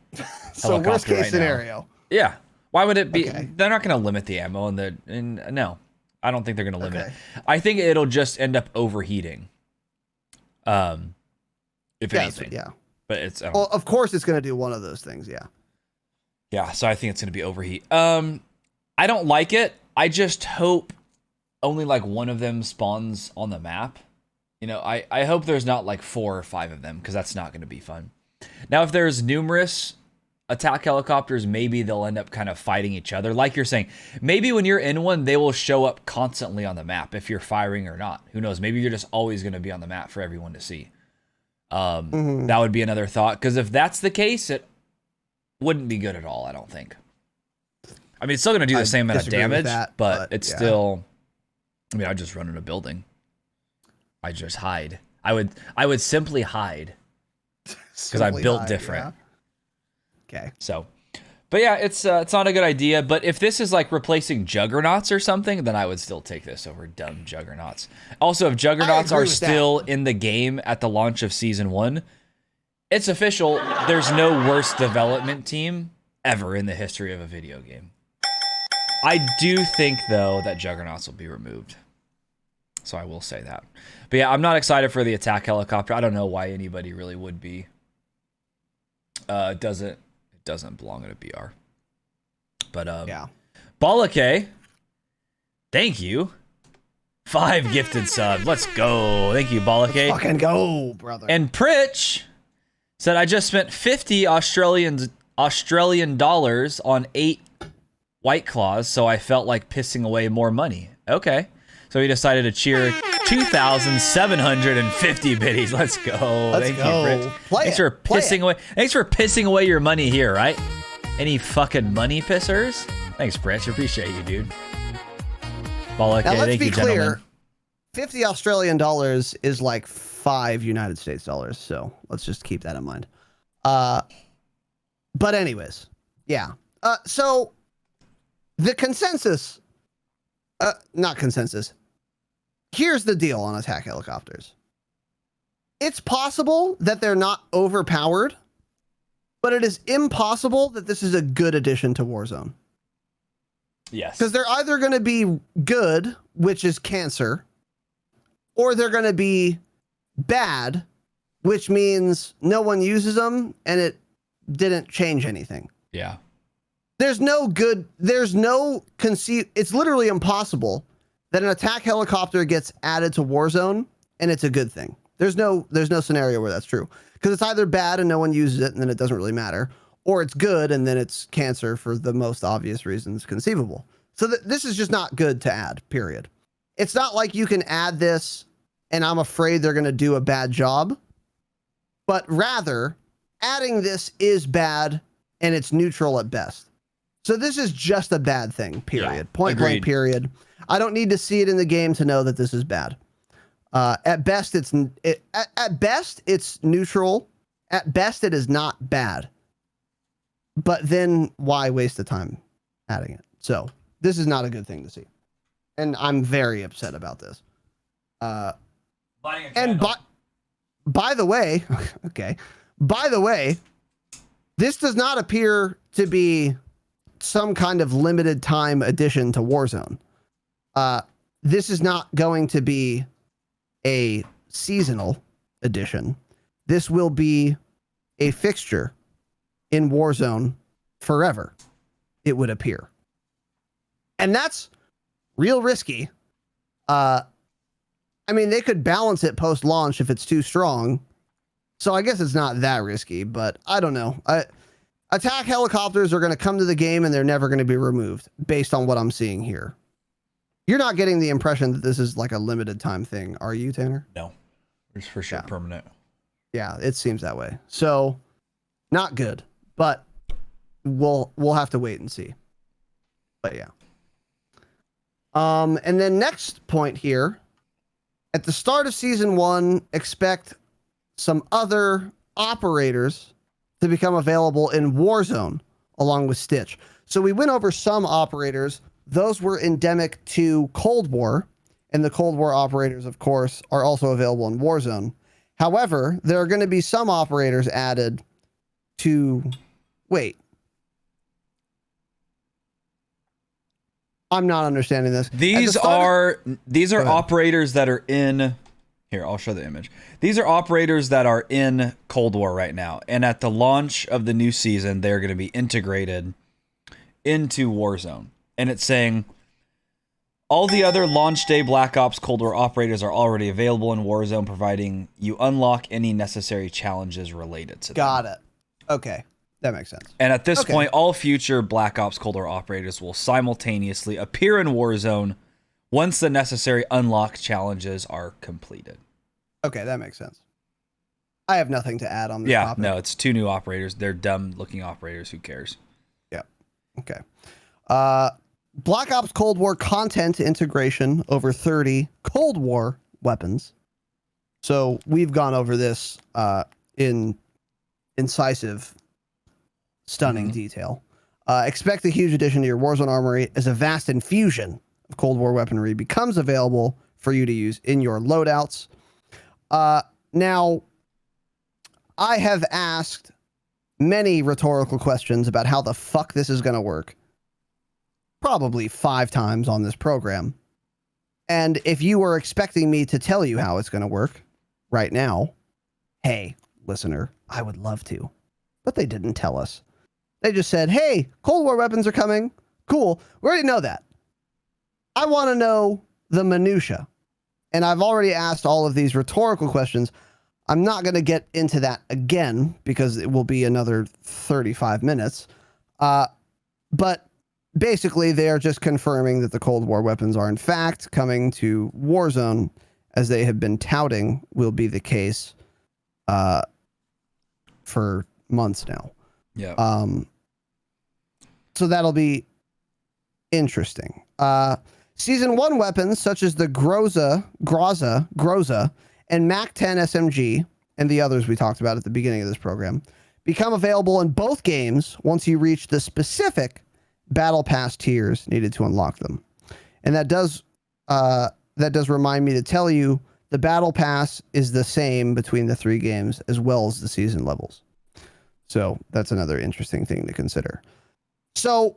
so worst case scenario. Yeah. Why would it be? Okay. They're not going to limit the ammo, and no, I don't think they're going to limit it. I think it'll just end up overheating. If anything, yeah. But it's well, of course it's going to do one of those things, yeah. Yeah, so I think it's going to be overheat. I don't like it. I just hope only like one of them spawns on the map. You know, I hope there's not like 4 or 5 of them, because that's not going to be fun. Now, if there's numerous attack helicopters, maybe they'll end up kind of fighting each other. Like you're saying, maybe when you're in one, they will show up constantly on the map if you're firing or not. Who knows? Maybe you're just always going to be on the map for everyone to see. That would be another thought, because if that's the case, it wouldn't be good at all, I don't think. I mean, it's still going to do the same amount of damage, but it's still. I mean, I just run in a building. I just hide. I would simply hide because I built different. Yeah. Okay. So, but yeah, it's not a good idea. But if this is like replacing Juggernauts or something, then I would still take this over dumb Juggernauts. Also, if Juggernauts are still in the game at the launch of Season 1, it's official. There's no worse development team ever in the history of a video game. I do think, though, that Juggernauts will be removed. So I will say that. But yeah, I'm not excited for the attack helicopter. I don't know why anybody really would be. It doesn't belong in a BR. But yeah. Balake, thank you. 5 gifted subs. Let's go. Thank you, Balake. Let's fucking go, brother. And Pritch said, I just spent 50 Australian dollars on 8 White Claws, so I felt like pissing away more money. Okay. So he decided to cheer 2,750 biddies. Let's go. Thank you, Pritch. Thanks for pissing away. Thanks for pissing away your money here, right? Any fucking money pissers? Thanks, Pritch. Appreciate you, dude. Balake, now, let's thank be you, clear. gentlemen. 50 Australian dollars is like 5 United States dollars, so let's just keep that in mind. But anyways, yeah. So the consensus, not consensus. Here's the deal on attack helicopters. It's possible that they're not overpowered, but it is impossible that this is a good addition to Warzone. Yes. Because they're either going to be good, which is cancer, or they're going to be bad, which means no one uses them and it didn't change anything. Yeah. It's literally impossible that an attack helicopter gets added to Warzone and it's a good thing. There's no scenario where that's true. Because it's either bad and no one uses it and then it doesn't really matter, or it's good and then it's cancer for the most obvious reasons conceivable. So this is just not good to add, period. It's not like you can add this and I'm afraid they're going to do a bad job, but rather adding this is bad and it's neutral at best. So this is just a bad thing, period. Yeah, Point agreed. blank, period. I don't need to see it in the game to know that this is bad. At best, it's neutral. At best, it is not bad. But then why waste the time adding it? So this is not a good thing to see. And I'm very upset about this. And by the way, okay. By the way, this does not appear to be some kind of limited time addition to Warzone. This is not going to be a seasonal edition. This will be a fixture in Warzone forever, it would appear. And that's real risky. I mean, they could balance it post-launch if it's too strong. So I guess it's not that risky, but I don't know. Attack helicopters are going to come to the game and they're never going to be removed based on what I'm seeing here. You're not getting the impression that this is like a limited time thing, are you, Tanner? No, it's for sure permanent. Yeah, it seems that way. So not good, but we'll have to wait and see. But yeah. And then next point here, at the start of season 1, expect some other operators to become available in Warzone along with Stitch. So we went over some operators. Those were endemic to Cold War, and the Cold War operators, of course, are also available in Warzone. However, there are going to be some operators added to... Wait. I'm not understanding this. These are operators that are in... Here, I'll show the image. These are operators that are in Cold War right now. And at the launch of the new season, they're going to be integrated into Warzone. And it's saying, all the other launch day Black Ops Cold War operators are already available in Warzone, providing you unlock any necessary challenges related to them. Got it. Okay. That makes sense. And at this point, all future Black Ops Cold War operators will simultaneously appear in Warzone once the necessary unlock challenges are completed. Okay, that makes sense. I have nothing to add on this topic. No, it's 2 new operators. They're dumb-looking operators. Who cares? Yeah. Okay. Black Ops Cold War content integration over 30 Cold War weapons. So we've gone over this in incisive, stunning detail. Expect a huge addition to your Warzone armory as a vast infusion of Cold War weaponry becomes available for you to use in your loadouts. Now, I have asked many rhetorical questions about how the fuck this is going to work. Probably 5 times on this program. And if you were expecting me to tell you how it's going to work right now, hey, listener, I would love to. But they didn't tell us. They just said, hey, Cold War weapons are coming. Cool. We already know that. I want to know the minutia. And I've already asked all of these rhetorical questions. I'm not going to get into that again because it will be another 35 minutes. But basically, they are just confirming that the Cold War weapons are in fact coming to Warzone, as they have been touting will be the case for months now. Yeah. So that'll be interesting. Season 1 weapons such as the Groza, and MAC-10 SMG, and the others we talked about at the beginning of this program, become available in both games once you reach the specific Battle Pass tiers needed to unlock them. And that does remind me to tell you the Battle Pass is the same between the 3 games as well as the season levels. So that's another interesting thing to consider. So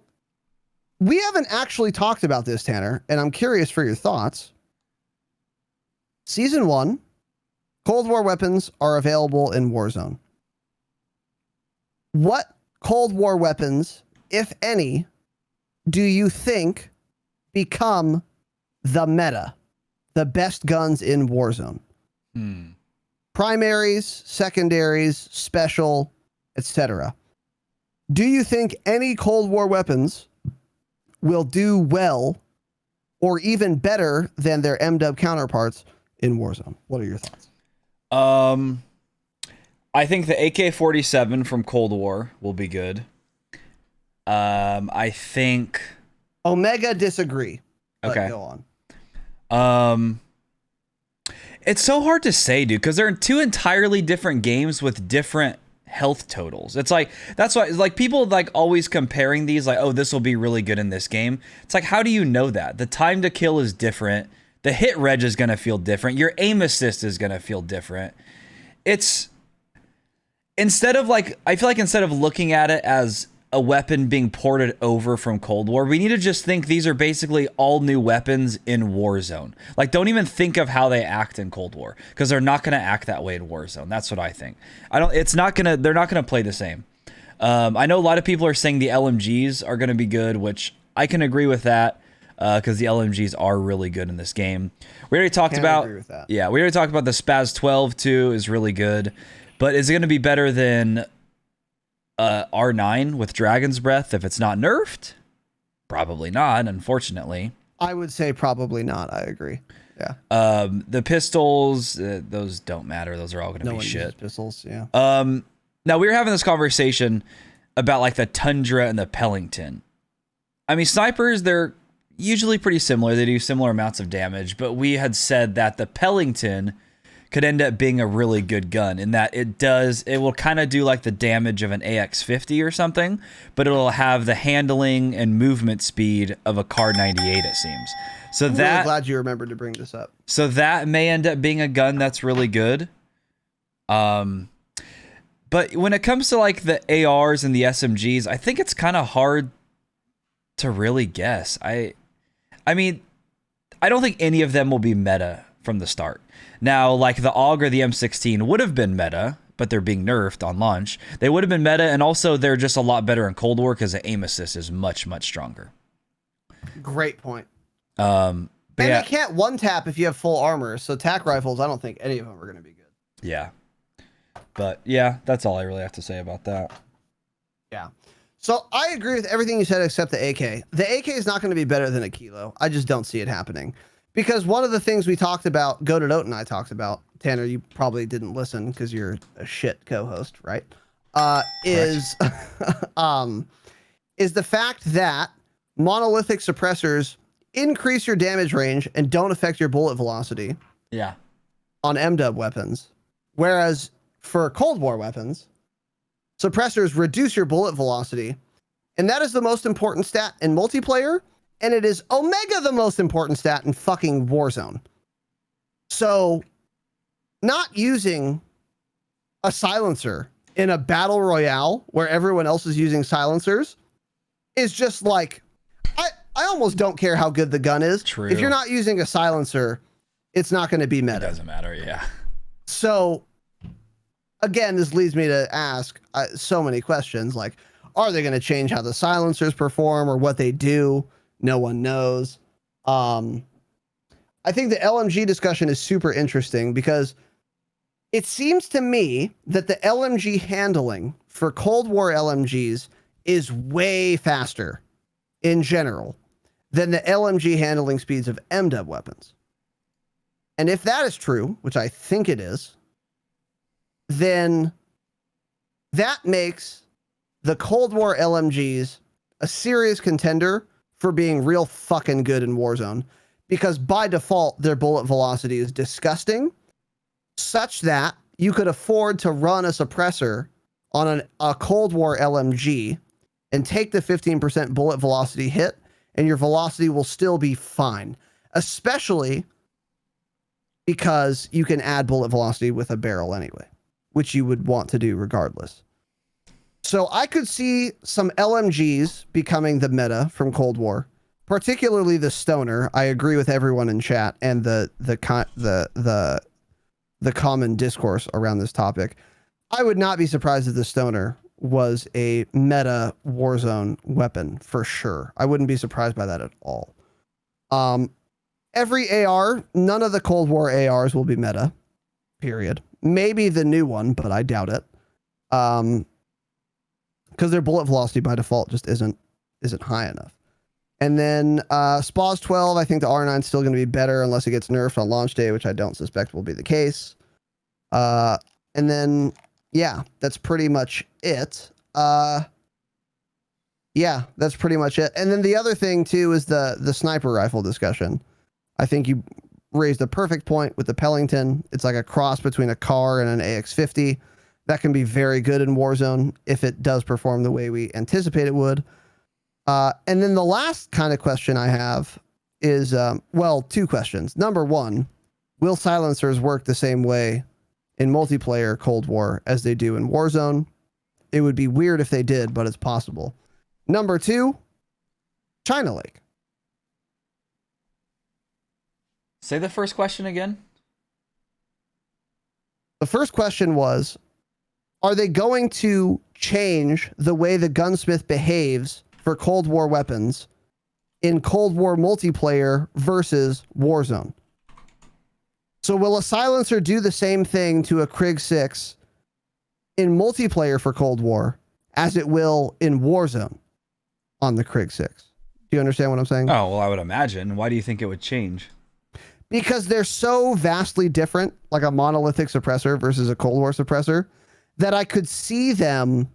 we haven't actually talked about this, Tanner, and I'm curious for your thoughts. Season 1, Cold War weapons are available in Warzone. What Cold War weapons, if any, do you think become the meta, the best guns in Warzone? Primaries, secondaries, special, etc. Do you think any Cold War weapons will do well or even better than their MW counterparts in Warzone? What are your thoughts? I think the AK-47 from Cold War will be good. I think Omega disagree. Okay. Go on. It's so hard to say, dude, because they're in 2 entirely different games with different health totals. It's like, that's why, like, people like always comparing these, like, oh, this will be really good in this game. It's like, how do you know that? The time to kill is different. The hit reg is going to feel different. Your aim assist is going to feel different. It's instead of like, I feel like instead of looking at it as a weapon being ported over from Cold War, we need to just think these are basically all new weapons in Warzone. Like, don't even think of how they act in Cold War, because they're not going to act that way in Warzone. That's what I think. They're not going to play the same. I know a lot of people are saying the LMGs are going to be good, which I can agree with that, because the LMGs are really good in this game. We already talked about, we already talked about the Spaz 12 too is really good, but is it going to be better than R9 with Dragon's Breath if it's not nerfed? Probably not, unfortunately. I would say probably not. I agree. Yeah. The pistols, those don't matter. Those are all going to be shit. Pistols, yeah. Now we were having this conversation about like the Tundra and the Pellington. I mean, snipers, they're usually pretty similar. They do similar amounts of damage, but we had said that the Pellington could end up being a really good gun in that it will kind of do like the damage of an AX-50 or something, but it'll have the handling and movement speed of a Kar 98, it seems. So I'm really glad you remembered to bring this up. So that may end up being a gun that's really good. But when it comes to like the ARs and the SMGs, I think it's kind of hard to really guess. I mean, I don't think any of them will be meta from the start. Now, like the AUG or the M16 would have been meta, but they're being nerfed on launch. They would have been meta, and also they're just a lot better in Cold War because the aim assist is much, much stronger. Great point. And they can't one-tap if you have full armor, so tac rifles, I don't think any of them are going to be good. Yeah. But yeah, that's all I really have to say about that. Yeah. So I agree with everything you said except the AK. The AK is not going to be better than a Kilo. I just don't see it happening. Because one of the things we talked about, Goated Oat and I talked about, Tanner, you probably didn't listen because you're a shit co-host, right? Is the fact that monolithic suppressors increase your damage range and don't affect your bullet velocity. Yeah. On MW weapons. Whereas for Cold War weapons, suppressors reduce your bullet velocity. And that is the most important stat in multiplayer. And it is omega the most important stat in fucking Warzone. So not using a silencer in a battle royale where everyone else is using silencers is just like, I almost don't care how good the gun is. True. If you're not using a silencer, it's not going to be meta. It doesn't matter. Yeah. So again, this leads me to ask so many questions like, are they going to change how the silencers perform or what they do? No one knows. I think the LMG discussion is super interesting because it seems to me that the LMG handling for Cold War LMGs is way faster in general than the LMG handling speeds of MW weapons. And if that is true, which I think it is, then that makes the Cold War LMGs a serious contender for being real fucking good in Warzone, because by default, their bullet velocity is disgusting, such that you could afford to run a suppressor on a Cold War LMG and take the 15% bullet velocity hit, and your velocity will still be fine, especially because you can add bullet velocity with a barrel anyway, which you would want to do regardless. So I could see some LMGs becoming the meta from Cold War, particularly the Stoner. I agree with everyone in chat and the common discourse around this topic. I would not be surprised if the Stoner was a meta Warzone weapon for sure. I wouldn't be surprised by that at all. Every AR, none of the Cold War ARs will be meta, period. Maybe the new one, but I doubt it. Because their bullet velocity by default just isn't high enough. And then SPAS 12, I think the R9 is still going to be better unless it gets nerfed on launch day, which I don't suspect will be the case. And then, yeah, that's pretty much it. Yeah, that's pretty much it. And then the other thing, too, is the sniper rifle discussion. I think you raised a perfect point with the Pellington. It's like a cross between a CAR and an AX-50. That can be very good in Warzone if it does perform the way we anticipate it would. And then the last kind of question I have is, well, two questions. Number one, will silencers work the same way in multiplayer Cold War as they do in Warzone? It would be weird if they did, but it's possible. Number two, China Lake. Say the first question again. The first question was, are they going to change the way the gunsmith behaves for Cold War weapons in Cold War multiplayer versus Warzone? So will a silencer do the same thing to a Krig 6 in multiplayer for Cold War as it will in Warzone on the Krig 6? Do you understand what I'm saying? Oh, well, I would imagine. Why do you think it would change? Because they're so vastly different, like a monolithic suppressor versus a Cold War suppressor, that I could see them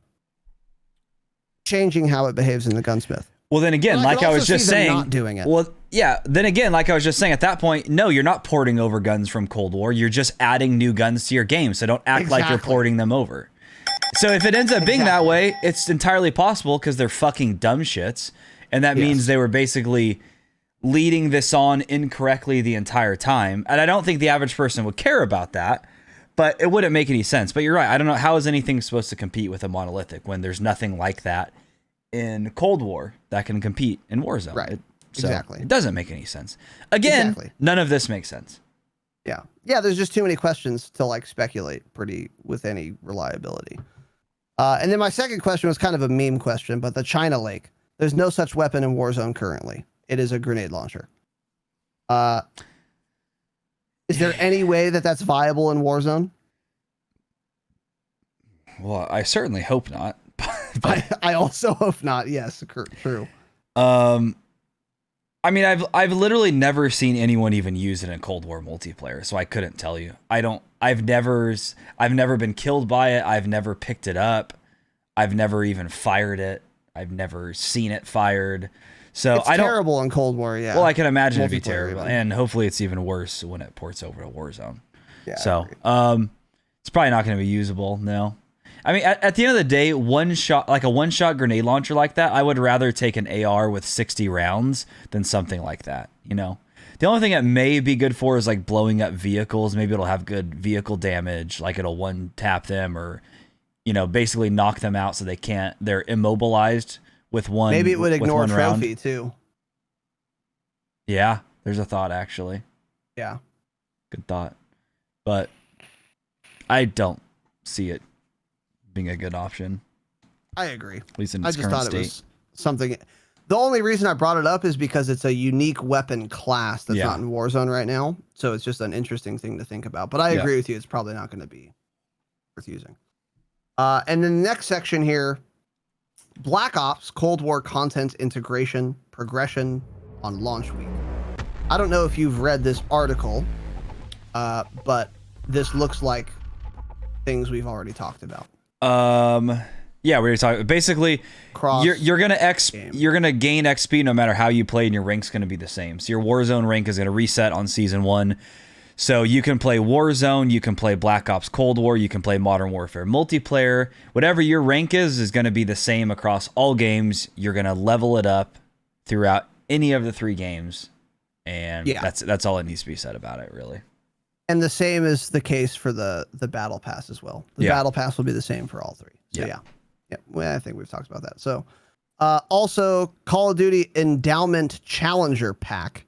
changing how it behaves in the gunsmith. Well, then again, like I was just saying, not doing it. Well, yeah. Then again, like I was just saying, at that point, no, you're not porting over guns from Cold War. You're just adding new guns to your game. So don't act like you're porting them over. So if it ends up being that way, it's entirely possible because they're fucking dumb shits, and that means they were basically leading this on incorrectly the entire time. And I don't think the average person would care about that. But it wouldn't make any sense. But you're right. I don't know. How is anything supposed to compete with a monolithic when there's nothing like that in Cold War that can compete in Warzone? Right. So exactly. It doesn't make any sense. Again, none of this makes sense. Yeah. Yeah. There's just too many questions to like speculate with any reliability. And then my second question was kind of a meme question, but the China Lake. There's no such weapon in Warzone currently. It is a grenade launcher. Is there any way that that's viable in Warzone? Well, I certainly hope not. I also hope not. Yes, true. I mean, I've literally never seen anyone even use it in Cold War multiplayer, so I couldn't tell you. I've never been killed by it. I've never picked it up. I've never even fired it. I've never seen it fired. So it's terrible in Cold War, yeah. Well, I can imagine it'd be terrible, and hopefully it's even worse when it ports over to Warzone. Yeah. So, it's probably not going to be usable. No, I mean, at the end of the day, like a one-shot grenade launcher like that, I would rather take an AR with 60 rounds than something like that. You know, the only thing it may be good for is like blowing up vehicles. Maybe it'll have good vehicle damage, like it'll one-tap them or, you know, basically knock them out so they're immobilized with one. Maybe it would ignore trophy round. too. Yeah, there's a thought actually. Yeah. Good thought. But I don't see it being a good option. I agree. At least in its current state. It was something. The only reason I brought it up is because it's a unique weapon class that's not in Warzone right now. So it's just an interesting thing to think about. But I agree with you. It's probably not going to be worth using. And then the next section here, Black Ops Cold War content integration progression on launch week. I don't know if you've read this article, but this looks like things we've already talked about. Yeah, we were talking. Basically, you're gonna gain XP no matter how you play, and your rank's gonna be the same. So your Warzone rank is gonna reset on season 1. So you can play Warzone, you can play Black Ops Cold War, you can play Modern Warfare multiplayer. Whatever your rank is gonna be the same across all games. You're gonna level it up throughout any of the 3 games, and that's all that needs to be said about it, really. And the same is the case for the battle pass as well. The battle pass will be the same for all 3. So yeah. Well, I think we've talked about that. So also Call of Duty Endowment Challenger Pack.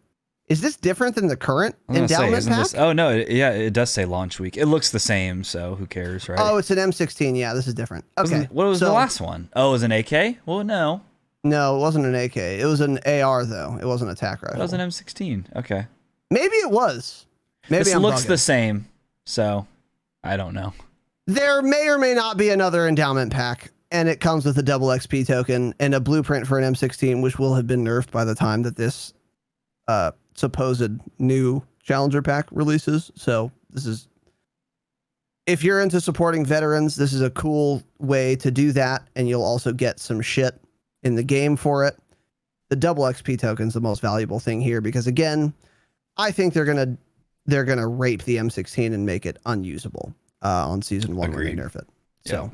Is this different than the current Endowment Pack? Oh no, it does say launch week. It looks the same, so who cares, right? Oh, it's an M16. Yeah, this is different. Okay. What was the last one? Oh, it was an AK? Well, no. No, it wasn't an AK. It was an AR though. It wasn't an attack rifle. It was an M16. Okay. Maybe it was. Maybe it looks the same, so I don't know. There may or may not be another endowment pack, and it comes with a double XP token and a blueprint for an M16, which will have been nerfed by the time that this supposed new challenger pack releases. So this is, if you're into supporting veterans, this is a cool way to do that, and you'll also get some shit in the game for it. The double XP token is the most valuable thing here because, again, I think they're gonna rape the M16 and make it unusable on season 1 when they nerf it. So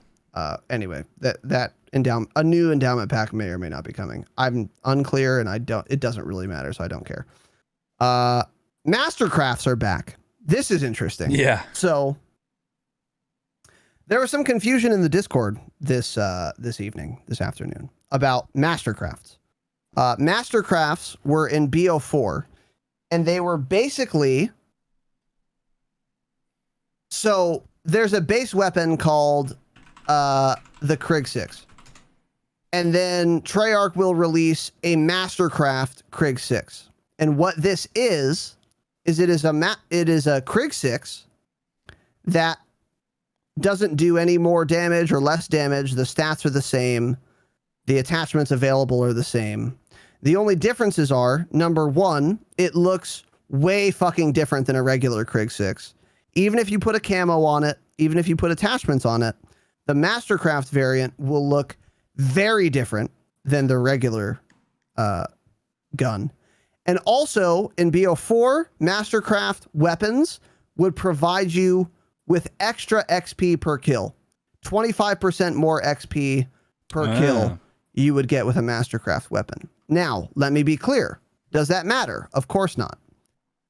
anyway, that a new endowment pack may or may not be coming. I'm unclear, and it doesn't really matter, so I don't care. Mastercrafts are back. This is interesting. Yeah. So there was some confusion in the Discord this afternoon about Mastercrafts. Mastercrafts were in BO4, and they were basically, so there's a base weapon called the Krig 6. And then Treyarch will release a Mastercraft Krig 6. And what this is it is a Krig 6 that doesn't do any more damage or less damage. The stats are the same. The attachments available are the same. The only differences are, number 1, it looks way fucking different than a regular Krig 6. Even if you put a camo on it, even if you put attachments on it, the Mastercraft variant will look very different than the regular gun. And also in BO4, Mastercraft weapons would provide you with extra XP per kill. 25% more XP per kill you would get with a Mastercraft weapon. Now, let me be clear. Does that matter? Of course not.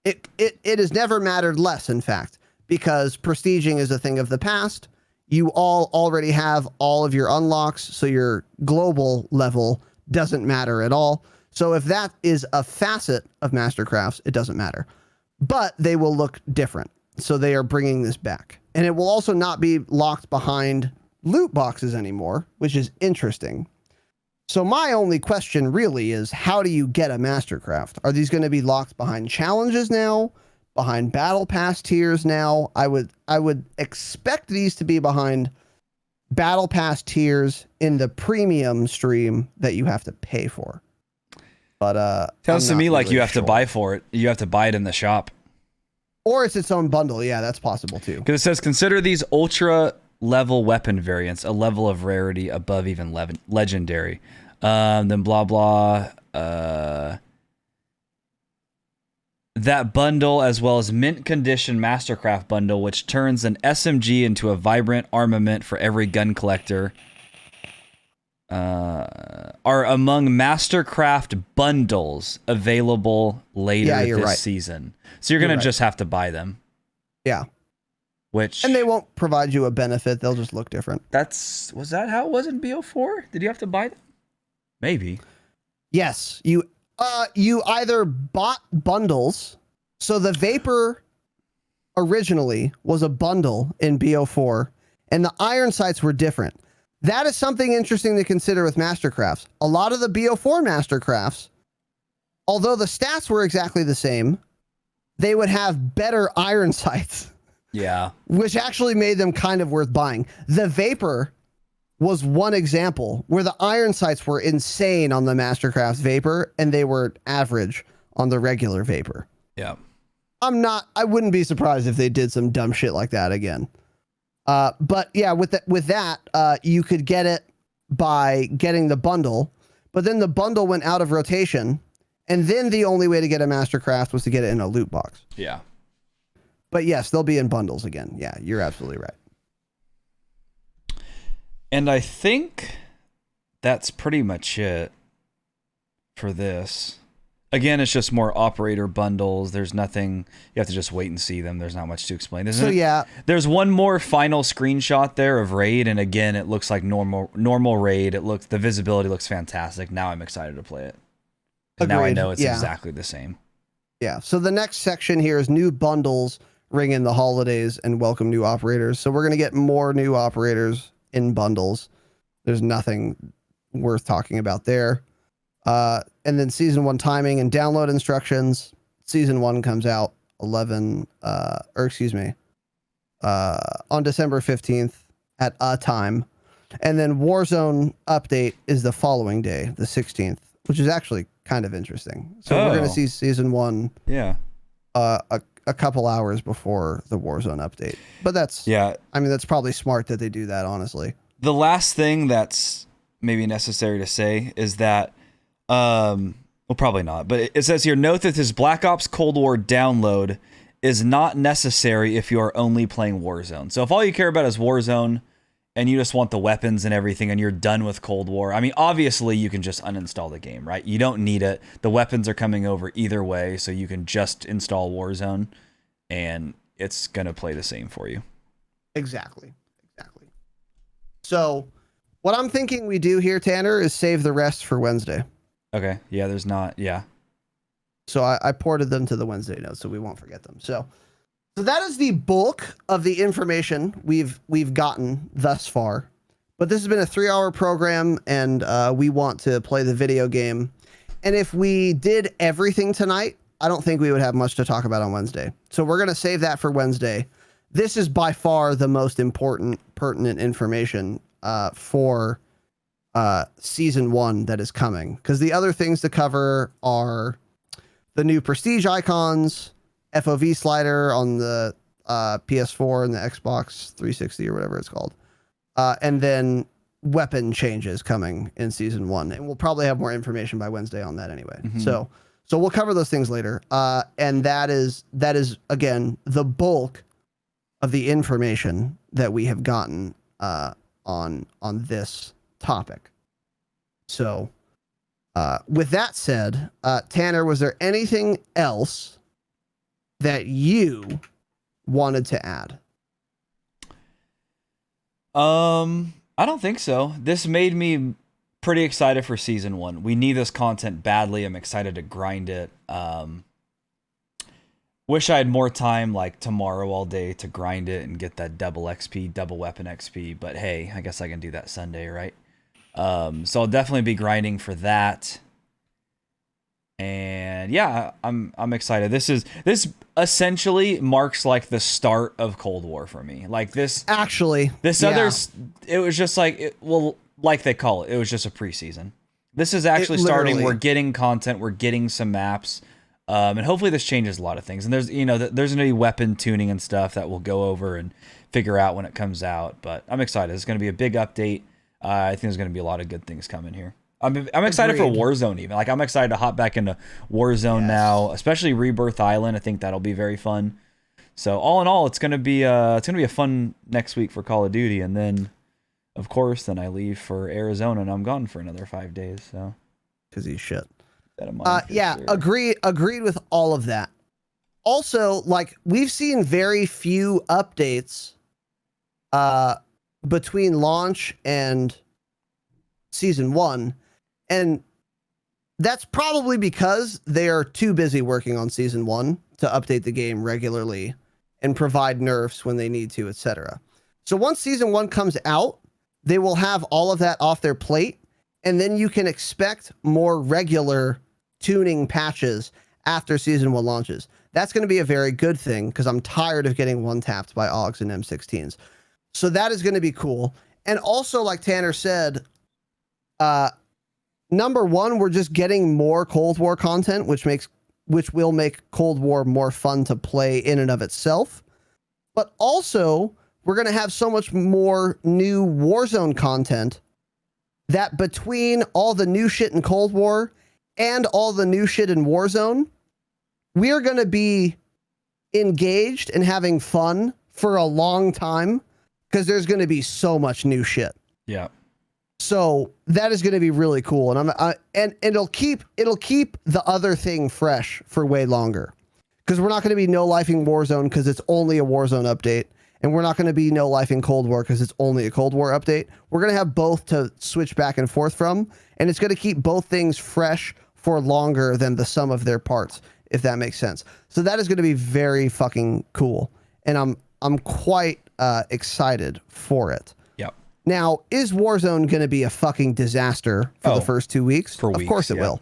It has never mattered less, in fact, because prestiging is a thing of the past. You all already have all of your unlocks, so your global level doesn't matter at all. So if that is a facet of Mastercrafts, it doesn't matter. But they will look different. So they are bringing this back. And it will also not be locked behind loot boxes anymore, which is interesting. So my only question really is, how do you get a Mastercraft? Are these going to be locked behind challenges now? Behind battle pass tiers now? I would expect these to be behind battle pass tiers in the premium stream that you have to pay for. But sounds to me like you have to buy for it. You have to buy it in the shop. Or it's its own bundle. Yeah, that's possible too. Because it says, consider these ultra level weapon variants a level of rarity above even legendary. Then blah blah. that bundle, as well as mint condition Mastercraft bundle, which turns an SMG into a vibrant armament for every gun collector, are among Mastercraft bundles available later this season. So you're going to just have to buy them. Yeah. And they won't provide you a benefit. They'll just look different. Was that how it was in BO4? Did you have to buy them? Maybe. Yes. You either bought bundles. So the Vapor originally was a bundle in BO4, and the iron sights were different. That is something interesting to consider with Mastercrafts. A lot of the BO4 Mastercrafts, although the stats were exactly the same, they would have better iron sights. Yeah. Which actually made them kind of worth buying. The Vapor was one example where the iron sights were insane on the Mastercraft Vapor, and they were average on the regular Vapor. Yeah. I wouldn't be surprised if they did some dumb shit like that again. But yeah, with that, you could get it by getting the bundle, but then the bundle went out of rotation, and then the only way to get a Mastercraft was to get it in a loot box. Yeah. But yes, they'll be in bundles again. Yeah, you're absolutely right. And I think that's pretty much it for this. Again, it's just more operator bundles. There's nothing. You have to just wait and see them. There's not much to explain. There's one more final screenshot there of raid, and again, it looks like normal raid. The visibility looks fantastic. Now I'm excited to play it. Now I know it's exactly the same. Yeah. So the next section here is new bundles, ring in the holidays, and welcome new operators. So we're gonna get more new operators in bundles. There's nothing worth talking about there. And then season 1 timing and download instructions. Season 1 comes out on December 15th at a time. And then Warzone update is the following day, the 16th, which is actually kind of interesting. So we're going to see season 1 a couple hours before the Warzone update. But that's probably smart that they do that, honestly. The last thing that's maybe necessary to say is that well, probably not, but it says here, note that this Black Ops Cold War download is not necessary if you are only playing Warzone. So if all you care about is Warzone and you just want the weapons and everything and you're done with Cold War, I mean, obviously you can just uninstall the game, right? You don't need it. The weapons are coming over either way, so you can just install Warzone and it's going to play the same for you. Exactly. So what I'm thinking we do here, Tanner, is save the rest for Wednesday. Okay. Yeah, there's not. Yeah. So I ported them to the Wednesday notes, so we won't forget them. So that is the bulk of the information we've gotten thus far. But this has been a 3-hour program, and we want to play the video game. And if we did everything tonight, I don't think we would have much to talk about on Wednesday. So we're going to save that for Wednesday. This is by far the most important, pertinent information for season 1 that is coming, because the other things to cover are the new prestige icons, FOV slider on the PS4 and the Xbox 360 or whatever it's called, and then weapon changes coming in season 1, and we'll probably have more information by Wednesday on that anyway. So we'll cover those things later, and that is again the bulk of the information that we have gotten on this topic. So with that said, Tanner, was there anything else that you wanted to add? I don't think so. This made me pretty excited for season 1. We need this content badly. I'm excited to grind it. Wish I had more time, like tomorrow all day, to grind it and get that double XP, double weapon XP. But hey, I guess I can do that Sunday, right? So I'll definitely be grinding for that. And yeah, I'm excited. This essentially marks like the start of Cold War for me. Like this actually, it was just like like they call it. It was just a preseason. This is actually starting. We're getting content. We're getting some maps. And hopefully this changes a lot of things. And there's there's going to be weapon tuning and stuff that we'll go over and figure out when it comes out. But I'm excited. It's going to be a big update. I think there's going to be a lot of good things coming here. I'm excited for Warzone even. Like I'm excited to hop back into Warzone now, especially Rebirth Island. I think that'll be very fun. So all in all, it's gonna be a fun next week for Call of Duty, and then of course then I leave for Arizona and I'm gone for another 5 days. So because he's shit. Yeah, sure. Agreed with all of that. Also, like we've seen very few updates between launch and season 1, and that's probably because they are too busy working on season 1 to update the game regularly and provide nerfs when they need to, etc. So once season 1 comes out, they will have all of that off their plate, and then you can expect more regular tuning patches after season 1 launches. That's going to be a very good thing because I'm tired of getting one-tapped by AUGs and M16s. So that is going to be cool. And also, like Tanner said, number one, we're just getting more Cold War content, which will make Cold War more fun to play in and of itself. But also, we're going to have so much more new Warzone content that between all the new shit in Cold War and all the new shit in Warzone, we are going to be engaged and having fun for a long time because there's going to be so much new shit. Yeah. So that is going to be really cool, and and it'll keep the other thing fresh for way longer, because we're not going to be no-lifing Warzone because it's only a Warzone update, and we're not going to be no-lifing Cold War because it's only a Cold War update. We're going to have both to switch back and forth from, and it's going to keep both things fresh for longer than the sum of their parts, if that makes sense. So that is going to be very fucking cool, and I'm quite excited for it. Now, is Warzone going to be a fucking disaster for the first 2 weeks? Of course it will.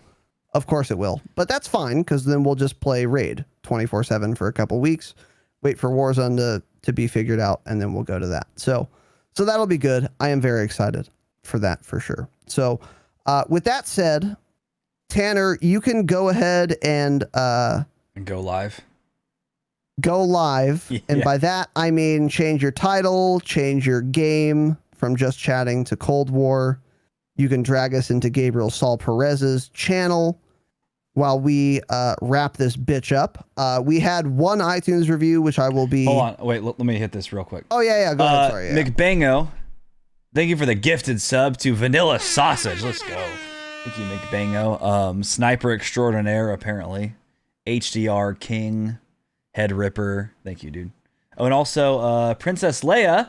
Of course it will. But that's fine, because then we'll just play Raid 24/7 for a couple weeks, wait for Warzone to be figured out, and then we'll go to that. So that'll be good. I am very excited for that for sure. So with that said, Tanner, you can go ahead and go live. Go live. Yeah. And by that, I mean change your title, change your game from Just Chatting to Cold War. You can drag us into Gabriel Saul Perez's channel while we wrap this bitch up. We had one iTunes review, which I will be... Hold on. Wait, let me hit this real quick. Oh, yeah. Go ahead. Sorry. Yeah. McBango, thank you for the gifted sub to Vanilla Sausage. Let's go. Thank you, McBango. Sniper Extraordinaire, apparently. HDR King. Head Ripper. Thank you, dude. Oh, and also Princess Leia,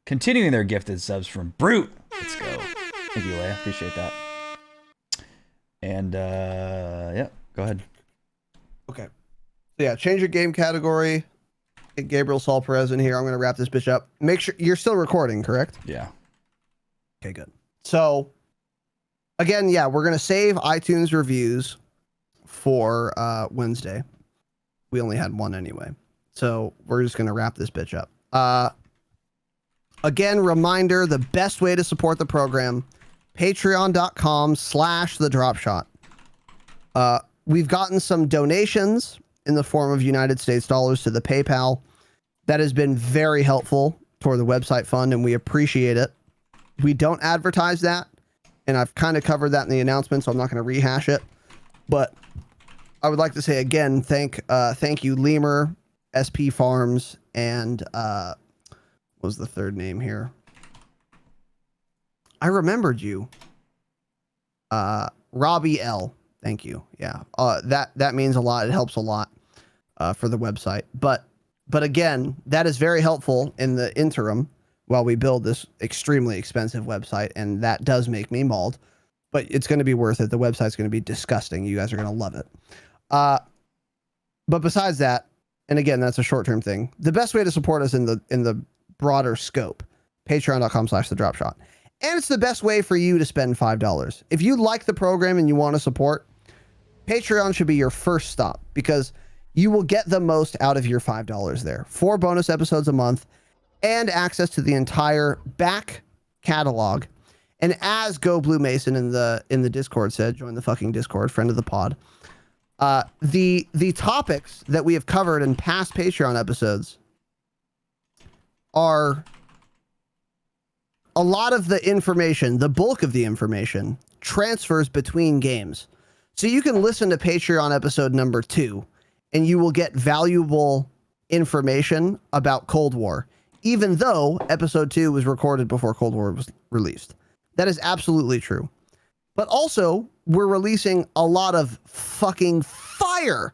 continuing their gifted subs from Brute. Let's go. Thank you, Leia. Appreciate that. And yeah, go ahead. Okay. So yeah, change your game category. Get Gabriel Saul Perez in here. I'm going to wrap this bitch up. Make sure you're still recording, correct? Yeah. Okay, good. So again, yeah, we're going to save iTunes reviews for Wednesday. We only had one anyway. So we're just going to wrap this bitch up. Again, reminder, the best way to support the program, patreon.com/thedropshot. We've gotten some donations in the form of United States dollars to the PayPal. That has been very helpful toward the website fund, and we appreciate it. We don't advertise that, and I've kind of covered that in the announcement, so I'm not going to rehash it. But I would like to say again, thank you, Lemur, SP Farms, and what was the third name here? I remembered you. Robbie L. Thank you. Yeah. That means a lot. It helps a lot for the website. But again, that is very helpful in the interim while we build this extremely expensive website, and that does make me mauled. But it's going to be worth it. The website's going to be disgusting. You guys are going to love it. But besides that, and again, that's a short-term thing. The best way to support us in the broader scope, patreon.com/thedropshot. And it's the best way for you to spend $5. If you like the program and you want to support, Patreon should be your first stop, because you will get the most out of your $5 there. 4 bonus episodes a month and access to the entire back catalog. And as Go Blue Mason in the Discord said, join the fucking Discord, friend of the pod. The topics that we have covered in past Patreon episodes are a lot of the information, the bulk of the information transfers between games. So you can listen to Patreon episode number 2 and you will get valuable information about Cold War, even though episode 2 was recorded before Cold War was released. That is absolutely true. But also, we're releasing a lot of fucking fire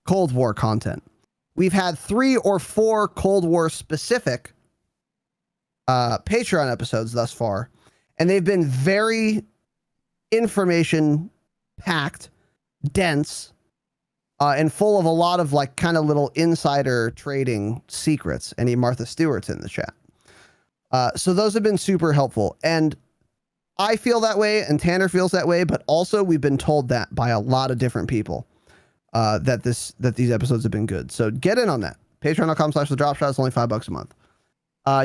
Cold War content. We've had 3 or 4 Cold War specific Patreon episodes thus far, and they've been very information packed, dense, and full of a lot of like kind of little insider trading secrets. Any Martha Stewart's in the chat. So those have been super helpful. And I feel that way and Tanner feels that way, but also we've been told that by a lot of different people that these episodes have been good. So get in on that. Patreon.com/thedropshot is only $5 a month.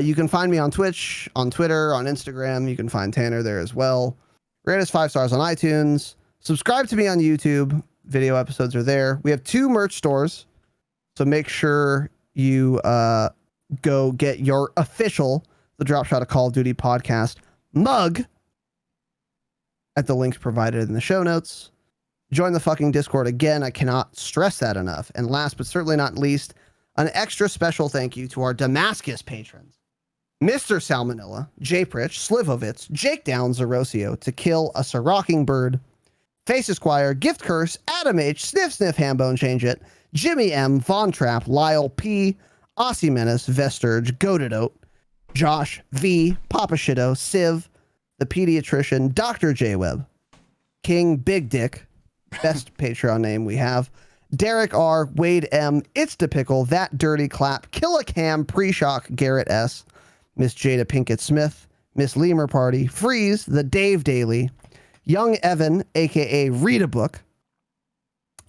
You can find me on Twitch, on Twitter, on Instagram. You can find Tanner there as well. Rate us 5 stars on iTunes. Subscribe to me on YouTube. Video episodes are there. We have 2 merch stores, so make sure you go get your official The Dropshot of Call of Duty podcast mug at the links provided in the show notes. Join the fucking Discord again. I cannot stress that enough. And last but certainly not least, an extra special thank you to our Damascus patrons. Mr. Salmonella, J. Pritch, Slivovitz, Jake Downs, Zerosio, To Kill a Sirocking Bird, Face Esquire, Gift Curse, Adam H, Sniff Sniff, Hambone Change It, Jimmy M, Von Trapp, Lyle P, Aussie Menace, Vesturge, Goated Oat, Josh V, Papa Shido, Civ, The Pediatrician, Dr. J Web, King Big Dick, best Patreon name we have, Derek R, Wade M, It's the Pickle, That Dirty Clap, Killacam, Pre-Shock, Garrett S, Miss Jada Pinkett Smith, Miss Lemur Party, Freeze, The Dave Daily, Young Evan, aka Read a Book,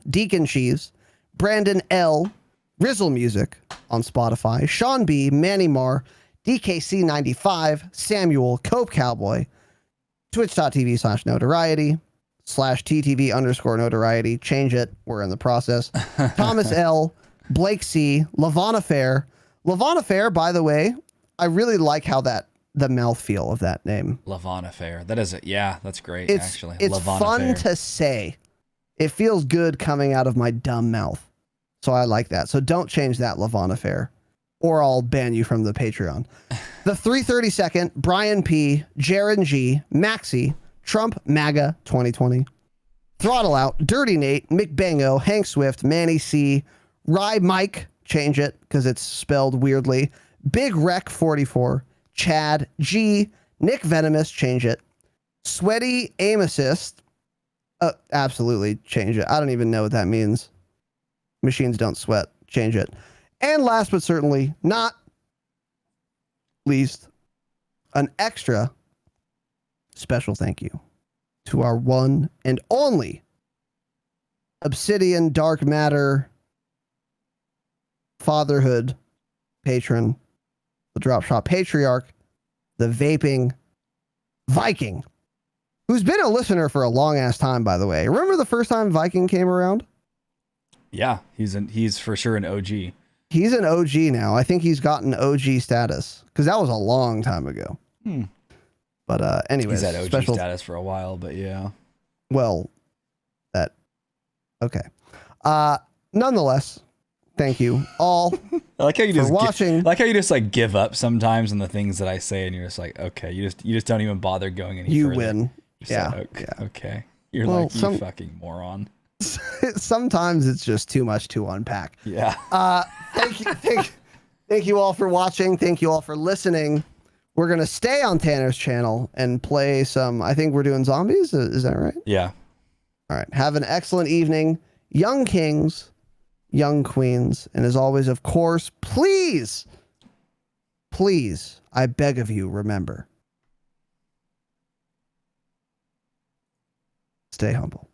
Deacon Cheese, Brandon L, Rizzle Music on Spotify, Sean B, Manny Marr, DKC95, Samuel, Cope Cowboy, Twitch.tv/notoriety, /TTV_notoriety. Change it. We're in the process. Thomas L, Blake C, Lavana Fair. Lavana Fair, by the way, I really like how the mouthfeel of that name. Lavana Fair. That is it. Yeah, that's great, actually. It's Lavana fun Fair. to say. It feels good coming out of my dumb mouth. So I like that. So don't change that, Lavana Fair, or I'll ban you from the Patreon. The 332nd, Brian P, Jaron G, Maxi, Trump MAGA 2020, Throttle Out, Dirty Nate, McBango, Hank Swift, Manny C, Rye Mike, change it because it's spelled weirdly, Big Rec 44, Chad G, Nick Venomous, change it, Sweaty Aim Assist, absolutely change it. I don't even know what that means. Machines don't sweat, change it. And last but certainly not least, an extra special thank you to our one and only Obsidian Dark Matter Fatherhood patron, the Dropshot Patriarch, the Vaping Viking, who's been a listener for a long ass time, by the way. Remember the first time Viking came around? Yeah, he's for sure an OG. He's an OG now. I think he's gotten OG status because that was a long time ago. But anyways, he's had OG status for a while, but yeah. Well, okay. Nonetheless, thank you all I like how you just watching. I like how you just like give up sometimes on the things that I say, and you're just like, okay, you just don't even bother going any you further. Win. Yeah. Say, Okay. Okay. You're well, like, you fucking moron. Sometimes it's just too much to unpack. Yeah. Thank you all for watching. Thank you all for listening. We're gonna stay on Tanner's channel and play some. I think we're doing zombies. Is that right? Yeah. All right. Have an excellent evening, young kings, young queens, and as always, of course, please, I beg of you, remember, stay humble.